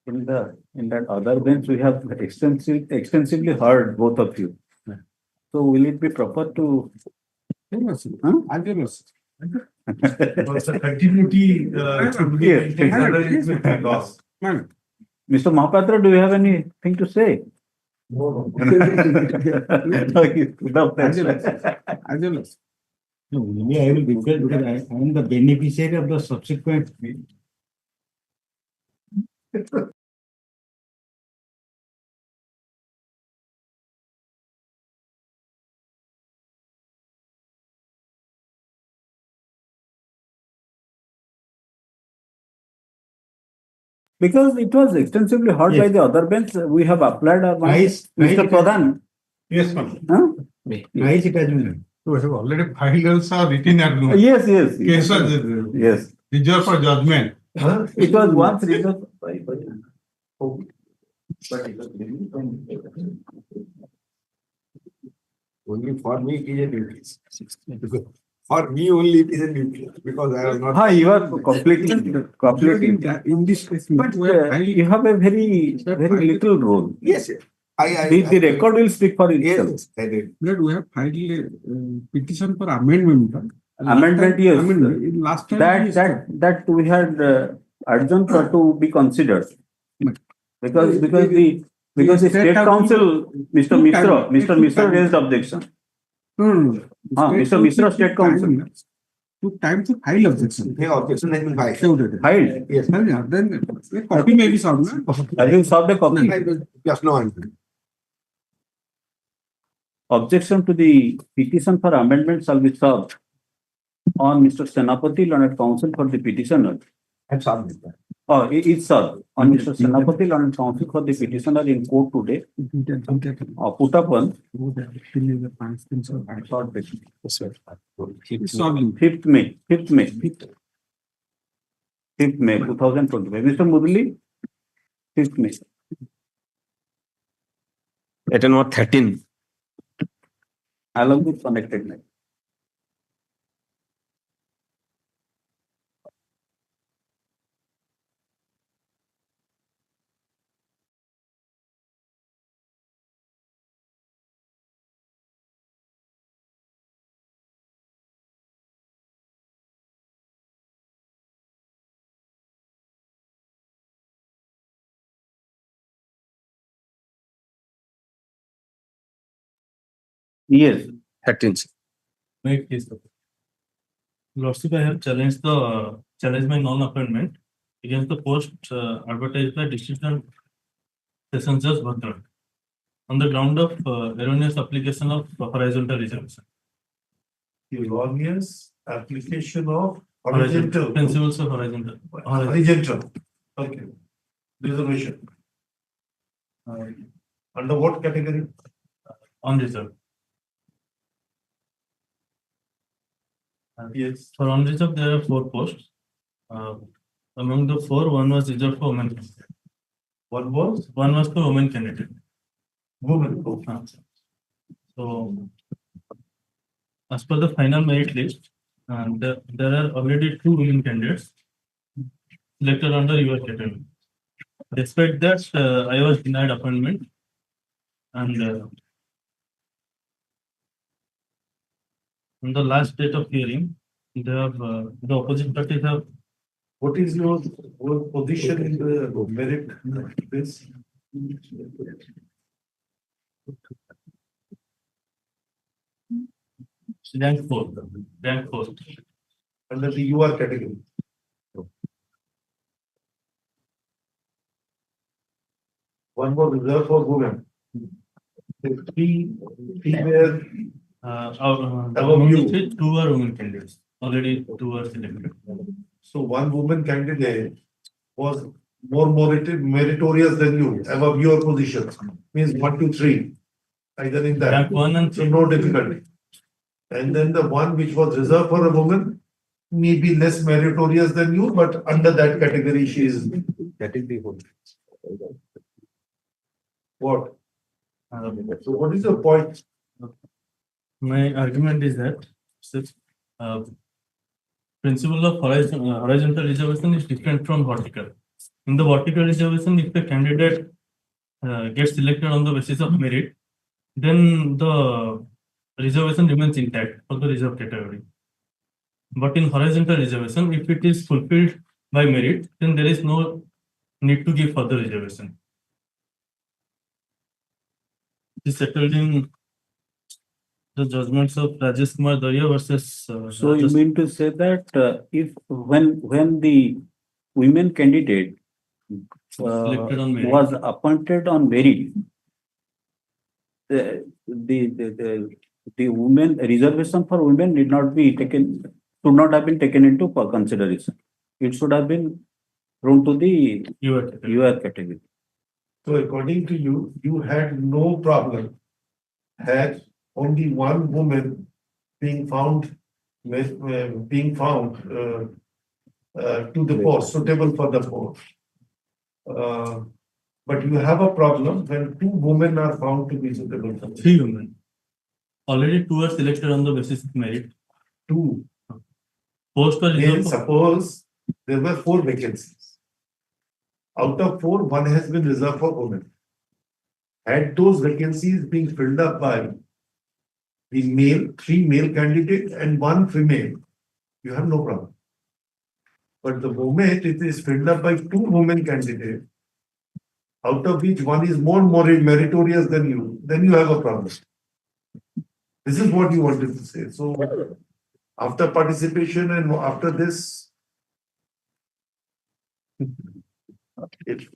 In that other bench, we have extensively heard both of you. So will it be proper to? Yes, Huh? I'll give us. Because the continuity should be maintained, otherwise it will be lost. Mr. Mohapatra, do you have anything to say? No, No, maybe I will request because I am the beneficiary of the subsequent. Because it was extensively heard by Yes. the other bench, we have applied our mind. Nice. Mr. Pradhan. Yes, ma'am. Huh? Nice it has been. We have already filed also written at note. Yes, yes. Case was Yes. reserved for judgment. It was once reserved. Only for me it is a duty. For me only it is a duty because I have not. You are completely. In this case, But you have a very little role. Yes, The record will speak for itself. Yes, I did. But we have filed a petition for amendment. Amendment, yes. Last time. That we had adjourned for to be considered. Because the state council, Mr. Mishra raised objection. No. Mr. Mishra, state council. Took time to file objection. Yeah, objection has been filed. Filed. Yes. Then a copy may be served. Have you served a copy? Yes, no answer. Objection to the petition for amendment shall be served on Mr. Senapati, learned counsel for the petitioner. I'm sorry. It's served on Mr. Senapati, learned counsel for the petitioner in court today. Put up one. Short petition. 5th May 2025. Mr. Mudli, 5th May. Item number 13. Along with connected line. Yes. 13. Make case. Lordship, I have challenged my non-appointment against the post advertised by District Sessions Judge Bhadra on the ground of erroneous application of horizontal reservation. Erroneous application of horizontal. Principles of horizontal. Horizontal. Okay. Reservation. Under what category? Unreserved. Yes. For unreserved, there are 4 posts. Among the 4, one was reserved for women. One was for women candidate. woman. Okay. So, as per the final merit list, there are already 2 women candidates selected under your category. Despite that, I was denied appointment, and on the last date of hearing, they have the opposite parties have. What is your position in the merit list? Rank 4. Under the UR category. One was reserved for women. The 3 female. Among the 3, 2 are women candidates. Already 2 are selected. So one woman candidate was more meritorious than you, above your position. Means 1 to 3. Either in that. Rank 1 and 3. So no difficulty. And then the one which was reserved for a woman may be less meritorious than you, but under that category she is. That is the whole. What? So what is your point? My argument is that principle of horizontal reservation is different from vertical. In the vertical reservation, if the candidate gets selected on the basis of merit, then the reservation remains intact for the reserved category. But in horizontal reservation, if it is fulfilled by merit, then there is no need to give further reservation. It is settled in the judgments of Rajesh Kumar Daria versus. So you mean to say that if when the women candidate Selected on merit. was appointed on merit, the women reservation for women need not be taken, should not have been taken into consideration. It should have been thrown to the UR category. So according to you, you had no problem had only one woman being found to the post, suitable for the post. But you have a problem when two women are found to be suitable for the post. 3 women. Already 2 are selected on the basis of merit. 2. Post was Then reserved for- suppose there were 4 vacancies. Out of 4, 1 has been reserved for women. Had those vacancies been filled up by the male, 3 male candidates and 1 female, you have no problem. But the moment it is filled up by 2 women candidates, out of which 1 is more meritorious than you, then you have a problem. This is what you wanted to say. So after participation and after this, it,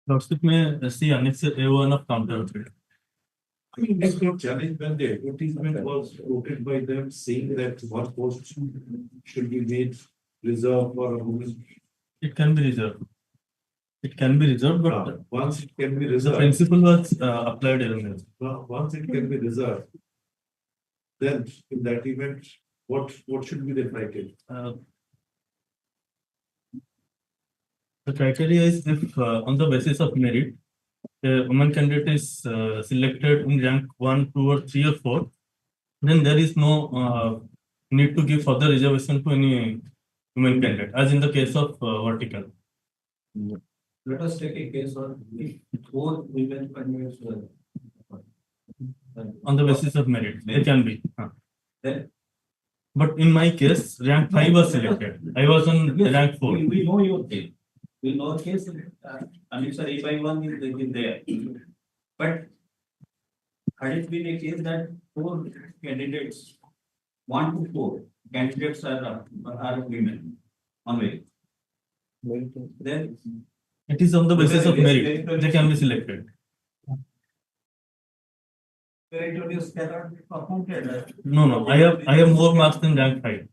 Lordship may see Annex A1 of counter. it is not challenged when the advertisement was quoted by them saying that one post should be made reserved for a woman. It can be reserved. It can be reserved, but Once it can be the reserved. principle was applied earlier. Once it can be reserved, then in that event, what should be the criteria? The criteria is if on the basis of merit, a woman candidate is selected in rank 1, 2, or 3 or 4, then there is no need to give further reservation to any women candidate, as in the case of vertical. Let us take a case of 4 women candidates On the basis of merit, they can be. Then But in my case, rank 5 was selected. I was on rank 4. we know your case. We know your case, and it's a 8/1 is there. But had it been a case that 4 candidates, 1 to 4 candidates are women on merit, then It is on the basis of merit. They can be selected. meritorious cannot be performed. No. I have more marks than rank 5.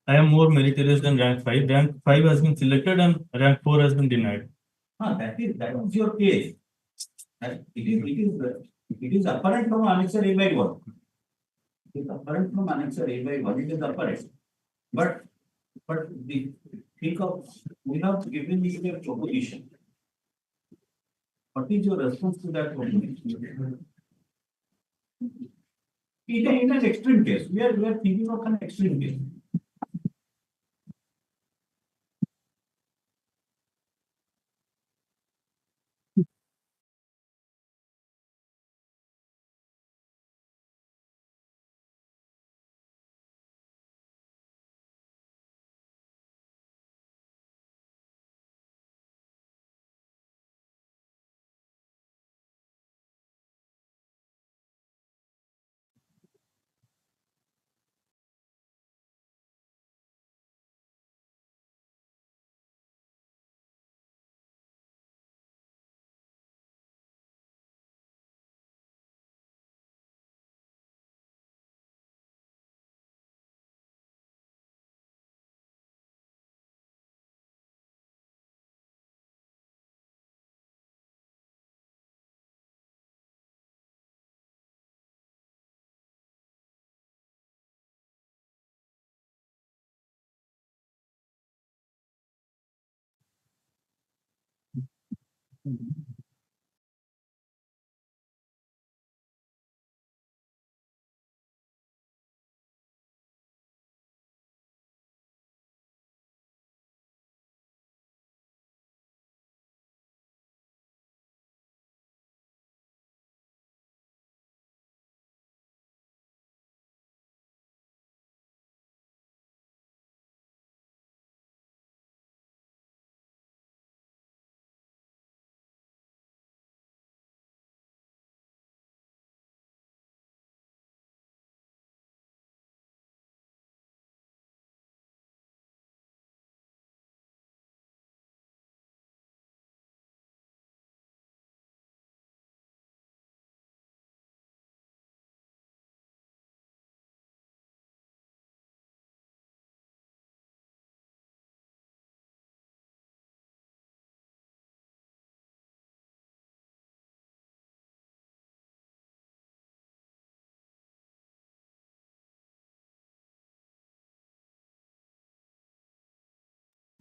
I am more meritorious than rank 5. Rank 5 has been selected and rank 4 has been denied. That was your case. It is apparent from Annexure A/1. It is apparent from Annexure A/1. It is apparent. But we have given you a proposition. What is your response to that proposition? In an extreme case, we are thinking of an extreme case.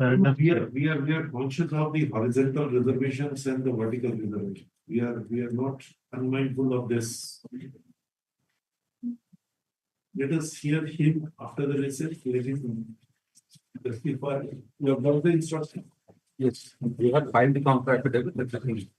We are conscious of the horizontal reservations and the vertical reservations. We are not unmindful of this. Let us hear him after the recess. Let him testify. You have got the instruction. Yes, we had filed the counter affidavit. That's the thing.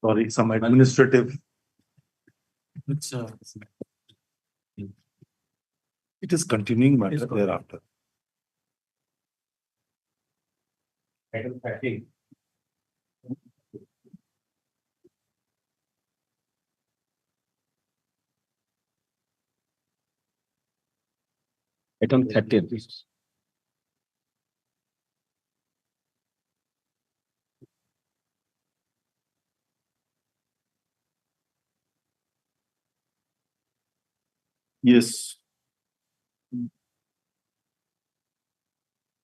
Sorry, some administrative. It is continuing matter thereafter. Item 30. Item 30. Yes.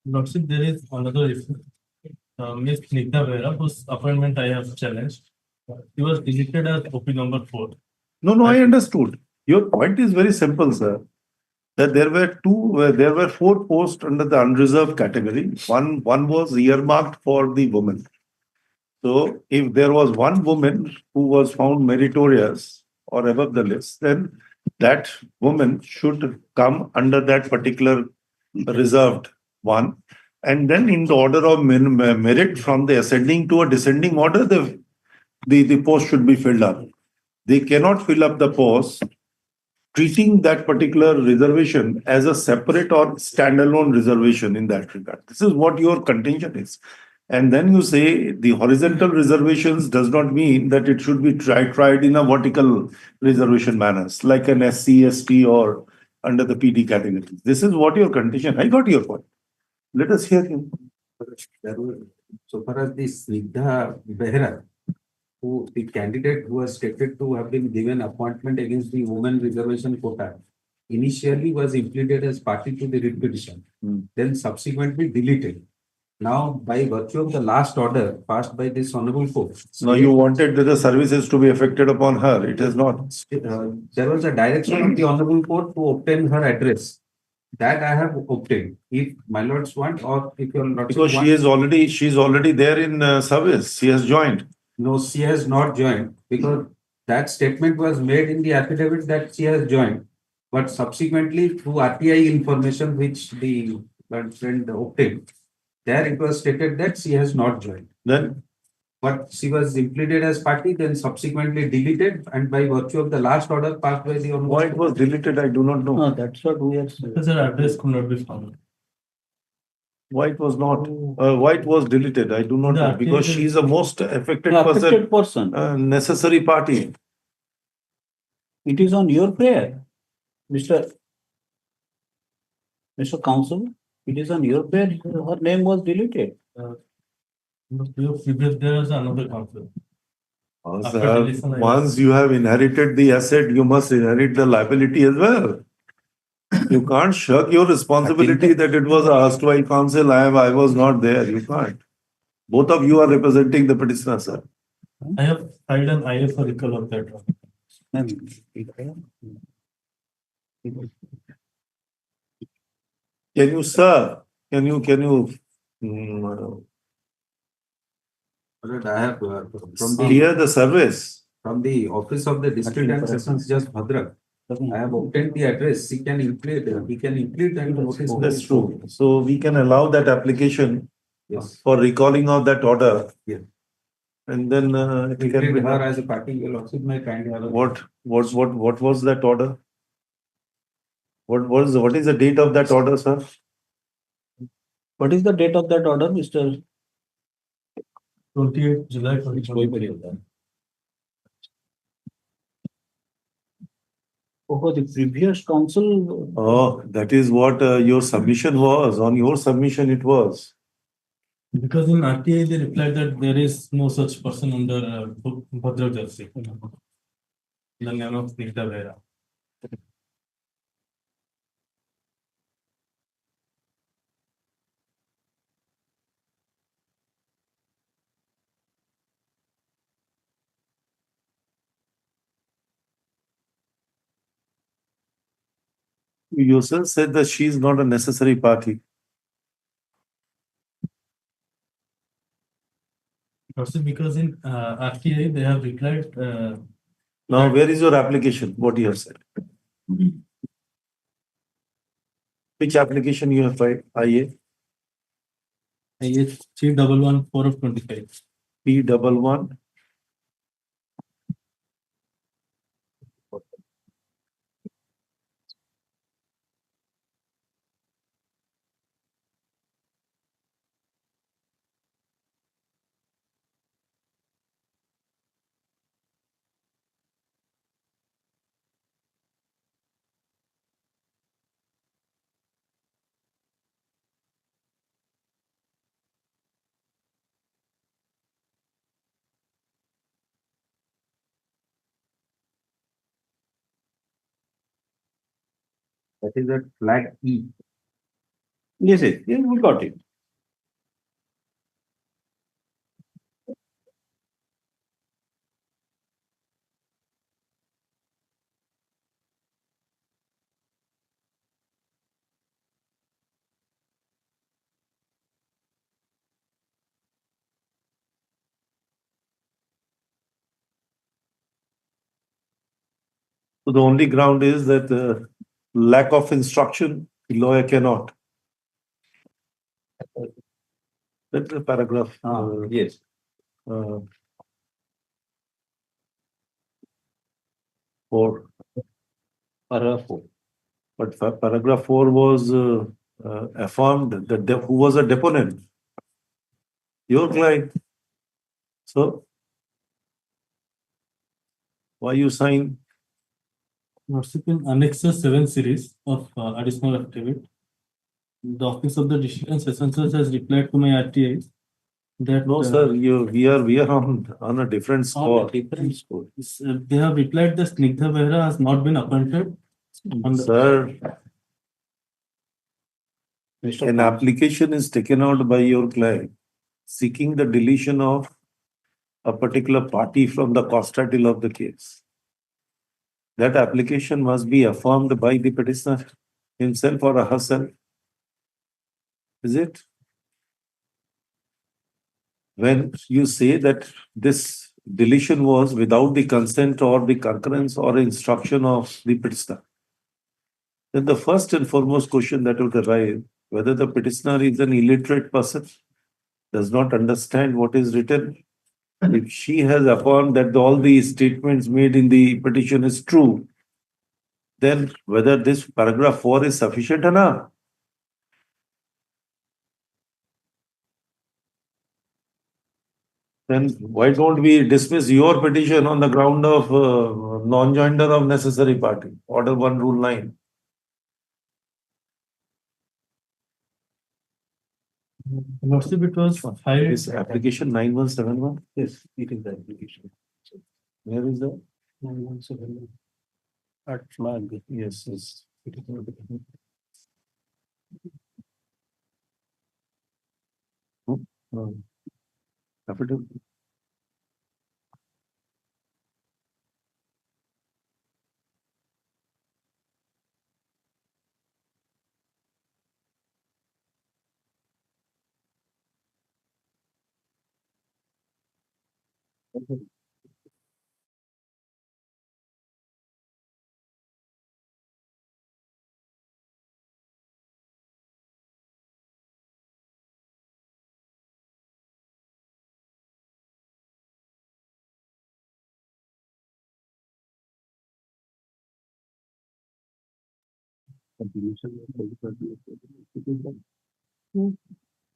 Lordship, there is another issue. Ms. Nita Vera, whose appointment I have challenged, she was deleted as OP number 4. No, I understood. Your point is very simple, sir. That there were four posts under the unreserved category. One was earmarked for the women. So if there was one woman who was found meritorious or above the list, then that woman should come under that particular reserved one. And then in the order of merit from the ascending to a descending order, the post should be filled up. They cannot fill up the post treating that particular reservation as a separate or standalone reservation in that regard. This is what your contention is. And then you say the horizontal reservations does not mean that it should be tried in a vertical reservation manners, like an SC, ST or under the PD category. This is what your contention. I got your point. Let us hear him. So far as this Snigdha Behra, who the candidate who was stated to have been given appointment against the women reservation quota, initially was implemented as party to the writ petition, then subsequently deleted. Now, by virtue of the last order passed by this honorable court. Now you wanted the services to be affected upon her. It has not. There was a direction of the honorable court to obtain her address. That I have obtained. If my lords want, or if your lordship Because she's already there in service. She has joined. No, she has not joined because that statement was made in the affidavit that she has joined. But subsequently, through RTI information which the friend obtained, there it was stated that she has not joined. Then? But she was implemented as party, then subsequently deleted, and by virtue of the last order passed by the Why it was deleted, I do not know. No, that's what we are saying. Because her address could not be found. Why it was not? Why it was deleted? I do not know. Because she is the most affected person. Necessary party. It is on your prayer, Mr. Counsel. It is on your prayer. Her name was deleted. There is another counsel. Sir, once you have inherited the asset, you must inherit the liability as well. You can't shirk your responsibility that it was asked by counsel. I was not there. You can't. Both of you are representing the petitioner, sir. I have filed an IF for recall of that. Can you, sir? Can you? I have from Clear the service. From the office of the district and sessions judge Bhadrak. I have obtained the address. He can include and notice. That's true. So we can allow that application for recalling of that order. Yeah. And then it can be her as a party. You will also my kind of what was that order? What is the date of that order, sir? What is the date of that order, Mr. 28 July 2020. Oh, the previous counsel. Oh, that is what your submission was. On your submission, it was. Because in RTI, they replied that there is no such person under Bhadra Jersey. The name of Nita Vera. You yourself said that she is not a necessary party. Also because in RTI, they have replied. Now, where is your application? What you have said? Which application you have filed? IA? IA 3114 of 25. P11. That is at flag E. Yes, yes, yes, we got it. So the only ground is that lack of instruction, the lawyer cannot. That's the paragraph. Yes. Four. Paragraph 4. But paragraph 4 was affirmed that who was a deponent? Your client. So why you sign? Lordship, in Annexure 7 series of additional affidavit, the Office of the District and Sessions Judge has replied to my RTI that No, sir, we are on a different score. Different score. They have replied that Snigdha Behra has not been appointed. Sir, an application is taken out by your client seeking the deletion of a particular party from the cause title of the case. That application must be affirmed by the petitioner himself or herself. Is it? When you say that this deletion was without the consent or the concurrence or instruction of the petitioner, then the first and foremost question that would arise, whether the petitioner is an illiterate person, does not understand what is written. If she has affirmed that all the statements made in the petition is true, then whether this paragraph 4 is sufficient or not. Then why don't we dismiss your petition on the ground of non-joinder of necessary party? Order 1, Rule 9. Lordship, it was filed. Is application 9171? Yes, it is the application. Where is that? 9171. At flag. Yes, yes. Affidavit.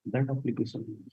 That application.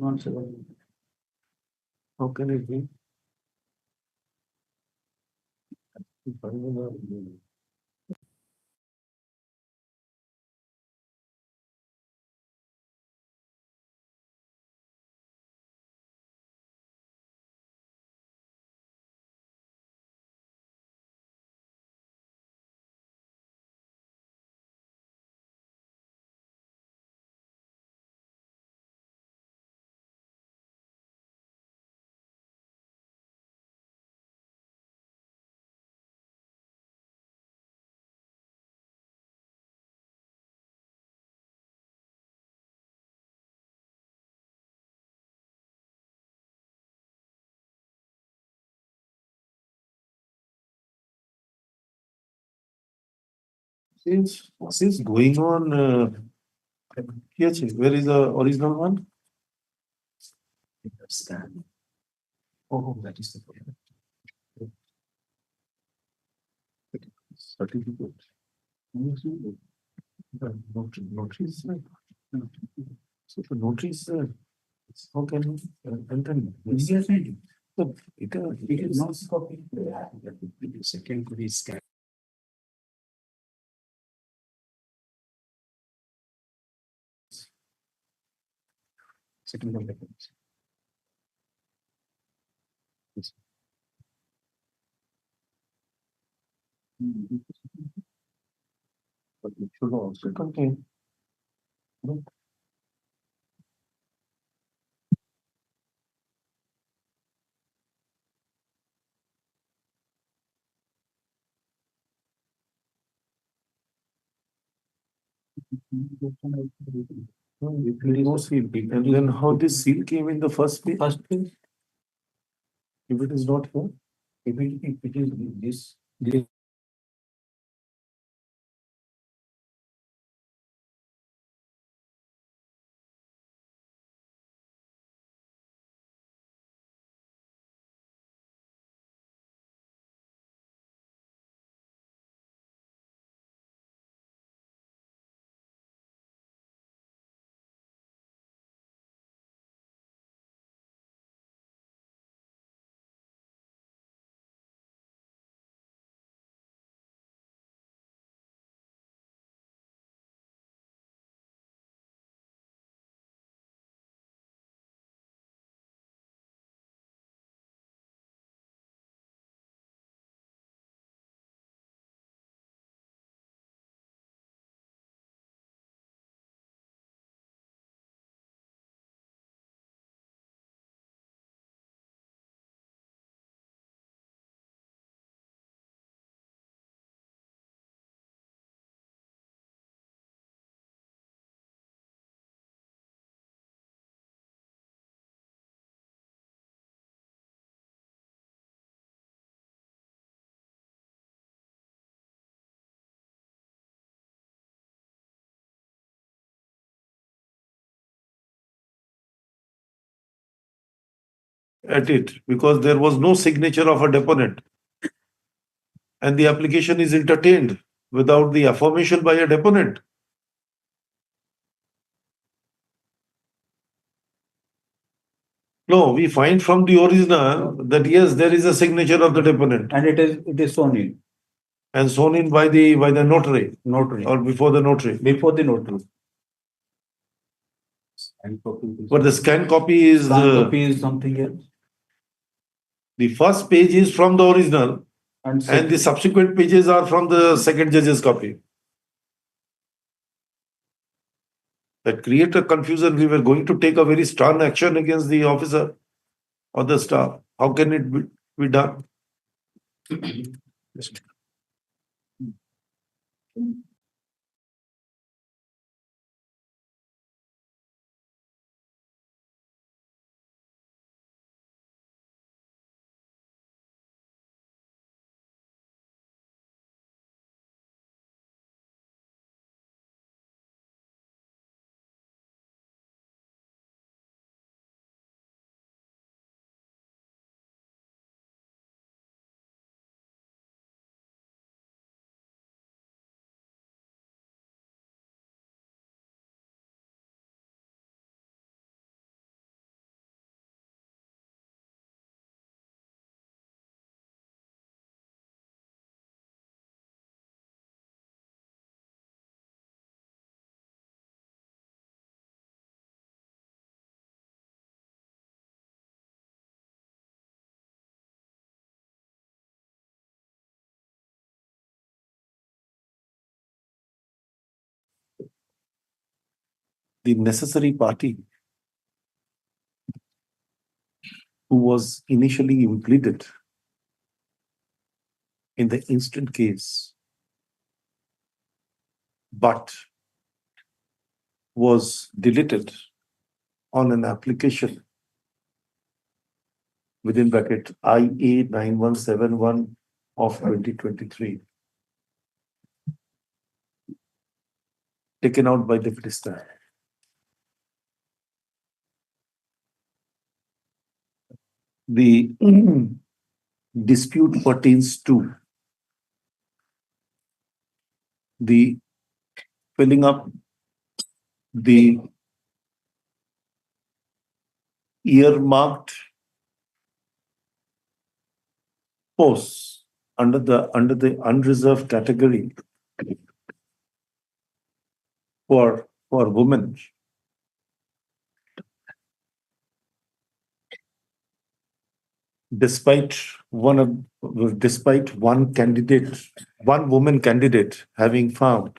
How can it be? Since going on, here, where is the original one? Scan. Oh, that is the problem. Certificate. Notary is there. So the notary is there. How can you enter? So it is not copy. Second could be scan. Second one. But it should also contain. No seal, and then how this seal came in the first place? If it is not here, If it is this. at it because there was no signature of a deponent. And the application is entertained without the affirmation by a deponent. No, we find from the original that yes, there is a signature of the deponent. And it is shown in. And shown in by the notary. Notary. Or before the notary. Before the notary. But the scanned copy is Something else. The first page is from the original and the subsequent pages are from the second judge's copy. That create a confusion. We were going to take a very stern action against the officer or the staff. How can it be done? The necessary party who was initially impleaded in the instant case, but was deleted on an application within bracket IA 9171 of 2023. taken out by the petitioner. The dispute pertains to the filling up the earmarked posts under the unreserved category for women. Despite one woman candidate having found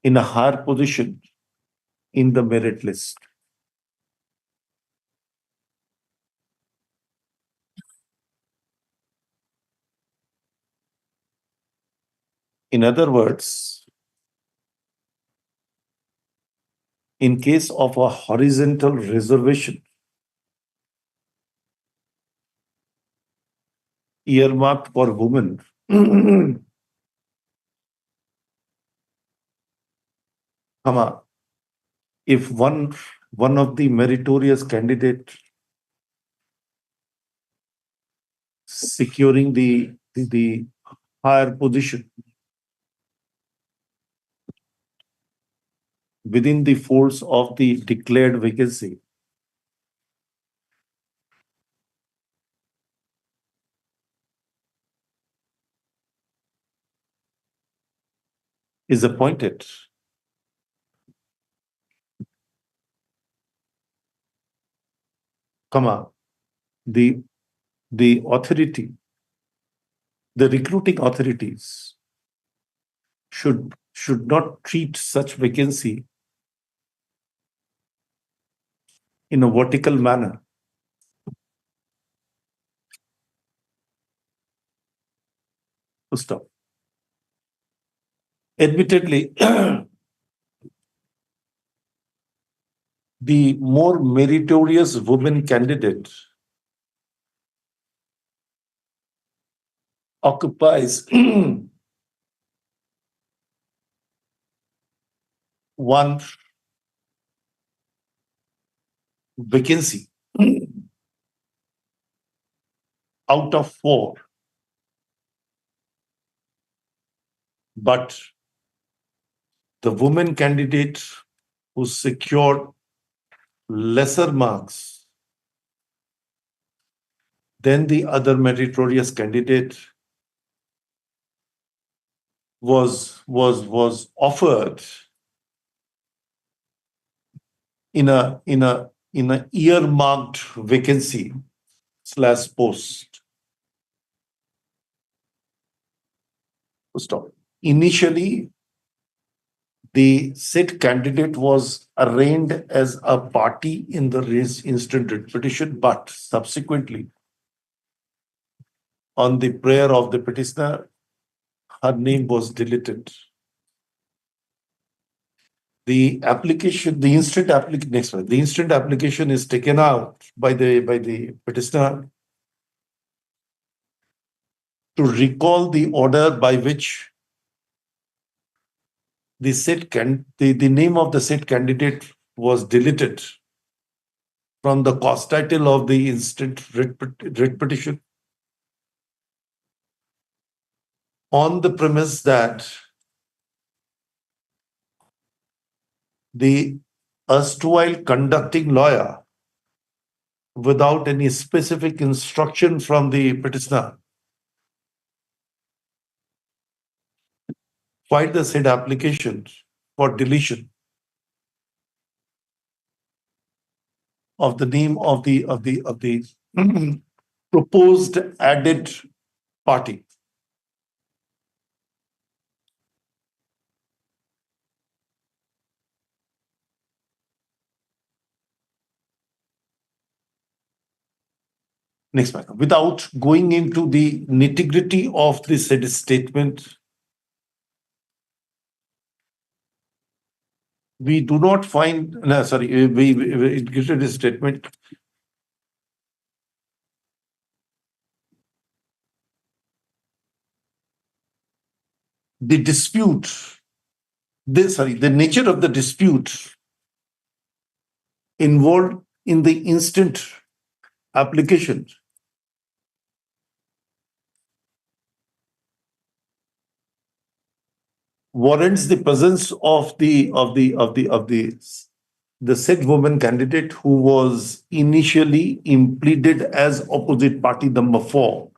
in a higher position in the merit list. In other words, in case of a horizontal reservation earmarked for women, if one of the meritorious candidate securing the higher position within the force of the declared vacancy is appointed, the authority, the recruiting authorities should not treat such vacancy in a vertical manner. Stop. Admittedly, the more meritorious woman candidate occupies one vacancy out of 4, but the woman candidate who secured lesser marks than the other meritorious candidate was offered in a earmarked vacancy / post. Stop. Initially, the said candidate was arraigned as a party in the instant writ petition, but subsequently, on the prayer of the petitioner, her name was deleted. The instant application is taken out by the petitioner to recall the order by which the name of the said candidate was deleted from the cause title of the instant writ petition, on the premise that the erstwhile conducting lawyer, without any specific instruction from the petitioner, filed the said application for deletion of the name of the proposed added party. Next matter. Without going into the nitty-gritty of the said statement, we do not find, we indicated a statement. the dispute, the nature of the dispute involved in the instant application warrants the presence of the said woman candidate who was initially pleaded as opposite party number 4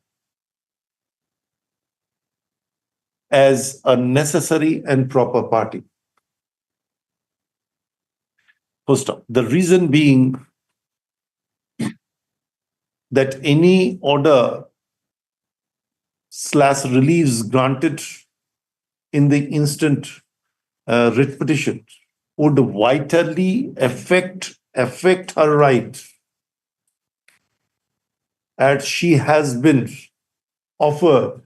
as a necessary and proper party. Full stop. The reason being that any order / reliefs granted in the instant writ petition would vitally affect her right, as she has been offered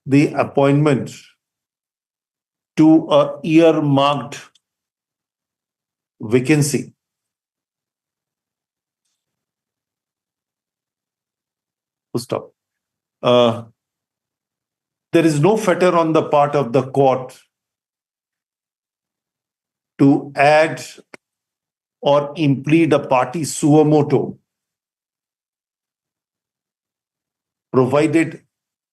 the appointment to a earmarked vacancy. Full stop. There is no fetter on the part of the court to add or implead a party suo motu, provided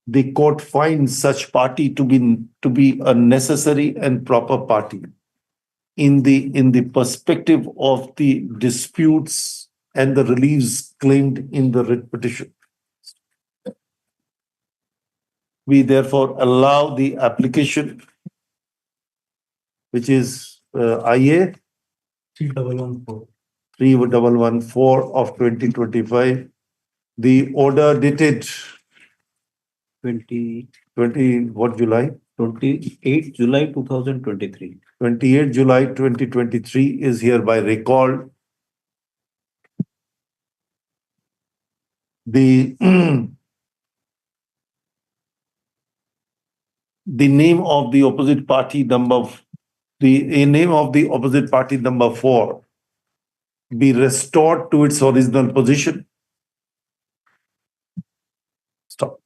the court finds such party to be a necessary and proper party in the perspective of the disputes and the reliefs claimed in the writ petition. We therefore allow the application, which is IA 3114 of 2025. The order dated 20 what July? 28 July 2023. 28 July 2023 is hereby recalled. The name of the opposite party number 4 be restored to its original position. Stop.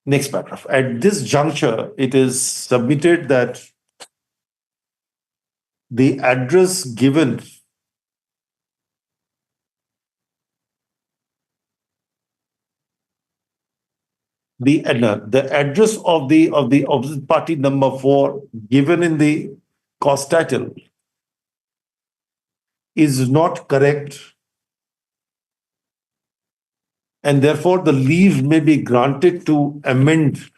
Next paragraph. At this juncture, it is submitted that the address given the address of the opposite party number 4 given in the cause title is not correct, and therefore the leave may be granted to amend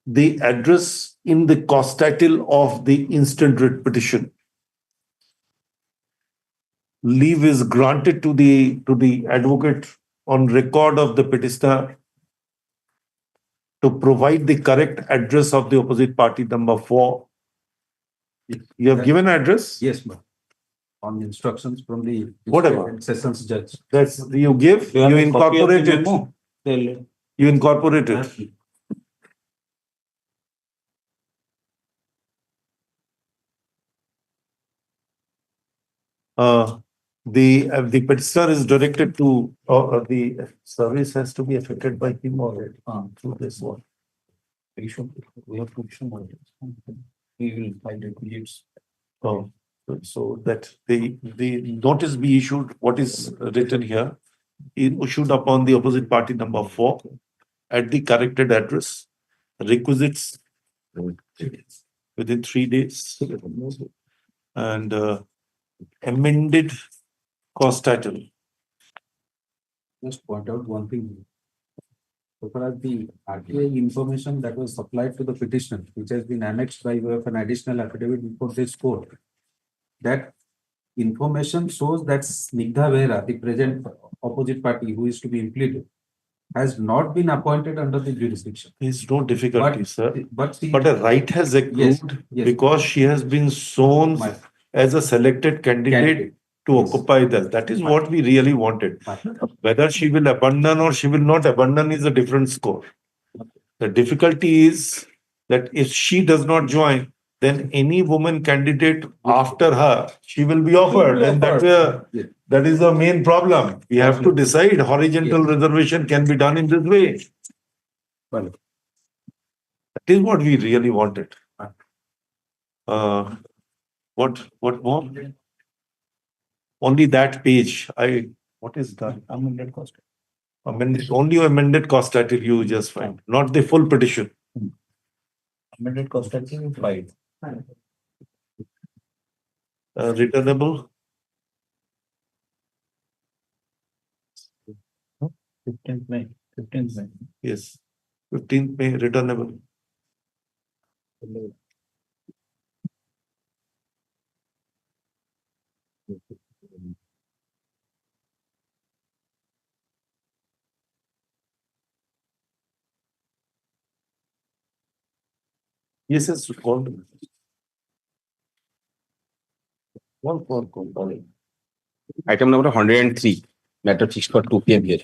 the address in the cause title of the instant writ petition. Leave is granted to the advocate on record of the petitioner to provide the correct address of the opposite party number 4. You have given address? Yes, ma'am. On instructions from the Whatever. sessions judge. That's you give, you incorporate it. You incorporate it. The petitioner is directed to, the service has to be affected by him or through this one. We have to issue more. We will find it. Oh, so that the notice be issued, what is written here, is issued upon the opposite party number 4 at the corrected address, requisites within 3 days, and amended cause title. Just point out one thing. So far as the RTI information that was supplied to the petitioner, which has been annexed by way of an additional affidavit before this court, that information shows that Snigdha Behera, the present opposite party who is to be impleaded, has not been appointed under the jurisdiction. There's no difficulty, sir. But a right has accrued because she has been shown as a selected candidate to occupy that. That is what we really wanted. Whether she will abandon or she will not abandon is a different score. The difficulty is that if she does not join, then any woman candidate after her, she will be offered. And that is the main problem. We have to decide horizontal reservation can be done in this way. Well, that is what we really wanted. What more? Only that page. What is that? Amended cost. Only amended cost title you just find, not the full petition. Amended cost title filed. Returnable. 15th May. 15th May. Yes. 15th May returnable. Yes, yes, call. Call. Item number 103, matter fixed for 2 p.m. here.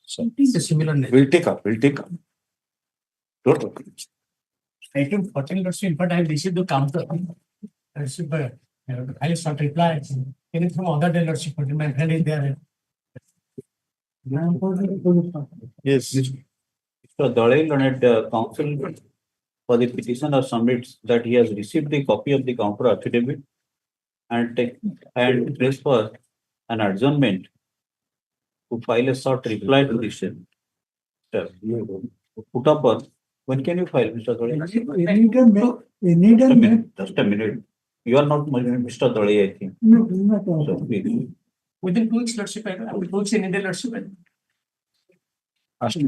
Similar nature. We'll take up. Don't worry. Item 14, but I received the counter. I received I just not reply. Anything from other dealership, but my friend is there. Yes. Mr. Dalai learned counsel for the petitioner submits that he has received the copy of the counter affidavit and press for an adjournment to file a short reply to the same. Put up on, when can you file, Mr. Dalai? Just a minute. You are not Mr. Dalai, I think. So, please. Within 2 weeks, lordship, I will 2 weeks in India, lordship. First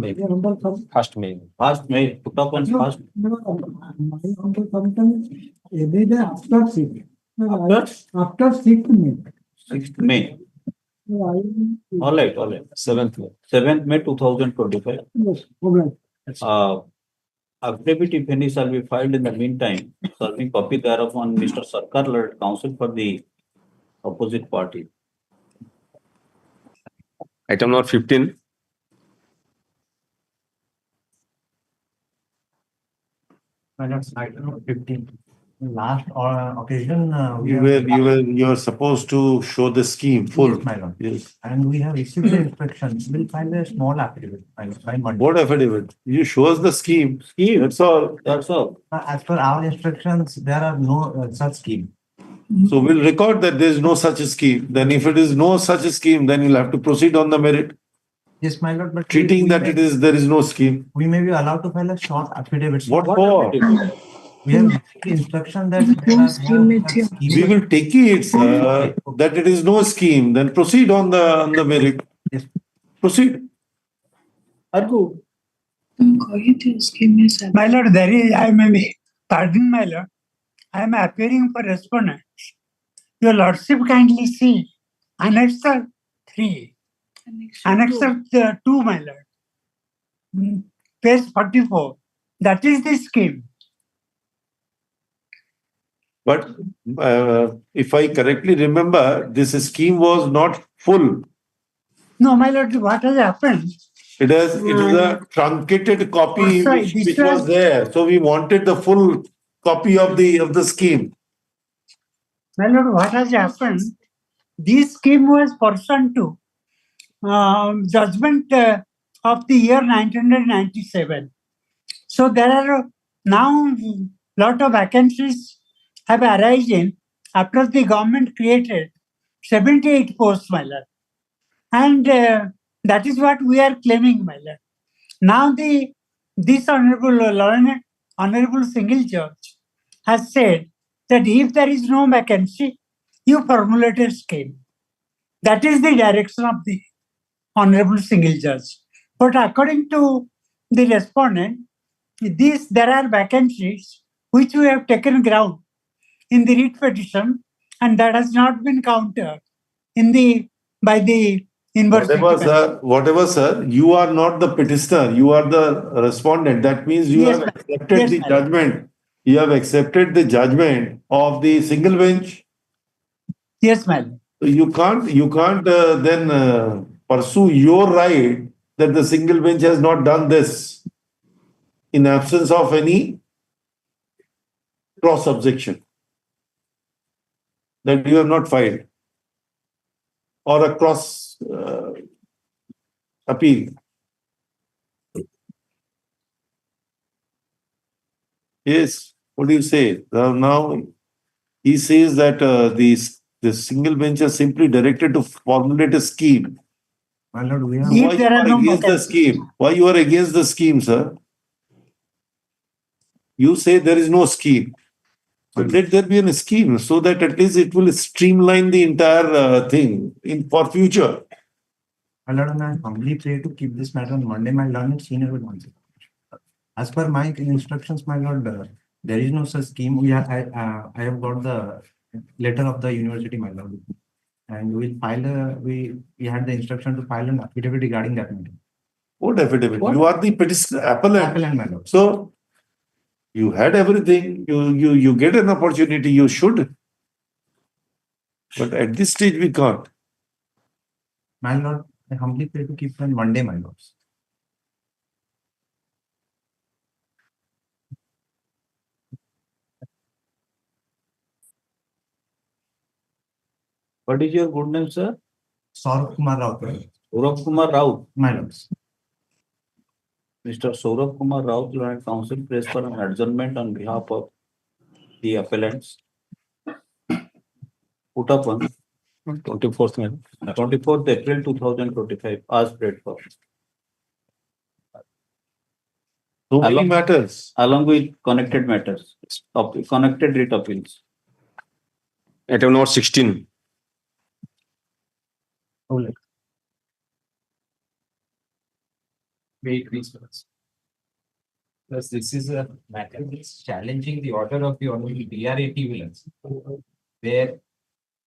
May. First May, put up on first. Every day after 6. After 6th May. 6th May. All right. 7th May. 7th May 2025. Yes, Affidavit, if any, shall be filed in the meantime, serving copy thereof on Mr. Sarkar, Lord Counsel for the opposite party. Item number 15. Item number 15. Last occasion, You were supposed to show the scheme full. Yes, my lord. Yes. And we have received the instructions. We'll find a small affidavit by Monday. What affidavit? You show us the scheme. That's all. That's all. As per our instructions, there are no such scheme. So we'll record that there is no such a scheme. Then if it is no such a scheme, then you'll have to proceed on the merit. Yes, my lord, but Treating that there is no scheme. we may be allowed to file a short affidavit. What for? We have the instruction that there are no such scheme. We will take it, sir, that it is no scheme. Then proceed on the merit. Yes. Proceed. Argu. My lord, there is, I may be, pardon my lord, I am appearing for respondent. Your lordship kindly see Annexure 3, Annexure 2, my lord, page 44. That is the scheme. But if I correctly remember, this scheme was not full. No, my lord, what has happened? It is a truncated copy which was there. So we wanted the full copy of the scheme. My lord, what has happened? This scheme was pursuant to judgment of the year 1997. So there are now lot of vacancies have arisen after the government created 78 posts, my lord. And that is what we are claiming, my lord. Now this honorable single judge has said that if there is no vacancy, you formulate a scheme. That is the direction of the honorable single judge. But according to the respondent, there are vacancies which we have taken ground in the writ petition, and that has not been countered by the university. Whatever, sir, you are not the petitioner, you are the respondent. That means you have accepted the judgment. You have accepted the judgment of the single bench. Yes, ma'am. You can't then pursue your right that the single bench has not done this in absence of any cross objection that you have not filed or a cross appeal. Yes, what do you say? Now he says that the single bench is simply directed to formulate a scheme. My lord, we have. Why you are against the scheme? Why you are against the scheme, sir? You say there is no scheme. But let there be a scheme so that at least it will streamline the entire thing for future. My lord, I humbly pray to keep this matter on Monday. My learned senior will answer. As per my instructions, my lord, there is no such scheme. I have got the letter of the university, my lord, and we will file we had the instruction to file an affidavit regarding that matter. What affidavit? You are the petitioner, appellant. Appellant, my lord. So you had everything. You get an opportunity. You should. But at this stage, we can't. My lord, I humbly pray to keep it on Monday, my lords. What is your good name, sir? Saurabh Kumar Raut. Saurabh Kumar Raut. My lords. Mr. Saurabh Kumar Raut, Learned Counsel, prays for an adjournment on behalf of the appellants. Put up on 24th April 2025, as prayed for. So many matters. Along with connected matters, connected writ appeals. Item number 16. Wait, please. Plus, this is a matter which is challenging the order of the Honorable DRAT villains, where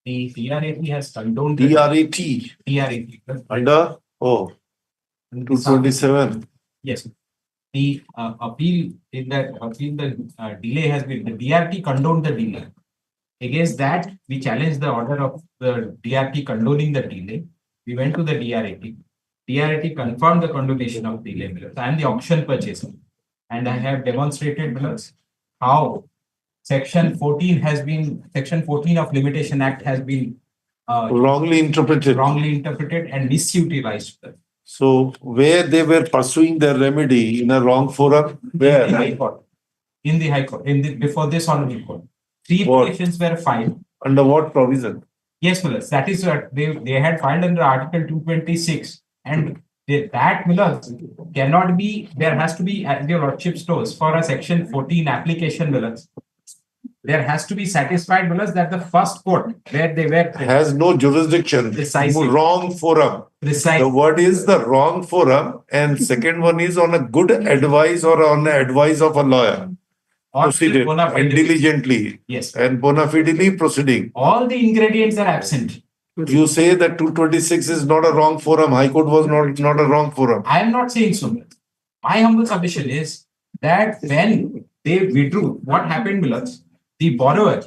the DRAT has condoned DRAT under 227. Yes, the appeal in that appeal, the delay has been the DRT condoned the delay. Against that, we challenged the order of the DRT condoning the delay. We went to the DRAT. DRT confirmed the condonation of delay, my lords. I am the auction purchaser, and I have demonstrated, my lords, how Section 14 of Limitation Act has been Wrongly interpreted. And misutilized. So where they were pursuing their remedy in a wrong forum, where? In the High Court. In the High Court, before this Honorable Court. 3 petitions were filed. Under what provision? Yes, my lords. That is what they had filed under Article 226, and that, my lords, cannot be. There has to be, as your lordship knows, for a Section 14 application, my lords, there has to be satisfied, my lords, that the first court where they were has no jurisdiction. Precisely. Wrong forum. Precisely. The word is the wrong forum, and second one is on a good advice or on the advice of a lawyer. Proceeded and diligently. Yes. And bona fidely proceeding. All the ingredients are absent. You say that 226 is not a wrong forum. High Court was not a wrong forum. I am not saying so. My humble submission is that when they withdrew, what happened, Millers? The borrower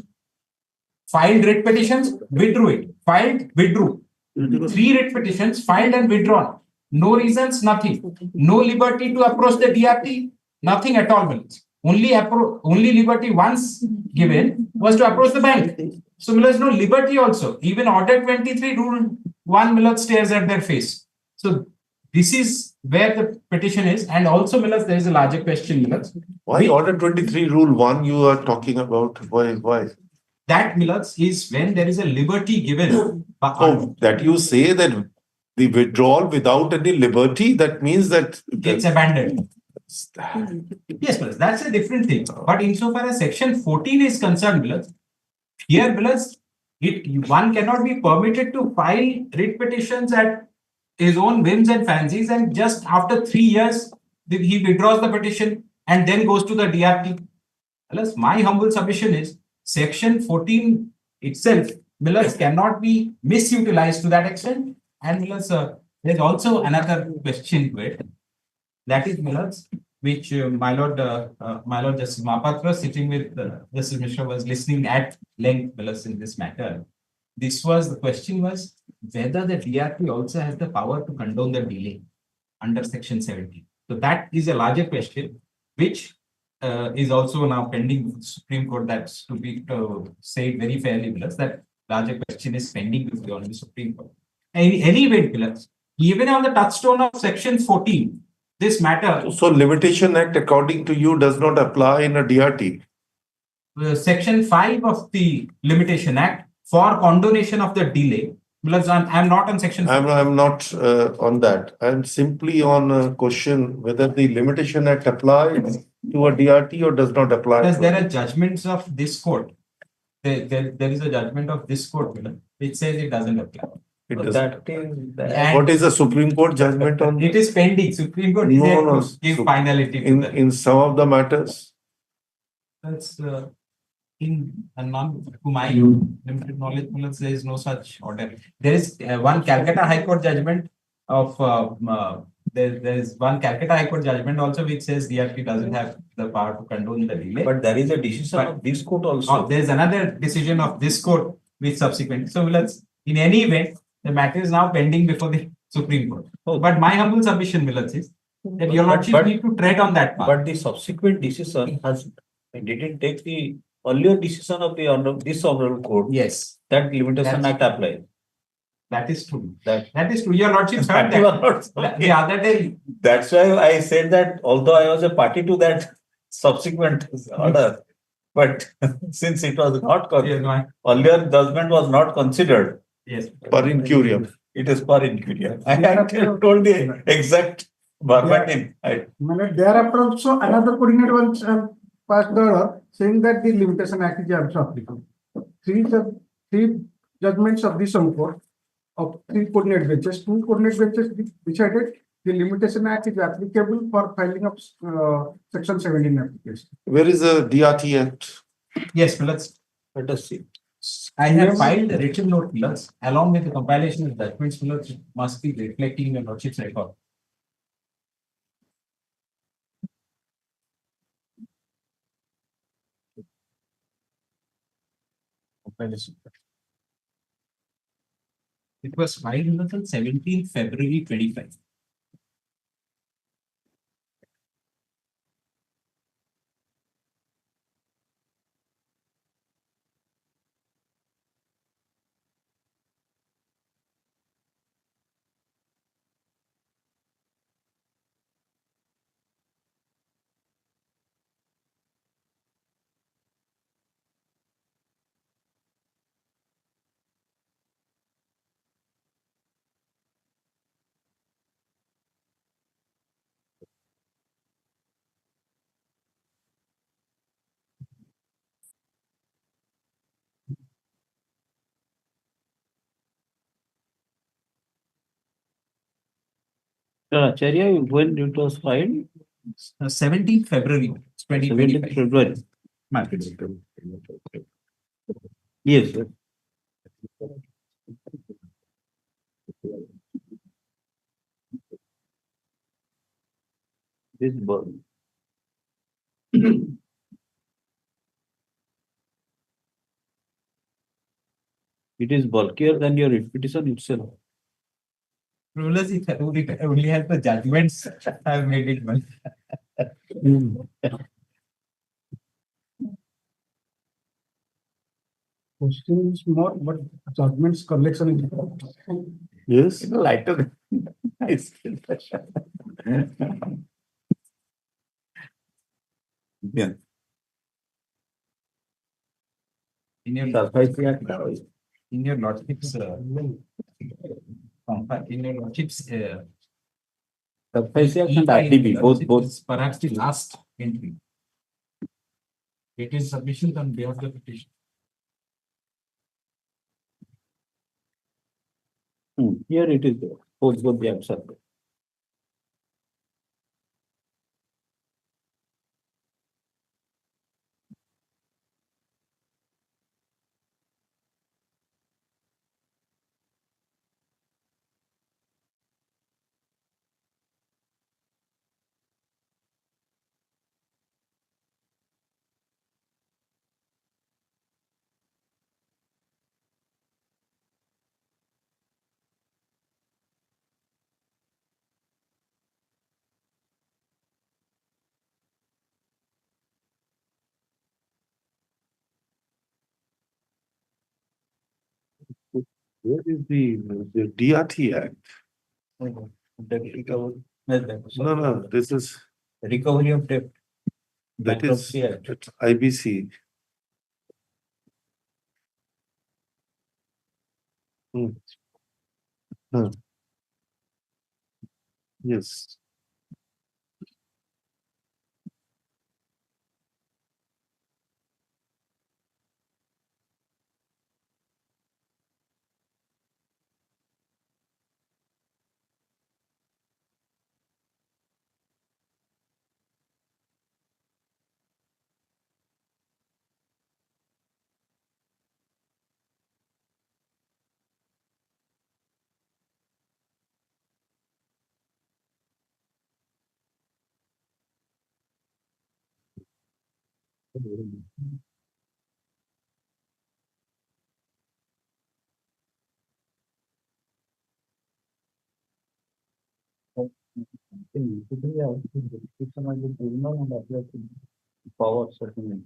filed writ petitions, withdrew it. Filed, withdrew. 3 writ petitions filed and withdrawn. No reasons, nothing. No liberty to approach the DRT, nothing at all, Millers. Only liberty once given was to approach the bank. So Millers, no liberty also. Even Order 23 Rule 1, Millers stares at their face. So this is where the petition is. And also, Millers, there is a larger question, Millers. Why Order 23 Rule 1 you are talking about? Why? That, Millers, is when there is a liberty given. Oh, that you say that the withdrawal without any liberty, that means that it's abandoned. Yes, Millers, that's a different thing. But insofar as Section 14 is concerned, Millers, here, Millers, one cannot be permitted to file writ petitions at his own whims and fancies, and just after 3 years, he withdraws the petition and then goes to the DRT. Millers, my humble submission is Section 14 itself, Millers, cannot be misutilized to that extent. And Millers, there's also another question to it. That is, Millers, which my Lord Justice Mohapatra, sitting with Justice Mishra, was listening at length, Millers, in this matter. The question was whether the DRT also has the power to condone the delay under Section 17. So that is a larger question, which is also now pending with the Supreme Court. That's to be said very fairly, Millers, that larger question is pending with the Supreme Court. Anyway, Millers, even on the touchstone of Section 14, this matter. So Limitation Act, according to you, does not apply in a DRT? Section 5 of the Limitation Act for condonation of the delay. Because I'm not on Section 5. I'm not on that. I'm simply on a question whether the Limitation Act applies to a DRT or does not apply. Because there are judgments of this court. There is a judgment of this court, which says it doesn't apply. It doesn't. What is the Supreme Court judgment on this? It is pending. Supreme Court is give finality to that. In some of the matters? That's in to my limited knowledge, there is no such order. There is one Calcutta High Court judgment of there is one Calcutta High Court judgment also which says DRT doesn't have the power to condone the delay. But there is a decision of this court also. There is another decision of this court which subsequent. So in any event, the matter is now pending before the Supreme Court. But my humble submission, Millers, is that your lordship need to tread on that path. But the subsequent decision didn't take the earlier decision of this honorable court. Yes. That Limitation Act applies. That is true. That is true. Your lordship heard that. The other day. That's why I said that although I was a party to that subsequent order, but since it was not earlier judgment was not considered. Yes. Per incuriam. It is per incuriam. I had told the exact verbatim. Thereafter also another coordinate was passed the order saying that the Limitation Act is also applicable. Three judgments of the Supreme Court of 3 coordinate benches. 2 coordinate benches decided the Limitation Act is applicable for filing of Section 17 application. Where is the DRT Act? Yes, let us see. I have filed a written note, Millers, along with the compilation of judgments, Millers, must be reflecting your lordship's record. It was filed on 17th February 25. Acharya, when it was filed? 17th February 17th 2025. February. Yes, sir. This bulk. It is bulkier than your petition itself. Rulers, if only have the judgments have made it one. Questions more, but judgments collection is. Yes. Lighter. Yeah. In your lordship's, in your lordship's, Surface and RDB, both. perhaps the last entry. It is submission on behalf of the petition. Here it is there. Both the answer. Where is the DRT Act? No, this is. Recovery of debt. That is Bankruptcy Act. it's IBC. Yes. Power settlement.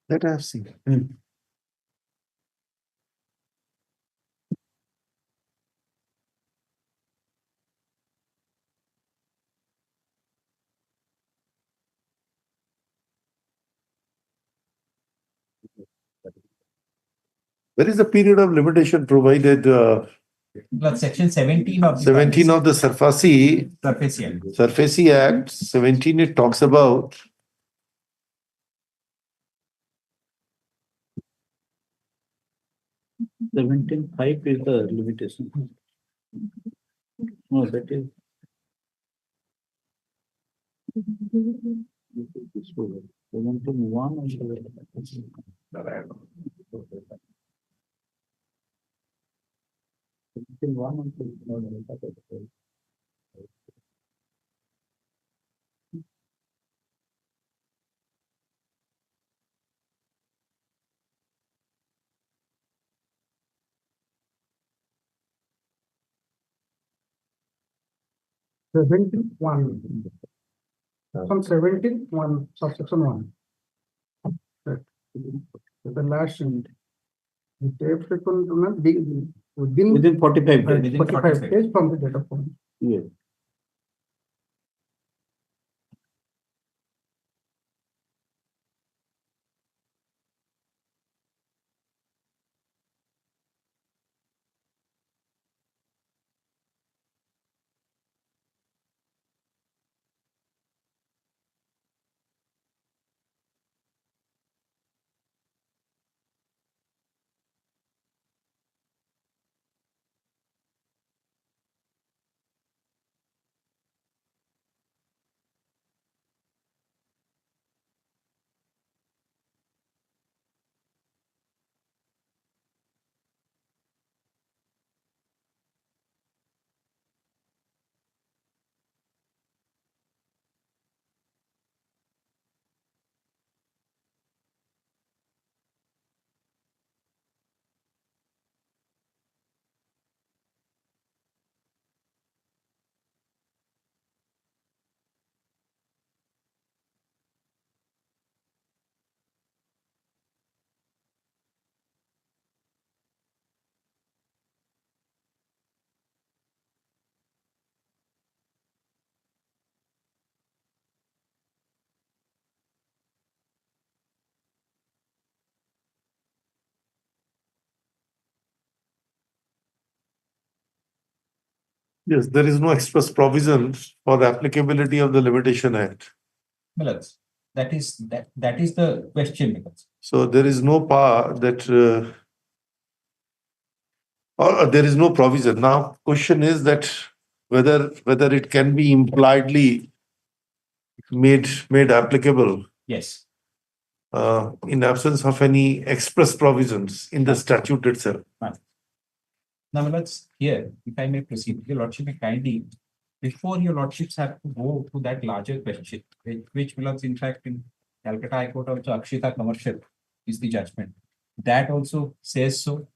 That I have seen. Where is the period of limitation provided? Section 17 of the 17 of the Surface Act, 17 it talks about 17.5 is the limitation. No, that is. 17.1 From 17.1, subsection 1. Right. The last unit. The tape frequent within 45 days. Within 45 days from the date of point. Yes. Yes, there is no express provision for applicability of the Limitation Act. Millards, that is the question, Millards. So there is no power that, or there is no provision. Now, question is that whether it can be impliedly made applicable. Yes. In absence of any express provisions in the statute itself. Now, let's here, if I may proceed, your lordship may kindly, before your lordships have to go to that larger question, which belongs in fact in Calcutta High Court of Akshita Commercial is the judgment. That also says so.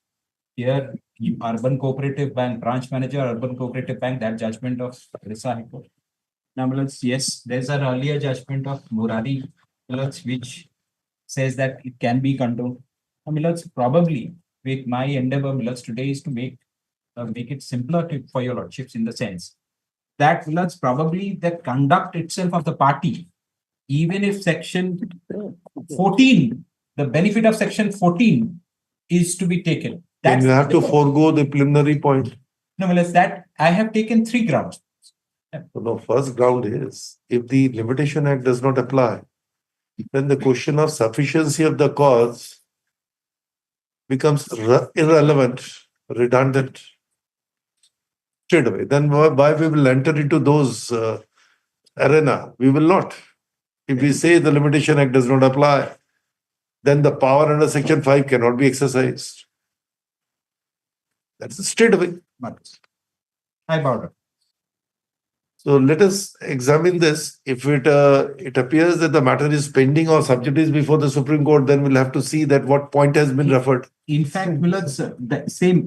Here, Urban Cooperative Bank, branch manager, Urban Cooperative Bank, that judgment of Orissa High Court. Now, yes, there's an earlier judgment of Murari, which says that it can be condoned. Probably with my endeavor today is to make it simpler for your lordships in the sense that probably the conduct itself of the party, even if section 14, the benefit of section 14 is to be taken. Then you have to forego the preliminary point. No, that I have taken 3 grounds. No, first ground is if the Limitation Act does not apply, then the question of sufficiency of the cause becomes irrelevant, redundant straight away. Then why we will enter into those arena? We will not. If we say the Limitation Act does not apply, then the power under section 5 cannot be exercised. That's straight away. I bow down. So let us examine this. If it appears that the matter is pending or subject is before the Supreme Court, then we'll have to see that what point has been referred. In fact, Millards,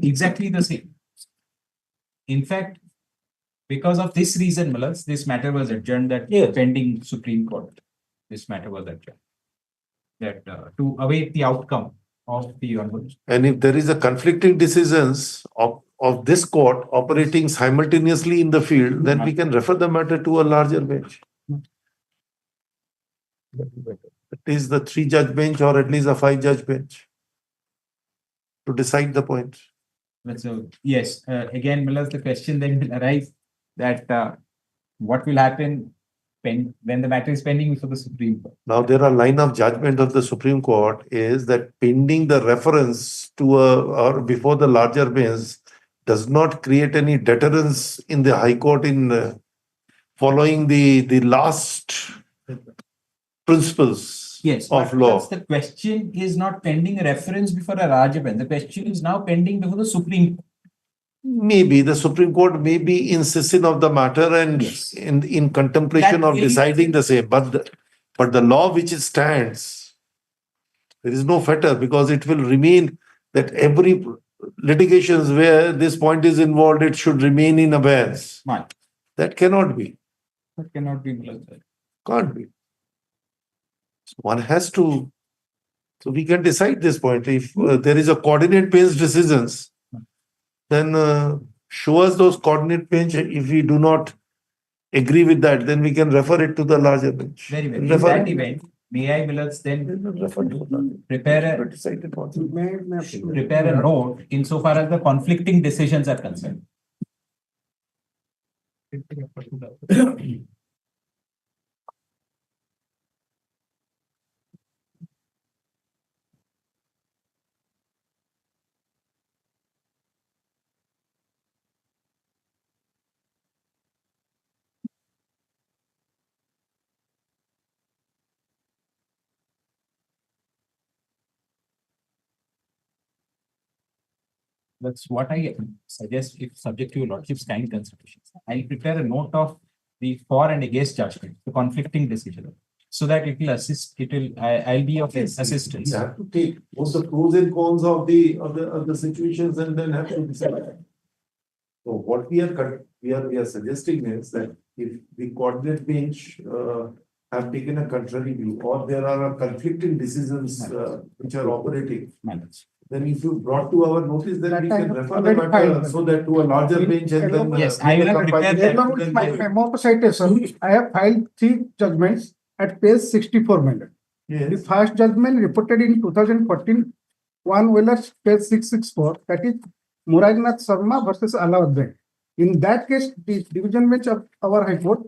exactly the same. In fact, because of this reason, Millards, this matter was adjourned that pending Supreme Court. This matter was adjourned. That to await the outcome of the onwards. And if there is a conflicting decisions of this court operating simultaneously in the field, then we can refer the matter to a larger bench. It is the 3-judge bench or at least a 5-judge bench to decide the point. So, yes, again, Millards, the question then will arise that what will happen when the matter is pending before the Supreme Court. Now, there are line of judgment of the Supreme Court is that pending the reference to or before the larger bench does not create any deterrence in the High Court in following the last principles of law. The question is not pending a reference before a larger bench. The question is now pending before the Supreme Court. Maybe the Supreme Court may be insisting of the matter and in contemplation of deciding the same. But the law which stands, there is no fetter because it will remain that every litigations where this point is involved, it should remain in abeyance. That cannot be. That cannot be. Can't be. So one has to. So we can decide this point. If there is a coordinate bench decisions, then show us those coordinate bench. If we do not agree with that, then we can refer it to the larger bench. Very well. In that event, may I, Millards, then prepare a note insofar as the conflicting decisions are concerned. That's what I suggest if subject to your lordship's kind considerations. I'll prepare a note of the for and against judgment, the conflicting decision, so that it will assist, I'll be of assistance. You have to take both the pros and cons of the situations and then have to decide. So what we are suggesting is that if the coordinate bench have taken a contrary view or there are conflicting decisions which are operating, then if you brought to our notice, then we can refer the matter so that to a larger bench and then. Yes, I will prepare that. My memo citation, I have filed 3 judgments at page 64, my lord. Yes. The first judgment reported in 2014, one Wheeler, page 664, that is Murarinath Sharma versus Allahabad Bank. In that case, the division bench of our High Court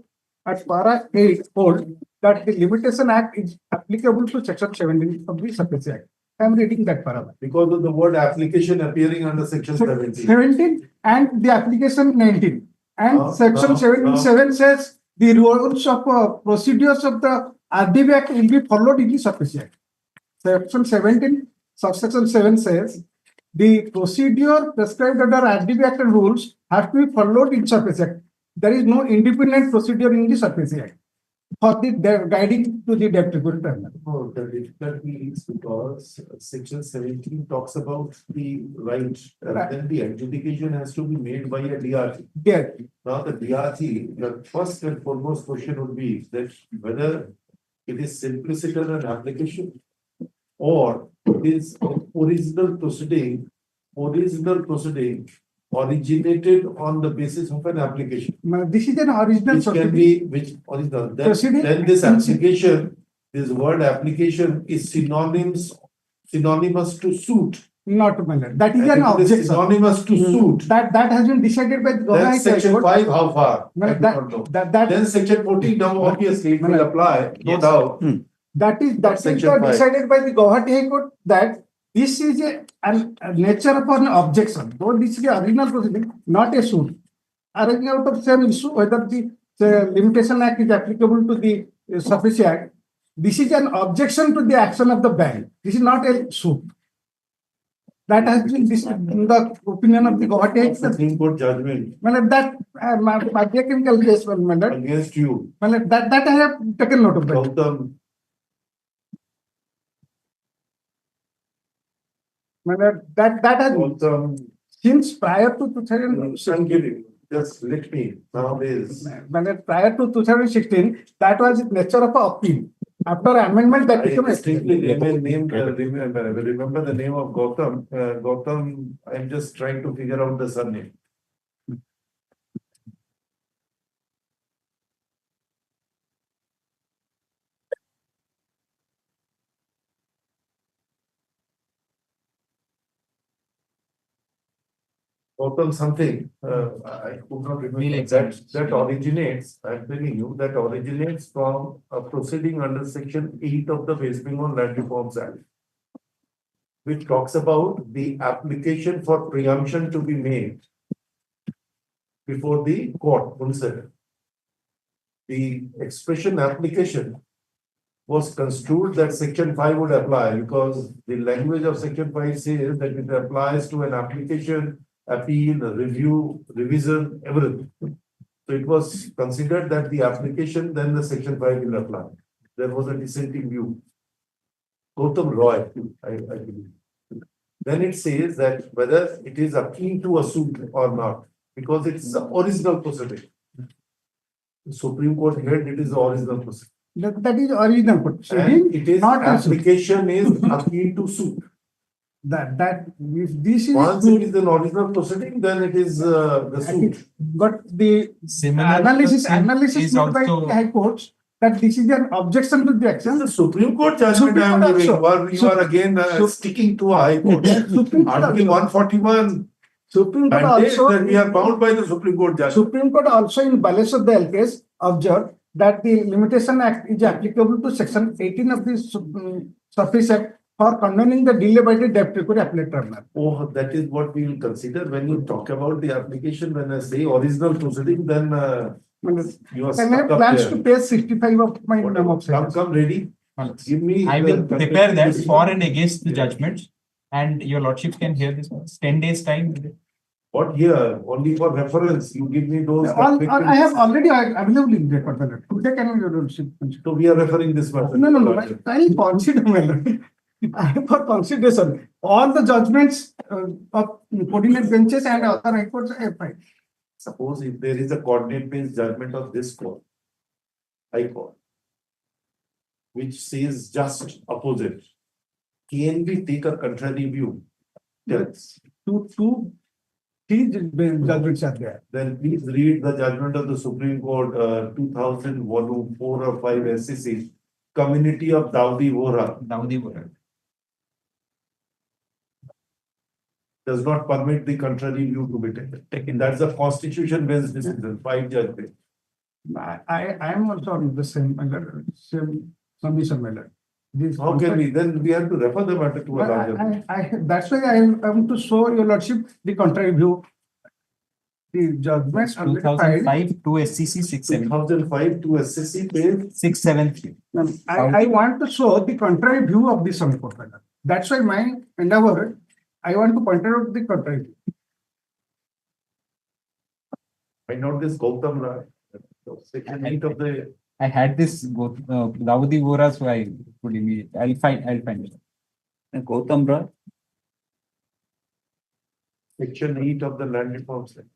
at para 8 hold that the Limitation Act is applicable to section 17 of the Surface Act. I am reading that para. Because of the word application appearing under section 17. 17 and the application 19. And section 77 says the rules of procedures of the RDB Act will be followed in the Surface Act. Section 17, subsection 7 says the procedure prescribed under RDB Act and rules have to be followed in Surface Act. There is no independent procedure in the Surface Act for the guiding to the debt recovery tribunal. Oh, the difficulty is because section 17 talks about the right, then the adjudication has to be made by a DRT. Now the DRT, the first and foremost question would be that whether it is simplicity and application or it is original proceeding originated on the basis of an application. This is an original which can be original. Then this application, this word application is synonymous to suit. Not manner. That is an objection. Synonymous to suit. That has been decided by the government. Then section 5, how far? Then section 14, now obviously it will apply, no doubt. That is decided by the Guwahati High Court that this is a nature of an objection. Though this is the original proceeding, not a suit. Arising out of same issue, whether the Limitation Act is applicable to the Surface Act, this is an objection to the action of the bank. This is not a suit. That has been in the opinion of the Guwahati Supreme Court judgment. That chemical case against you. That I have taken note of that. That has since prior to 2016. Just let me nowadays. Prior to 2016, that was the nature of an appeal. After amendment, that became a remember the name of Gautam. Gautam, I'm just trying to figure out the surname. Gautam something, I could not remember. That originates, I'm telling you, that originates from a proceeding under section 8 of the West Bengal Land Reforms Act, which talks about the application for preemption to be made before the court. The expression application was construed that section 5 would apply because the language of section 5 says that it applies to an application, appeal, review, revision, everything. So it was considered that the application, then the section 5 will apply. There was a dissenting view. Gautam Roy, I believe. Then it says that whether it is akin to a suit or not, because it's the original proceeding. The Supreme Court held it is the original proceeding. That is original proceeding. And it is not application is akin to suit. If this is once it is an original proceeding, then it is the suit. But the analysis made by the High Courts that this is an objection to the action. The Supreme Court judgment I am giving. You are again sticking to a High Court. Article 141. Supreme Court also that we are bound by the Supreme Court judgment. Supreme Court also in Baleswar case observed that the Limitation Act is applicable to section 18 of the Surface Act for condoning the delay by the debt recovery appellate tribunal. Oh, that is what we will consider when you talk about the application. When I say original proceeding, then you are stuck up plans there. to pay 65 of my memo. Come ready. Give me. I will prepare that for and against the judgments, and your lordship can hear this. 10 days time. What here? Only for reference. You give me those. I have already available in record. Today can your lordship. So we are referring this matter. No. I consider. For consideration, all the judgments of coordinate benches and other high courts are applied. Suppose if there is a coordinate bench judgment of this court, High Court, which says just opposite, can we take a contrary view? Yes. Three judgments are there. Then please read the judgment of the Supreme Court, 2000 volume 4 or 5 SEC, Community of Dawoodi Bohra. does not permit the contrary view to be taken. That's a constitution-based decision, 5 judge bench. I am also on the same submission matter. How can we, then we have to refer the matter to a larger bench. That's why I am to show your lordship the contrary view. The judgment already filed. 2005 to SCC 670. 2005 to SCC page 673. I want to show the contrary view of the Supreme Court matter. That's why my endeavor, I want to point out the contrary view. I know this Gautam Rai, section 8 of the. I had this Dawoodi Vora, so I could immediately. I'll find it. Gautam Rai. Section 8 of the Land Reforms Act.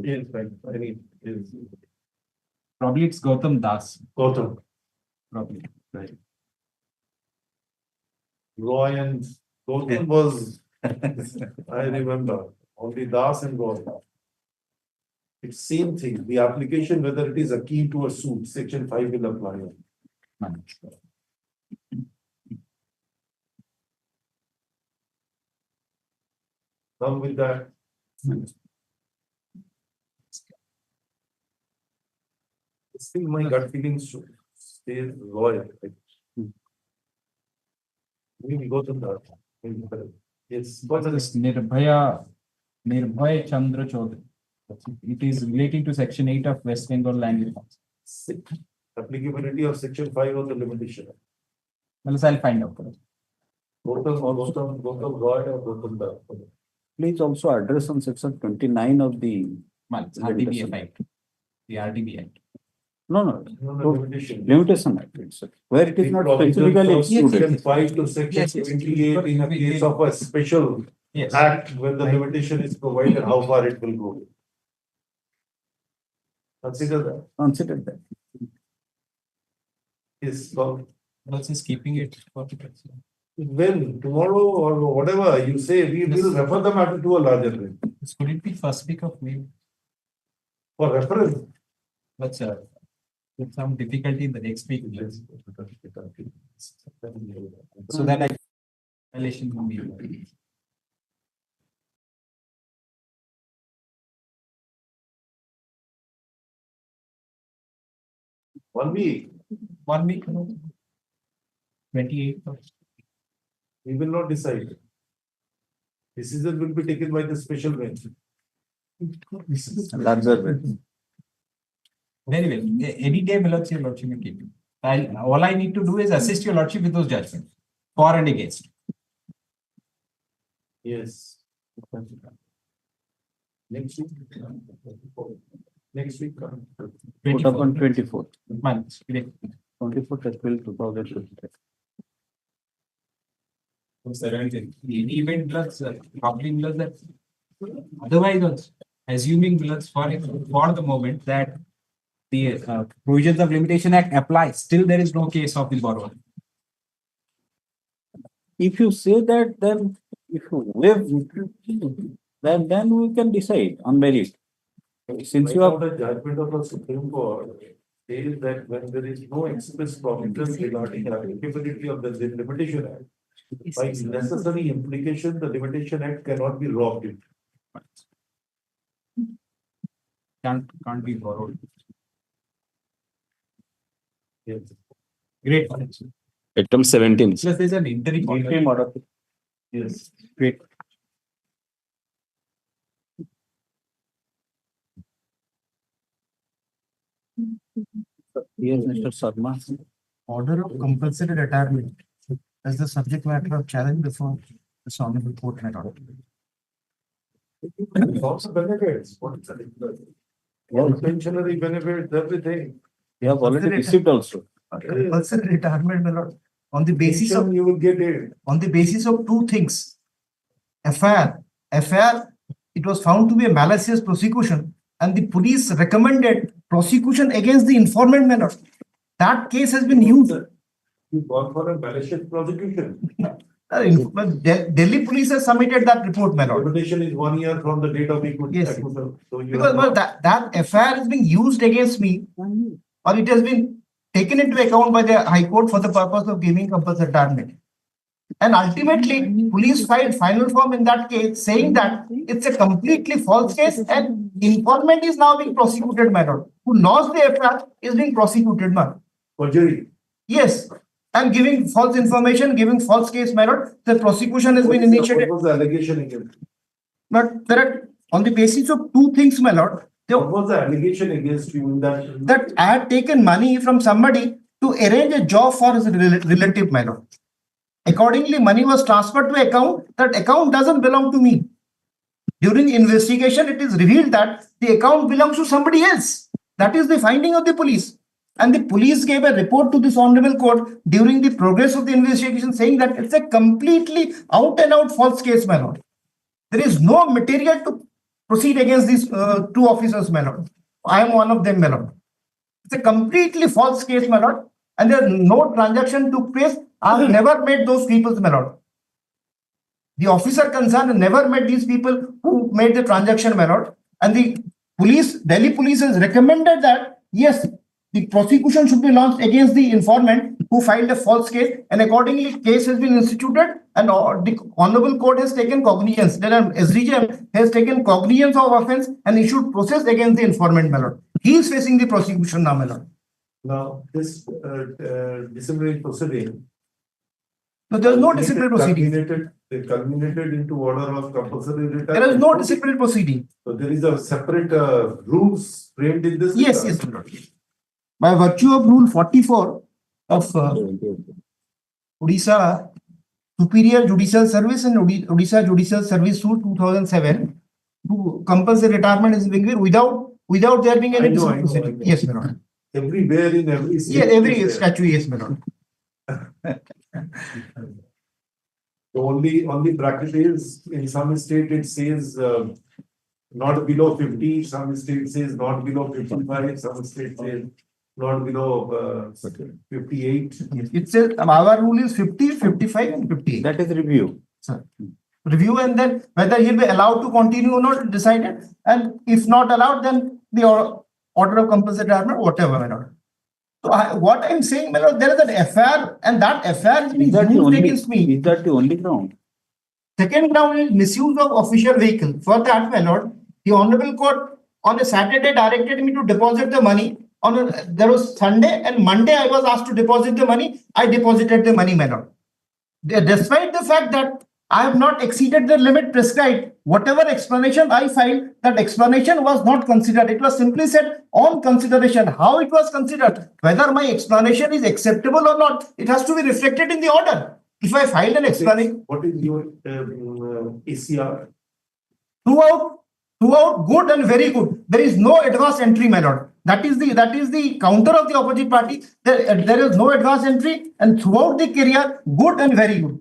Yes, probably it's Gautam Das. Gautam. Probably. Right. Roy and Gautam was, I remember, only Das and Gautam. It's same thing, the application, whether it is a key to a suit, section 5 will apply. Come with that. Still my gut feelings should stay loyal. We will go to that. Yes. What's this Nirbhaya Chandra Chaudhary? It is relating to section 8 of West Bengal Land Reforms. Applicability of section 5 of the limitation. Well, I'll find out. Gautam Roy or Gautam Das. Please also address on section 29 of the RDB Act. The RDB Act. No. Limitation. Limitation Act itself, where it is not specifically Section excluded. 5 to section 28 in a case of a special act when the limitation is provided, how far it will go. Consider that. Consider that. Yes, What's is keeping it? when tomorrow or whatever you say, we will refer the matter to a larger bench. Could it be first week of May? For reference. But with some difficulty in the next week. So that I violation will be. One week. 28. We will not decide. Decision will be taken by the special bench. Larger bench. Very well. Any day, my lordship, your lordship will keep it. All I need to do is assist your lordship with those judgments, for and against. Yes. Next week. Next week. Put up on 24th. Month. 24th April 2023. Any event plus probably plus that. Otherwise, also, assuming plus for the moment that the provisions of Limitation Act apply, still there is no case of the borrower. If you say that, then if you waive, then we can decide on merit. Since you have the judgment of the Supreme Court says that when there is no express provisions regarding the applicability of the Limitation Act, by necessary implication, the Limitation Act cannot be robbed. Can't be borrowed. Yes. Great. Item 17. Plus there's an interim order. Yes. Great. Yes, Mr. Sharma. Order of compulsory retirement as the subject matter of challenge before the Honorable Court had ordered. Also benefits. What is that? Pensionary benefits, everything. You have already received also. Compulsory retirement, my lord, on the basis of, You will get it. on the basis of two things. FIR, it was found to be a malicious prosecution and the police recommended prosecution against the informant, my lord. That case has been used. You gone for a malicious prosecution. Delhi police has submitted that report, my lord. Reputation is 1 year from the date of equity. Yes. So you Because well, that FIR is being used against me, or it has been taken into account by the High Court for the purpose of giving compulsory retirement. And ultimately, police filed final form in that case saying that it's a completely false case and informant is now being prosecuted, my lord. Who lost the FIR is being prosecuted, my lord. Perjury. Yes. And giving false information, giving false case, my lord. The prosecution has been initiated. What was the allegation against? But there are, on the basis of two things, my lord. What was the allegation against you in that? That I had taken money from somebody to arrange a job for his relative, my lord. Accordingly, money was transferred to account. That account doesn't belong to me. During the investigation, it is revealed that the account belongs to somebody else. That is the finding of the police. And the police gave a report to this honorable court during the progress of the investigation saying that it's a completely out and out false case, my lord. There is no material to proceed against these two officers, my lord. I am one of them, my lord. It's a completely false case, my lord. And there no transaction took place. I have never met those people, my lord. The officer concerned never met these people who made the transaction, my lord. And the police, Delhi police has recommended that, yes, the prosecution should be launched against the informant who filed a false case, and accordingly, case has been instituted, and the honorable court has taken cognizance. Then SDGM has taken cognizance of offence and issued process against the informant, my lord. He is facing the prosecution now, my lord. Now, this disciplinary proceeding. No, there is no disciplinary proceeding. They culminated into order of compulsory retirement. There is no disciplinary proceeding. So there is a separate rules framed in this. Yes, yes, my lord. By virtue of Rule 44 of Odisha Superior Judicial Service and Odisha Judicial Service Rule 2007, compulsory retirement is being given without there being any disciplinary proceeding. Yes, my lord. Everywhere in every state. Yeah, every statute, yes, my lord. The only bracket is in some state it says not below 50, some state says not below 55, some state says not below 58. Yes, it says our rule is 50, 55, and 58. That is review. Sir. Review, and then whether he'll be allowed to continue or not decided, and if not allowed, then the order of compulsory retirement, whatever, my lord. So what I'm saying, my lord, there is an FIR, and that FIR is being used against me. Is that the only ground? Second ground is misuse of official vehicle. For that, my lord, the honorable court on a Saturday directed me to deposit the money. There was Sunday and Monday I was asked to deposit the money. I deposited the money, my lord. Despite the fact that I have not exceeded the limit prescribed, whatever explanation I filed, that explanation was not considered. It was simply said on consideration. How it was considered, whether my explanation is acceptable or not, it has to be reflected in the order. If I filed an explanation. What is your ACR? Throughout good and very good. There is no advance entry, my lord. That is the counter of the opposite party. There is no advance entry, and throughout the career, good and very good.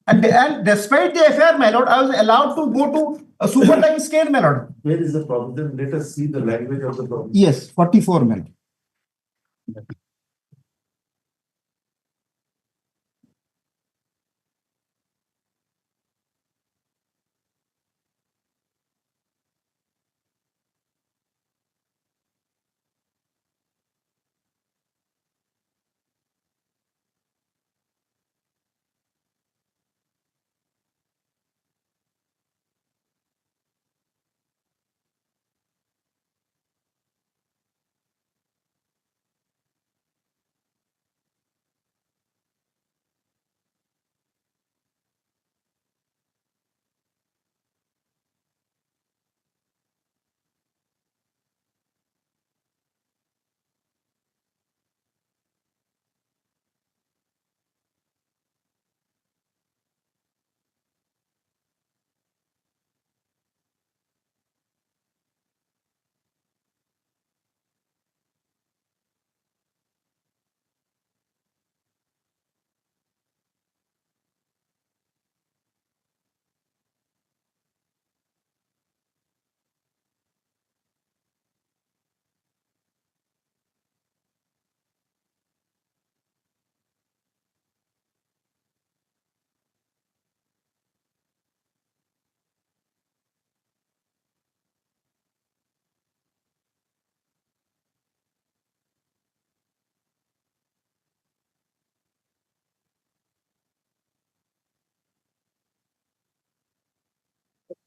And despite the affair, my lord, I was allowed to go to a super time scale, my lord. Where is the problem? Let us see the language of the problem. Yes, 44, my lord.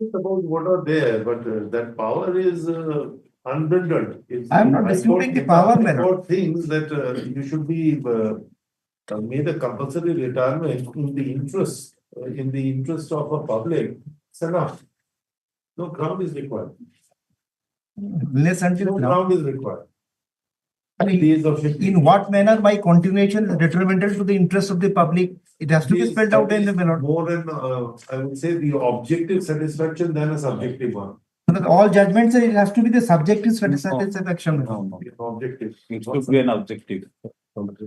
It's about what are there, but that power is unbridled. I'm not disputing the power, my lord. About things that you should be made a compulsory retirement in the interest of a public. It's enough. No ground is required. Unless until No now. ground is required. In what manner my continuation is detrimental to the interest of the public? It has to be spelled out in the manner. More than, I would say, the objective satisfaction than a subjective one. All judgments, it has to be the subjective satisfaction. Objective. It should be an objective.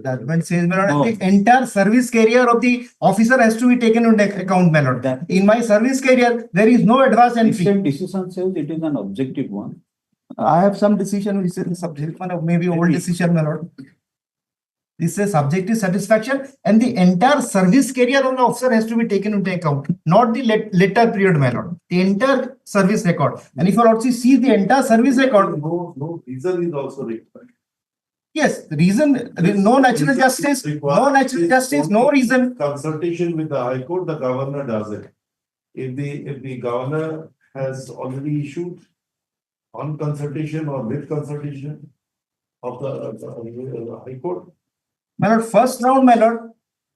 Judgment says, my lord, the entire service career of the officer has to be taken into account, my lord. In my service career, there is no advance entry. Decision says it is an objective one. I have some decision which is subjective one, or maybe old decision, my lord. This is subjective satisfaction, and the entire service career of the officer has to be taken into account, not the later period, my lord. The entire service record. And if you also see the entire service record, no reason is also required. Yes, the reason, no natural justice, no reason. Consultation with the High Court, the governor does it. If the governor has already issued on consultation or with consultation of the High Court. My lord, first round, my lord,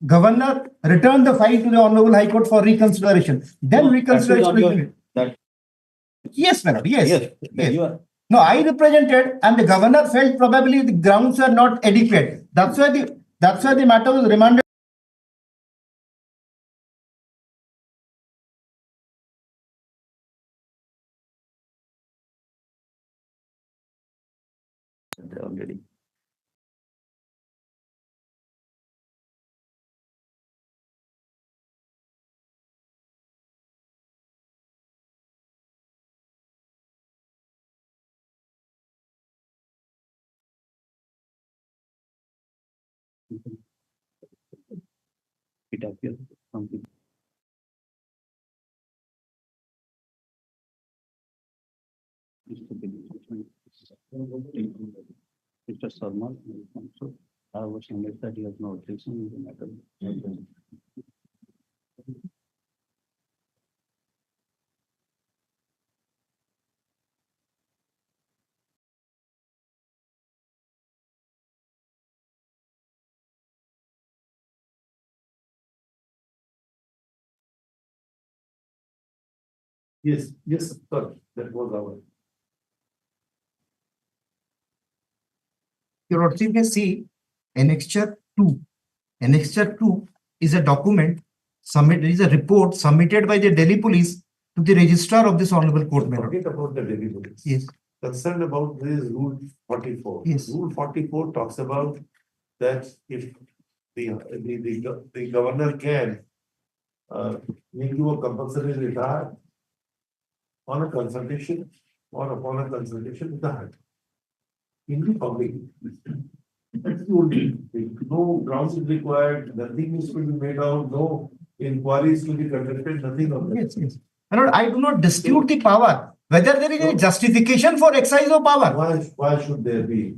governor returned the file to the Honorable High Court for reconsideration. Then reconsideration. Yes, my lord, yes. No, I represented, and the governor felt probably the grounds are not adequate. That's why the matter was remanded. Already. It appears something. Mr. Sarma, I was amazed that he has no objection in the matter. Yes, sir. That was our. Your Lordship may see Annexure 2. Annexure 2 is a document submitted, is a report submitted by the Delhi Police to the registrar of this Honorable Court. Forget about the Delhi Police. Yes. Concerned about this Rule 44. Yes. Rule 44 talks about that if the governor can make you a compulsory retire on a consultation or upon a consultation with the High Court. In the public. That's the only thing. No grounds is required, nothing is to be made out, no inquiries to be conducted, nothing of that. Yes, yes. My lord, I do not dispute the power. Whether there is any justification for exercise of power. Why should there be?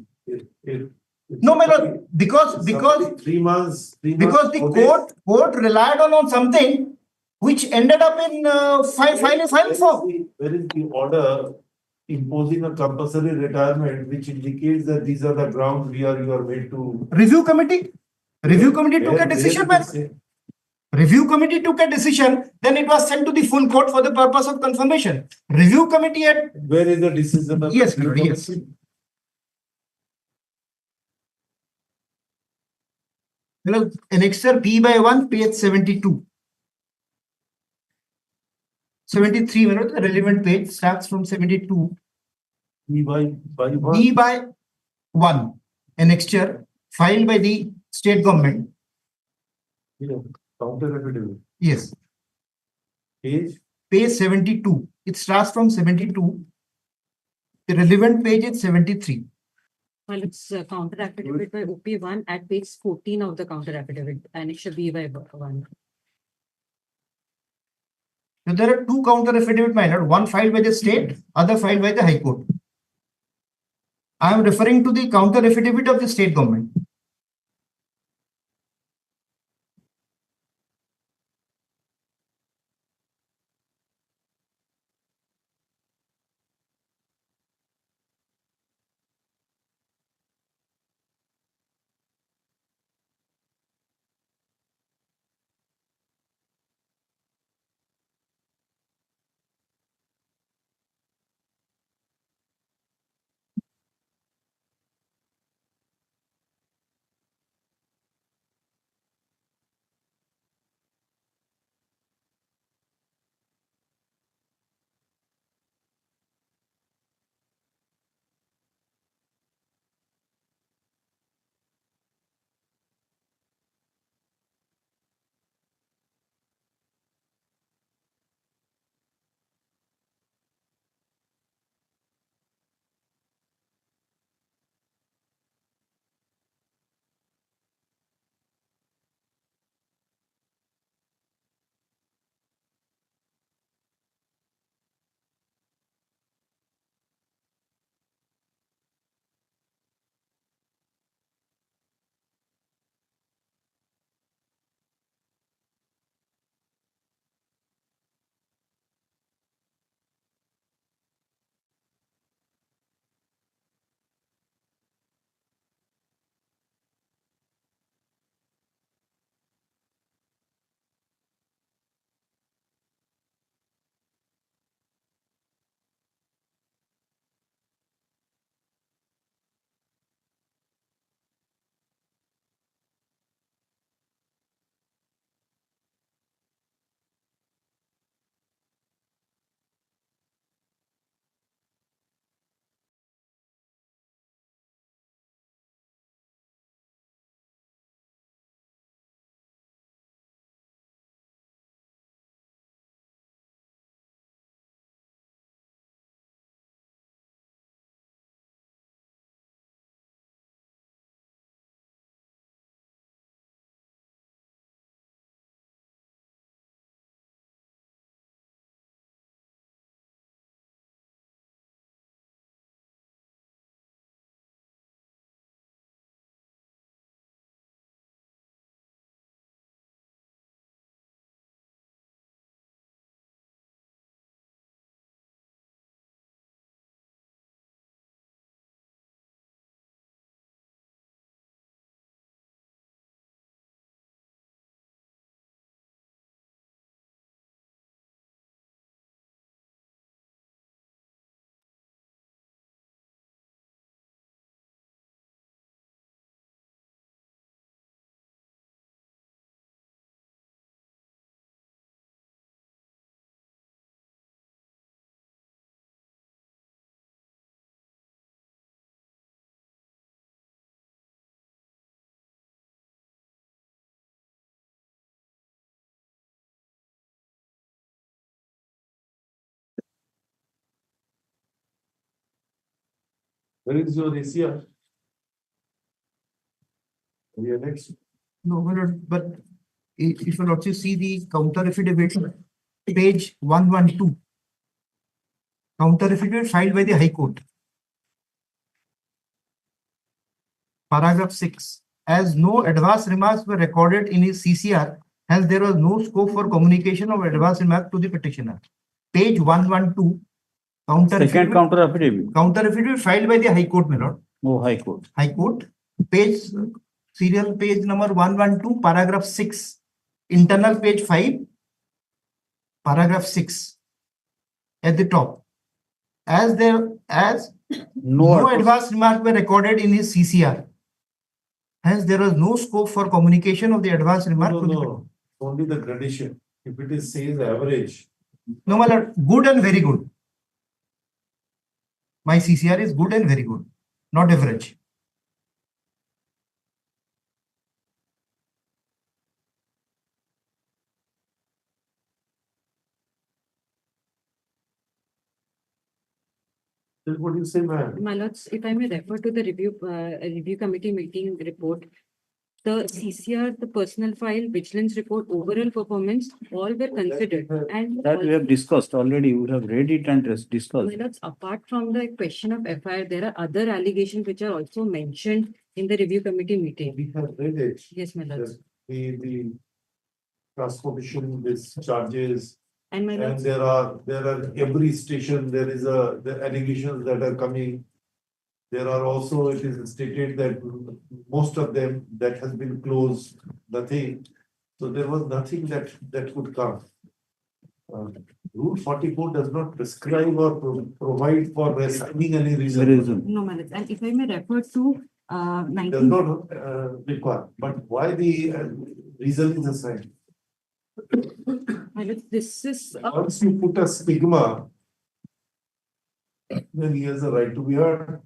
No, my lord, because 3 months. Because the court relied on something which ended up in file form. Where is the order imposing a compulsory retirement, which indicates that these are the grounds you are made to. Review committee took a decision. Review committee took a decision, then it was sent to the full court for the purpose of confirmation. Review committee had. Where is the decision? Yes, my lord, yes. Annexure P/1, page 72. 73, my lord, the relevant page starts from 72. P/1, annexure filed by the state government. Counter affidavit. Yes. Page 72. It starts from 72. The relevant page is 73. Well, it's counter affidavit by OP1 at page 14 of the counter affidavit, and it should be by 1. So there are two counter affidavit, my lord, one filed by the state, other filed by the High Court. I am referring to the counter affidavit of the state government. Where is your ACR? We are next. No, but if you also see the counter affidavit, page 112. Counter affidavit filed by the High Court. Paragraph 6. As no advance remarks were recorded in his CCR, hence there was no scope for communication of advance remark to the petitioner. Page 112. Second counter affidavit. Counter affidavit filed by the High Court, my lord. Oh, High Court. High Court. Page, serial page number 112, paragraph 6. Internal page 5, paragraph 6. At the top. As no advance remark were recorded in his CCR. Hence, there was no scope for communication of the advance remark. No, only the gradation. If it is says average. No, my lord, good and very good. My CCR is good and very good, not average. What do you say, ma'am? My lords, if I may refer to the review committee meeting report, the CCR, the personal file, vigilance report, overall performance, all were considered. And That we have discussed already. We have read it and discussed. my lords, apart from the question of FIR, there are other allegations which are also mentioned in the review committee meeting. We have read it. Yes, my lords. The transportation, these charges. And my And lords, there are every station, there is the allegations that are coming. There are also, it is stated that most of them that has been closed, nothing. So there was nothing that could come. Rule 44 does not prescribe or provide for resigning any reason. no, my lords. And if I may refer to Does 19. not require, but why the reason is assigned? My lords, this is Once you put a stigma, then he has a right to be heard.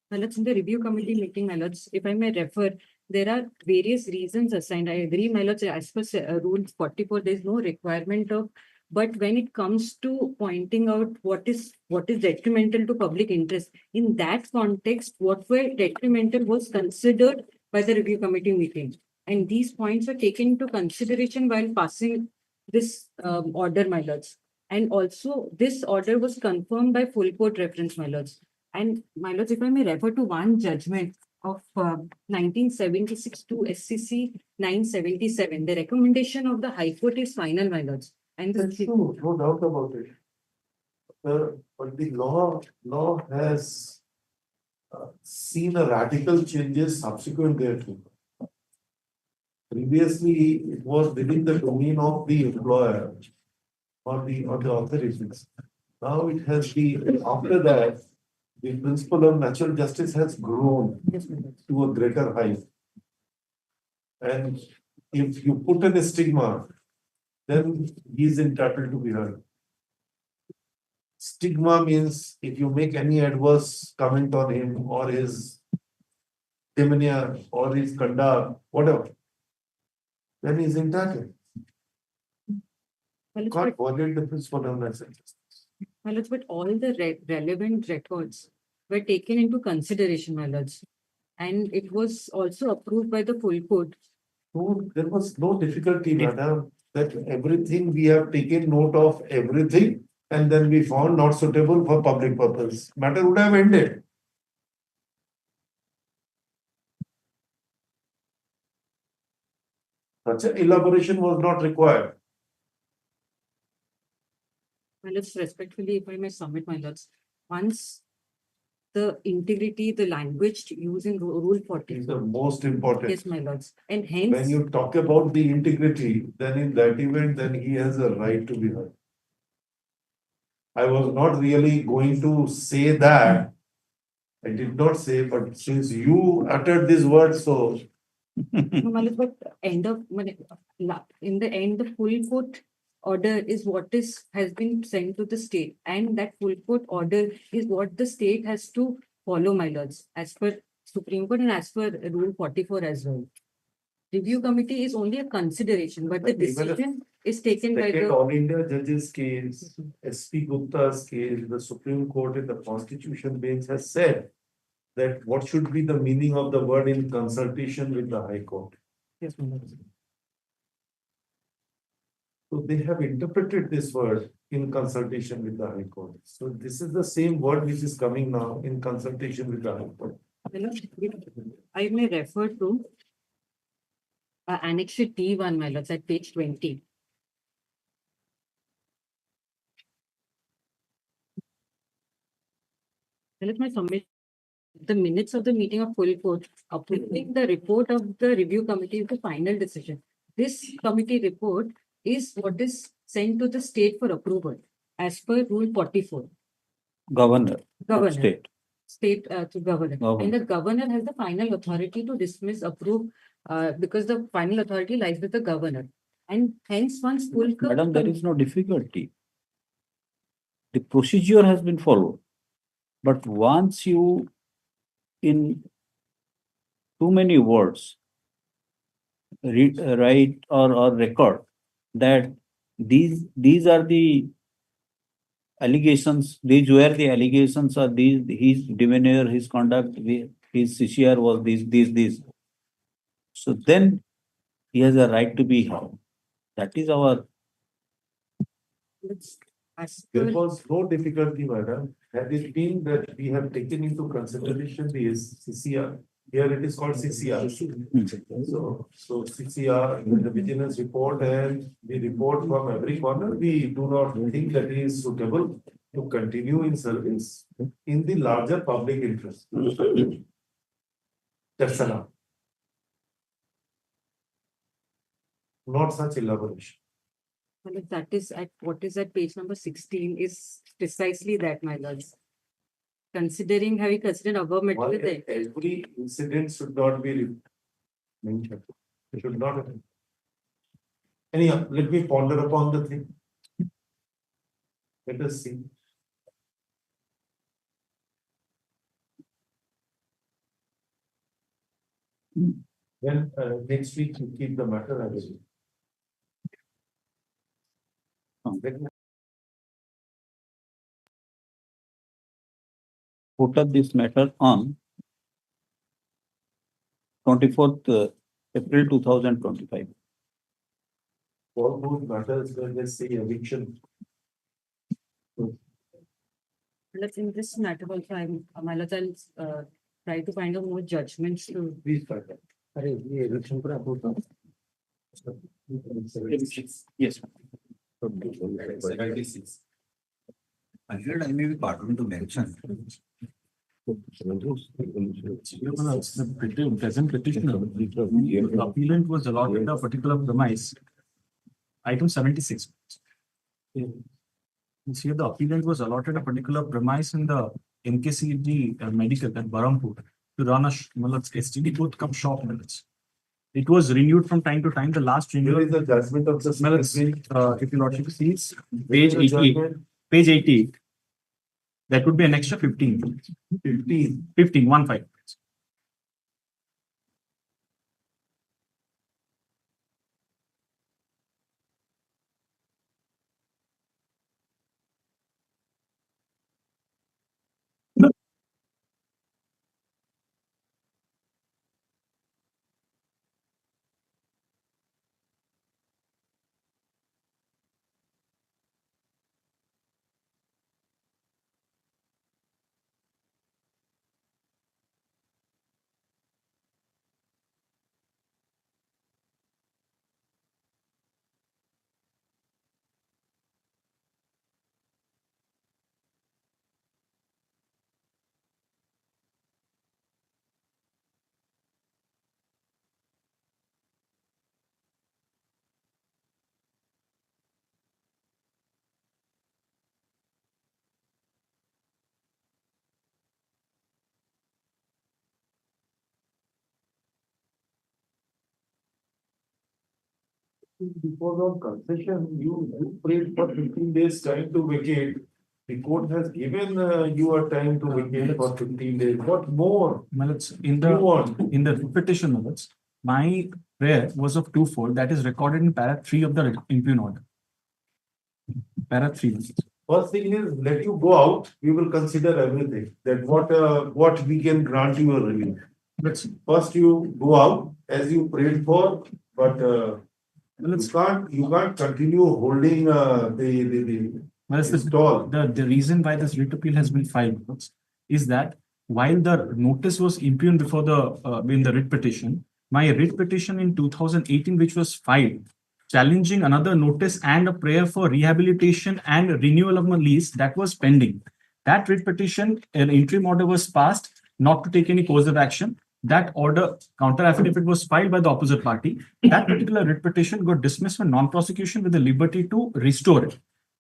my lords, in the review committee meeting, my lords, if I may refer, there are various reasons assigned. I agree, my lords, as per rule 44, there is no requirement of, but when it comes to pointing out what is detrimental to public interest, in that context, what were detrimental was considered by the review committee meeting. And these points were taken into consideration while passing this order, my lords. And also, this order was confirmed by full court reference, my lords. And my lords, if I may refer to one judgment of 1976 to SCC 977, the recommendation of the High Court is final, my lords. And That's true, no doubt about it. But the law has seen a radical changes subsequent thereto. Previously, it was within the domain of the employer or the authorities. Now it has been, after that, the principle of natural justice has grown to a greater height. And if you put in a stigma, then he is entitled to be heard. Stigma means if you make any adverse comment on him or his demeanor or his conduct, whatever, then he is entitled. Well, Can't violate the principle of natural justice. my lords, but all the relevant records were taken into consideration, my lords. And it was also approved by the full court. No, there was no difficulty, madam, that everything we have taken note of everything and then we found not suitable for public purpose. Matter would have ended. Such an elaboration was not required. My lords, respectfully, if I may submit, my lords, once the integrity, the language used in rule 40. Is the most important. Yes, my lords. And hence. When you talk about the integrity, then in that event, then he has a right to be heard. I was not really going to say that. I did not say, but since you uttered these words, so. No, my lords, but in the end, the full court order is what has been sent to the state, and that full court order is what the state has to follow, my lords, as per Supreme Court and as per Rule 44 as well. Review committee is only a consideration, but the But even if decision is taken by Second the. All India Judges case, SP Gupta's case, the Supreme Court in the Constitution bench has said that what should be the meaning of the word in consultation with the High Court. Yes, my lord. So they have interpreted this word in consultation with the High Court. So this is the same word which is coming now in consultation with the High Court. My lord, I may refer to Annex T1, my lords, at page 20. Let me submit the minutes of the meeting of full court approving the report of the review committee is the final decision. This committee report is what is sent to the state for approval as per Rule 44. Governor. Governor. State. To governor. Governor. And the governor has the final authority to dismiss, approve, because the final authority lies with the governor. And hence once full court. Madam, there is no difficulty. The procedure has been followed. But once you, in too many words, write or record that these are the allegations, these were the allegations or these, his demeanor, his conduct, his CCR was these. So then he has a right to be heard. That is our. There was no difficulty, madam. Had it been that we have taken into consideration the CCR, here it is called CCR. So CCR, the vigilance report and the report from every corner, we do not think that he is suitable to continue in service in the larger public interest. That's enough. Not such elaboration. Well, if that is at what is at page number 16 is precisely that, my lords. Considering, have you considered above Why material there? every incident should not be mentioned. It should not happen. Anyhow, let me ponder upon the thing. Let us see. Then next week you keep the matter as it is. Put up this matter on 24th April 2025. For those matters where they say eviction. Let's in this matter also, my lords, I'll try to find out more judgments to. Please find out. Yes. 76. I heard I may be pardoned to mention. The present petitioner, the appealant was allotted a particular premise. Item 76. You see, the appealant was allotted a particular premise in the MKCD medical at Barampur to run a STD booth cum shop minutes. It was renewed from time to time. The last renewal. Where is the judgment of the if you lordship sees page 88. Page 88. That would be an extra 15. 15. 15. Because of concession, you prayed for 15 days time to vacate. The court has given you a time to vacate for 15 days. What more? In the petition notes, my prayer was of 2/4. That is recorded in para 3 of the impugned order. Para 3. First thing is, let you go out, we will consider everything, that what we can grant you a relief. First you go out as you prayed for, but you can't continue holding Well, the reason why this writ appeal has been filed is that while the notice was impugned before in the writ petition, my writ petition in 2018, which was filed, challenging another notice and a prayer for rehabilitation and renewal of my lease, that was pending. That writ petition, an interim order was passed not to take any course of action. That order, counter affidavit, was filed by the opposite party. That particular writ petition got dismissed for non-prosecution with the liberty to restore it.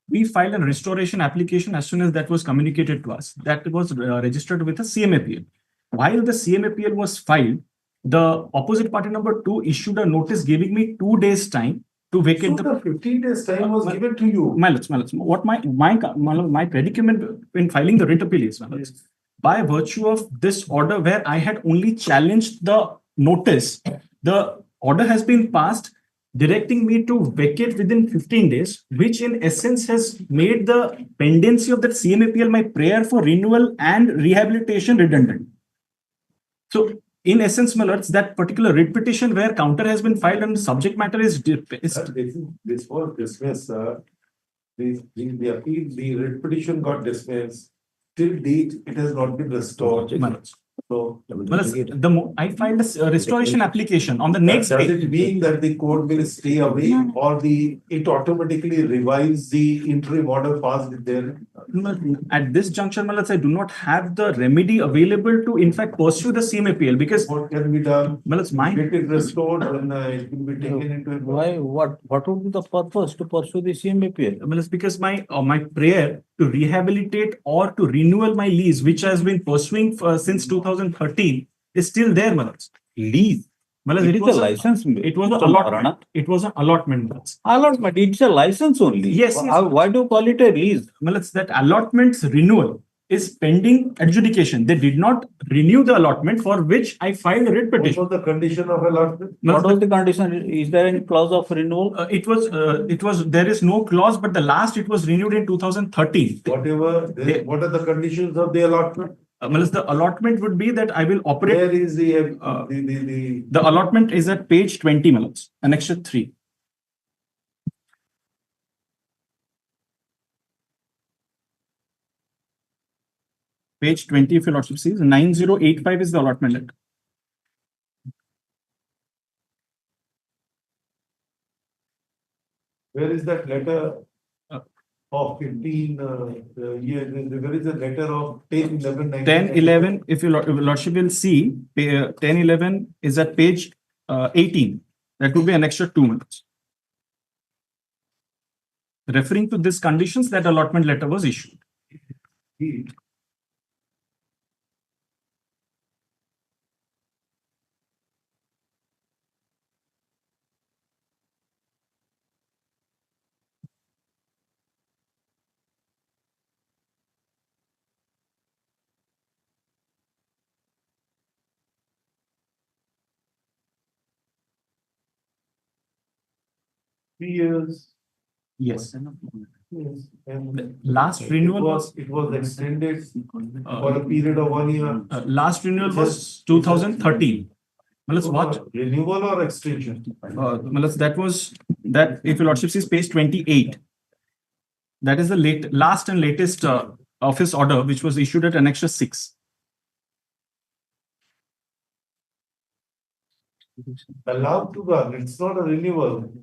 We filed a restoration application as soon as that was communicated to us. That was registered with a CMAPL. While the CMAPL was filed, the opposite party number 2 issued a notice giving me 2 days time to vacate the 15 days time was given to you. What my predicament in filing the writ appeal is, by virtue of this order where I had only challenged the notice, the order has been passed directing me to vacate within 15 days, which in essence has made the pendency of that CMAPL, my prayer for renewal and rehabilitation, redundant. So in essence, my lords, that particular writ petition where counter has been filed and subject matter is this was dismissed, the appeal, the writ petition got dismissed. Till date, it has not been restored. So, I filed a restoration application on the next day. Does it mean that the court will stay away, or it automatically revives the interim order passed there? At this juncture, I do not have the remedy available to, in fact, pursue the CMAPL, because what can be done? Get it restored, and it will be taken into account. Why? What would be the purpose to pursue the CMAPL? It's because my prayer to rehabilitate or to renewal my lease, which has been pursuing since 2013, is still there, Malas. Lease. It was a license. It was an allotment. It was an allotment. Allotment. It's a license only. Yes. Why do you call it a lease? That allotment's renewal is pending adjudication. They did not renew the allotment, for which I filed a writ petition. What was the condition of allotment? What was the condition? Is there any clause of renewal? There is no clause, but the last it was renewed in 2013. What are the conditions of the allotment? The allotment would be that I will operate. Where is the allotment is at page 20, Annexure 3. Page 20, if your lordship sees, 9085 is the allotment letter. Where is that letter of 15 years? There is a letter of 10/11/19. 10/11, if your lordship will see, 10/11 is at page 18. That would be Annexure 2. Referring to these conditions, that allotment letter was issued. Years. Yes. Yes. And last renewal was extended for a period of 1 year. Last renewal was 2013. What? Renewal or extension? That was that. If your lordship sees page 28, that is the last and latest office order, which was issued at Annexure 6. Allowed to run. It's not a renewal.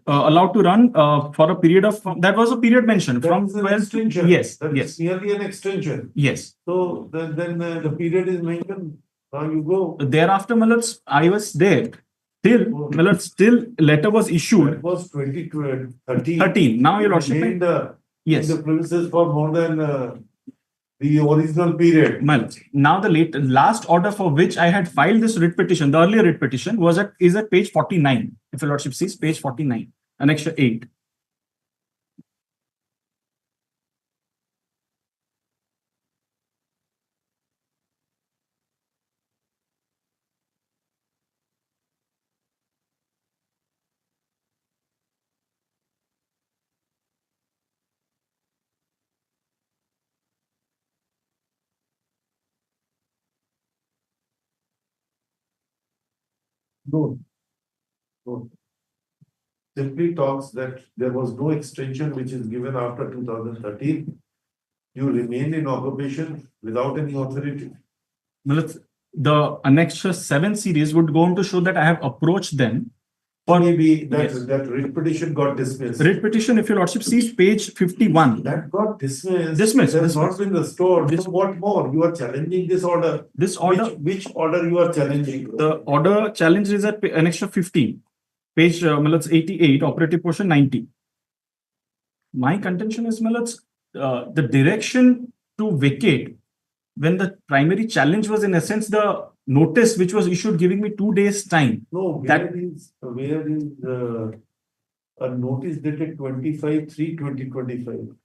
Allowed to run for a period of, that was a period mentioned from 12 to, yes, That's merely an extension. Yes. So then the period is mentioned. Now you go. Thereafter, I was there till letter was issued. It was 2013. 13. Now your lordship. Yes. The premises for more than the original period. Now the last order for which I had filed this writ petition, the earlier writ petition, is at page 49. If your lordship sees page 49, Annexure 8. No. No. Simply talks that there was no extension which is given after 2013. You remain in occupation without any authority. The Annexure 7 series would go on to show that I have approached them. Or maybe that writ petition got dismissed. Writ petition, if your lordship sees page 51. That got dismissed. Dismissed. It has not been restored. So what more? You are challenging this order. This order. Which order you are challenging? The order challenge is at Annexure 15. Page 88, operative portion 90. My contention is, the direction to vacate when the primary challenge was in essence the notice which was issued giving me 2 days time. No, where is a notice dated 25/3/2025?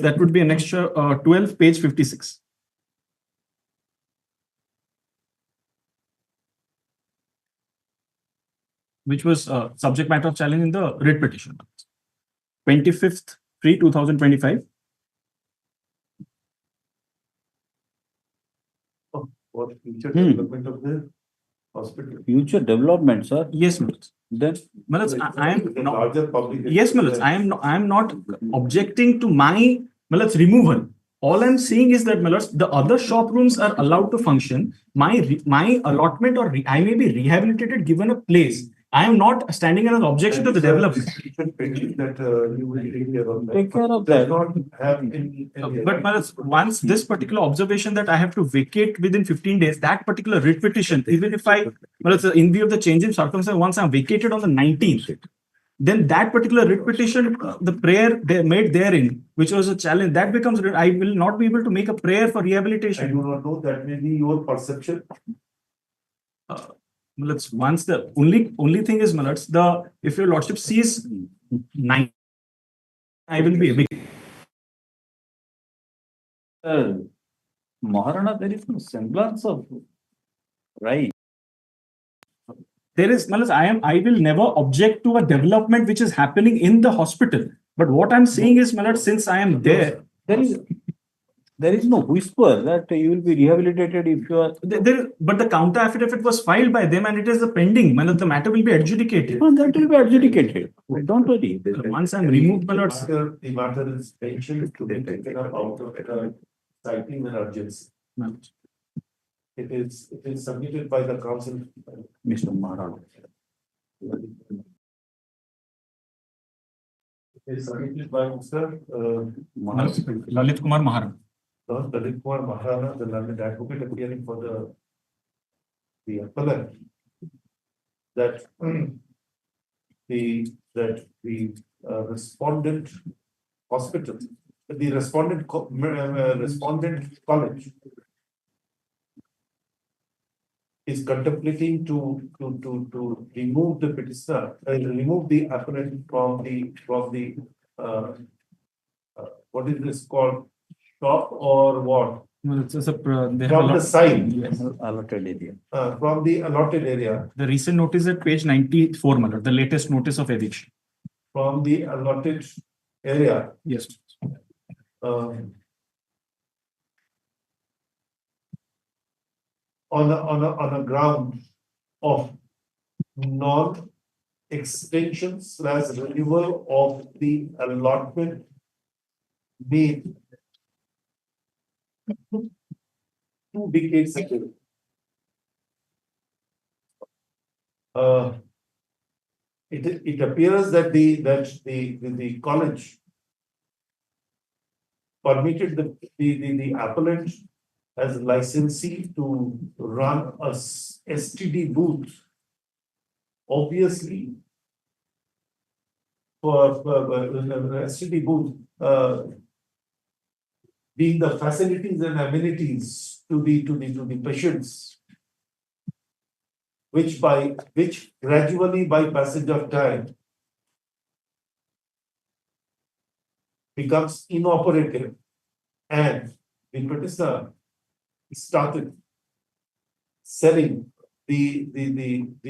That would be Annexure 12, page 56. Which was subject matter of challenge in the writ petition. 25th, 3/2025. What future development of the hospital? Future development, sir. Yes, Mills. Then, I am not. Larger public. Yes, Mills. I am not objecting to my removal. All I'm saying is that the other shop rooms are allowed to function. My allotment or I may be rehabilitated, given a place. I am not standing as an objection to the development. That you will take care of that. Take care of that. Does not have any But once this particular observation that I have to vacate within 15 days, that particular writ petition, even if in view of the change in circumstance, once I'm vacated on the 19th, then that particular writ petition, the prayer they made therein, which was a challenge, that becomes, I will not be able to make a prayer for rehabilitation. I do not know, that may be your perception. Once the only thing is, if your lordship sees 9, I will be evicted. Maharana, there is no semblance of right. There is, I will never object to a development which is happening in the hospital. But what I'm saying is, since I am there, there is no whisper that you will be rehabilitated if you are. But the counter affidavit was filed by them and it is pending. The matter will be adjudicated. And that will be adjudicated. Don't worry. Once I'm removed, The matter is mentioned to be taken up out of citing an urgency. It is submitted by the council. Mr. Maharana. It is submitted by Mr. Lalit Kumar Maharana. Lalit Kumar Maharana, the learned advocate appearing for the appellate, that the respondent hospital, the respondent college is contemplating to remove the petitioner, remove the appellant from the what is this called, shop or what? It's just From the side. Yes. Allotted area. From the allotted area. The recent notice at page 94, the latest notice of eviction. From the allotted area. Yes. On a ground of non-extension / renewal of the allotment made 2 decades ago. It appears that the college permitted the appellant as licensee to run a STD booth. Obviously, for STD booth being the facilities and amenities to the patients, which gradually by passage of time becomes inoperative, and the petitioner started selling the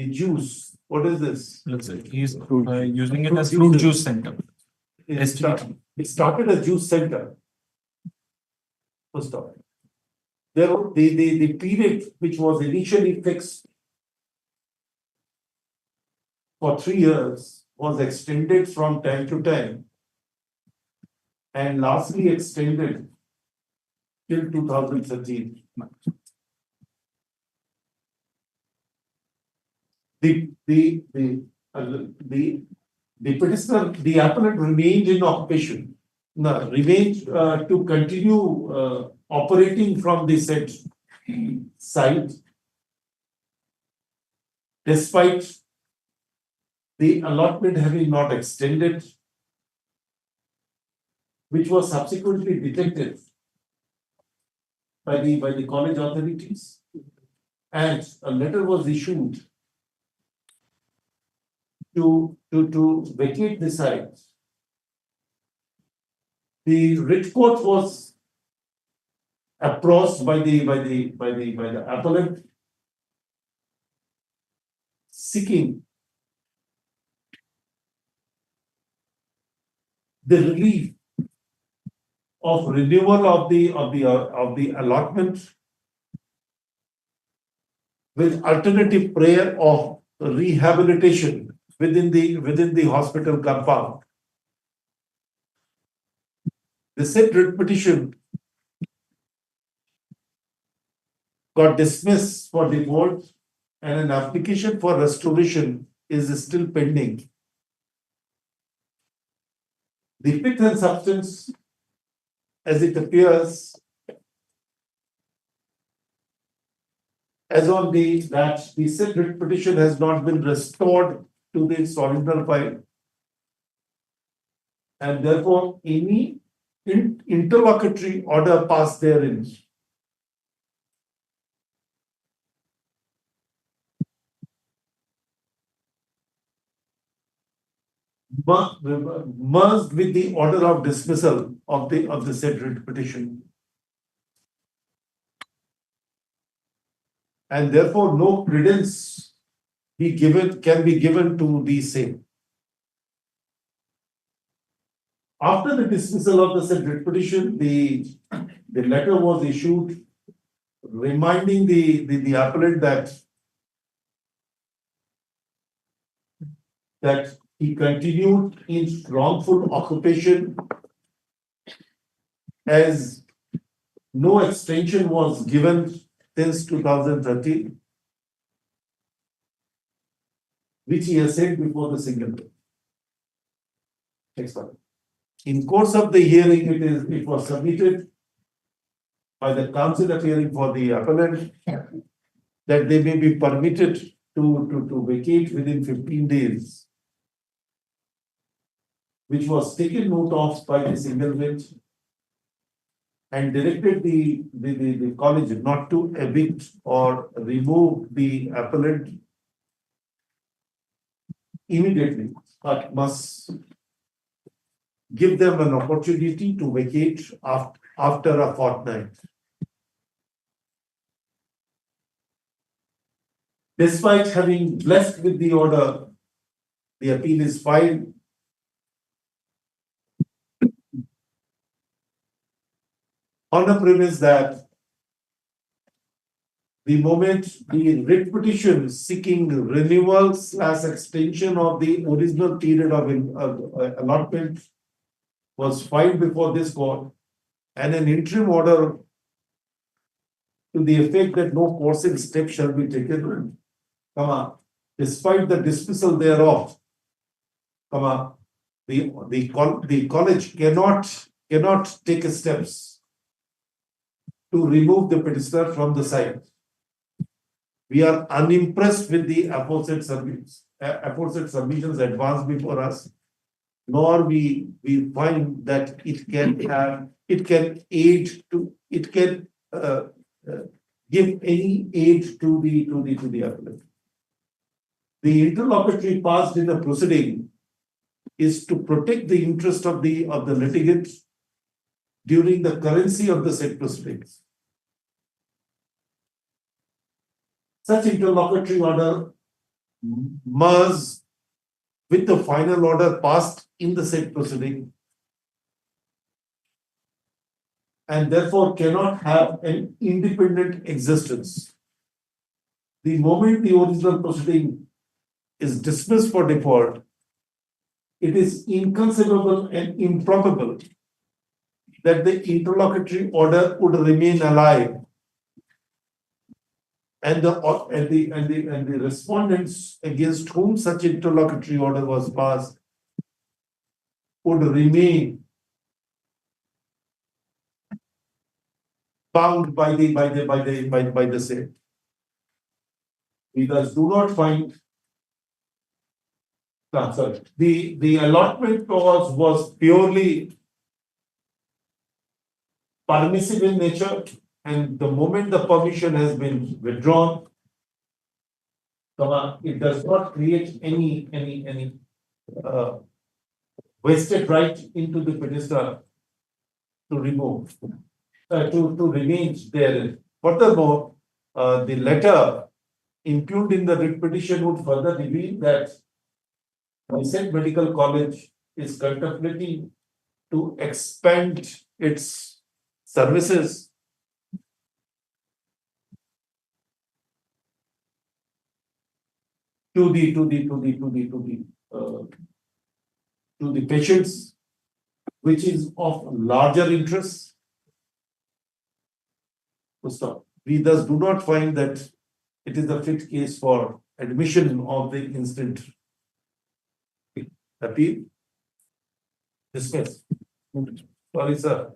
juice. What is this? Let's say he's using it as fruit juice center. It started a juice center. First off, the period which was initially fixed for 3 years was extended from time to time and lastly extended till 2013. The petitioner, the appellant remained in occupation, remained to continue operating from the said site despite the allotment having not extended, which was subsequently detected by the college authorities, and a letter was issued to vacate the site. The writ court was approached by the appellant seeking the relief of renewal of the allotment with alternative prayer of rehabilitation within the hospital compound. The said writ petition got dismissed for default and an application for restoration is still pending. The pith and substance, as it appears, as on the said writ petition has not been restored to the original file, and therefore any interlocutory order passed therein merged with the order of dismissal of the said writ petition, and therefore no credence can be given to the same. After the dismissal of the said writ petition, the letter was issued reminding the appellant that he continued in wrongful occupation as no extension was given since 2013, which he has said before the single bench. Next one. In course of the hearing, it was submitted by the counsel appearing for the appellant that they may be permitted to vacate within 15 days, which was taken note of by the single bench and directed the college not to evict or remove the appellant immediately, but must give them an opportunity to vacate after a fortnight. Despite having blessed with the order, the appeal is filed. On the premise that the moment the writ petition seeking renewal / extension of the original period of allotment was filed before this court, and an interim order to the effect that no coercive step shall be taken, despite the dismissal thereof, the college cannot take steps to remove the petitioner from the site. We are unimpressed with the aforesaid submissions advanced before us, nor we find that it can give any aid to the appellant. The interlocutory passed in the proceeding is to protect the interest of the litigant during the currency of the said proceedings. Such interlocutory order merges with the final order passed in the said proceeding, and therefore cannot have an independent existence. The moment the original proceeding is dismissed for default, it is inconceivable and improbable that the interlocutory order would remain alive and the respondents against whom such interlocutory order was passed would remain bound by the same. We thus do not find the allotment clause was purely permissive in nature, and the moment the permission has been withdrawn, it does not create any vested right into the petitioner to remove, to remain therein. Furthermore, the letter impugned in the writ petition would further reveal that the said medical college is contemplating to expand its services to the patients, which is of larger interest. We thus do not find that it is a fit case for admission of the instant appeal. Dismiss. Sorry, sir.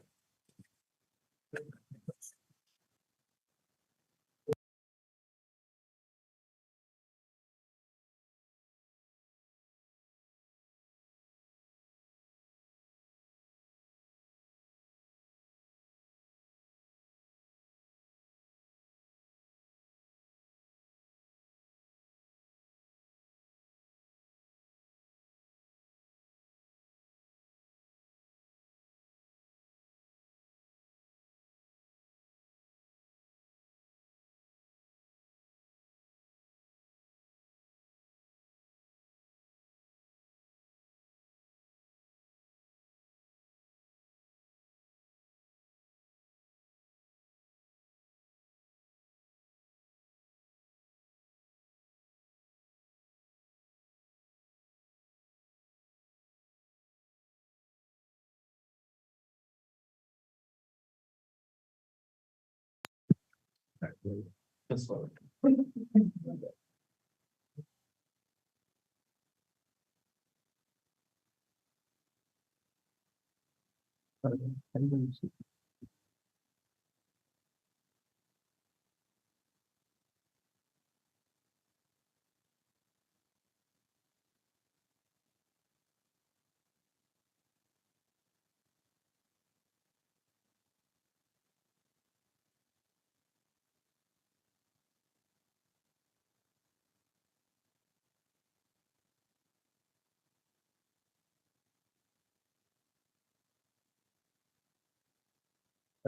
That's all.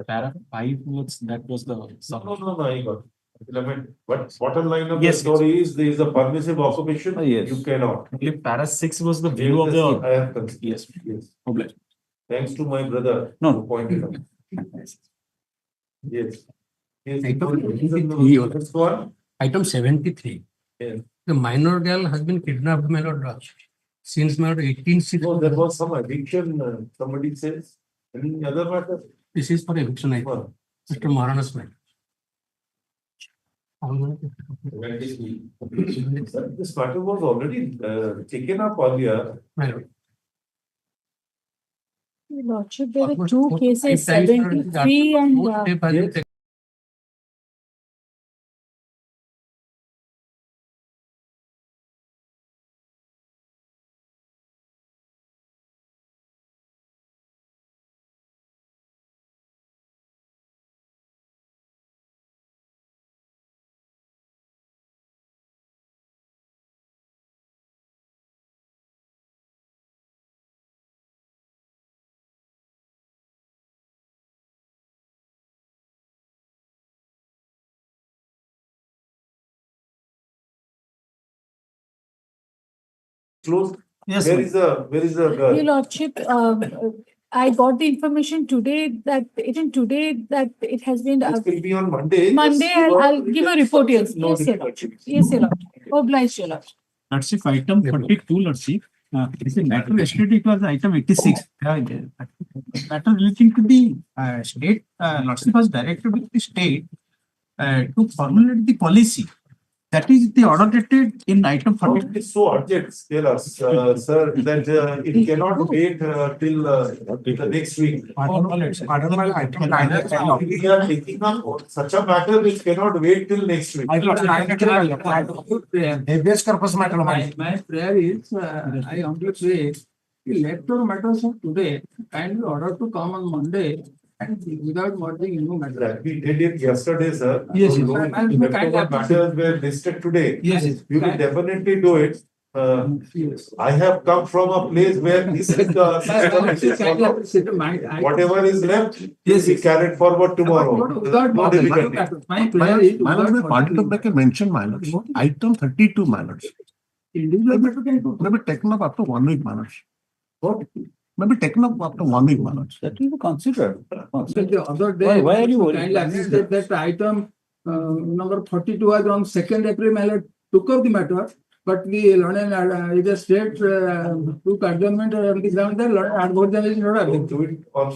Para 5 was that was the No, I got it. But bottom line of the story is there is a permissive occupation. Yes. You cannot. Only para 6 was the view of the. I have considered. Yes. Obliged. Thanks to my brother. No. Who pointed out. Yes. Yes. Item 73. Item 73. Yes. The minor girl has been kidnapped, my lord, since my lord 1860. No, there was some addiction, somebody says. Any other matter? This is for eviction, I think. Mr. Marana's matter. This matter was already taken up earlier. My lord. Your Lordship, there were two cases, 73 and. Closed. Yes. Where is the girl? Your Lordship, I got the information today that it has been. It will be on Monday. Monday, I'll give a report. Yes, No yes, Your Lordship. Yes, Your Lordship. Obliged, Your Lordship. Lordship, item 42, Lordship. This is matter yesterday, it was item 86. Matter relating to the state, Lordship was directed with the state to formulate the policy. That is the order dated in item 42. It is so urgent, sir, that it cannot wait till the next week. We are taking up such a matter which cannot wait till next week. Habeas corpus matter. My prayer is, I humbly pray, the electoral matters of today kindly order to come on Monday and without merging new matter. We did it yesterday, sir. Yes, So yes. those electoral matters were listed today. Yes, yes. We will definitely do it. I have come from a place where this is the whatever is left will be carried forward tomorrow. No difficulty. My prayer is. My lord, I wanted to make a mention, my lord. Item 32, my lord. Maybe taken up after 1 week, my lord. Maybe taken up after 1 week, my lord. That will be considered. The other day. Why are you worried? Kindly accepted that item number 42 was on 2nd April, my lord took up the matter. But the learned the state took adjournment on the ground that adjournment is not available. Do it on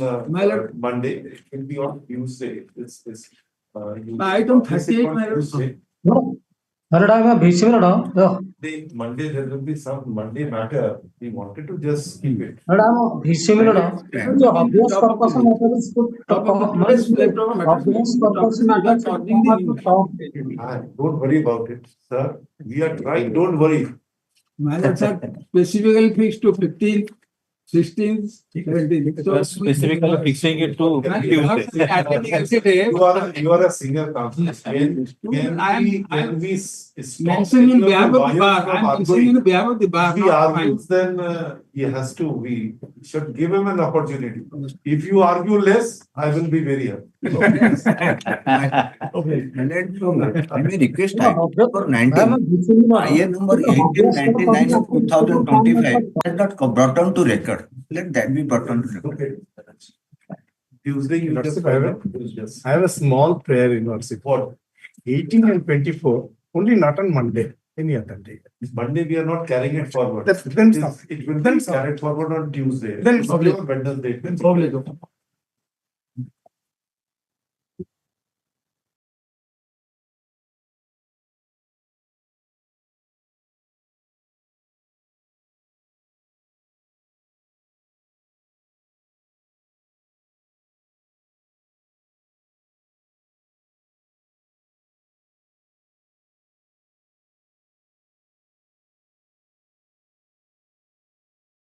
Monday. It will be on Tuesday. Item 38, my lord. The Monday, there will be some Monday matter. We wanted to just keep it. Don't worry about it, sir. We are trying, don't worry. My lord, sir, specifically fixed to 15th, 16th, 17th. So specifically fixing it to Tuesday. You are a senior counsel. Can we mentioning in behalf of the bar. I'm mentioning in behalf of the bar. If he argues, then he has to. We should give him an opportunity. If you argue less, I will be very happy. I may request for 19, IA number 1899 of 2025 has not brought down to record. Let that be brought down to record. Tuesday, you I have a small prayer in our support. 18 and 24, only not on Monday, any other day. Monday, we are not carrying it forward. Then it will be carried forward on Tuesday. Then Wednesday.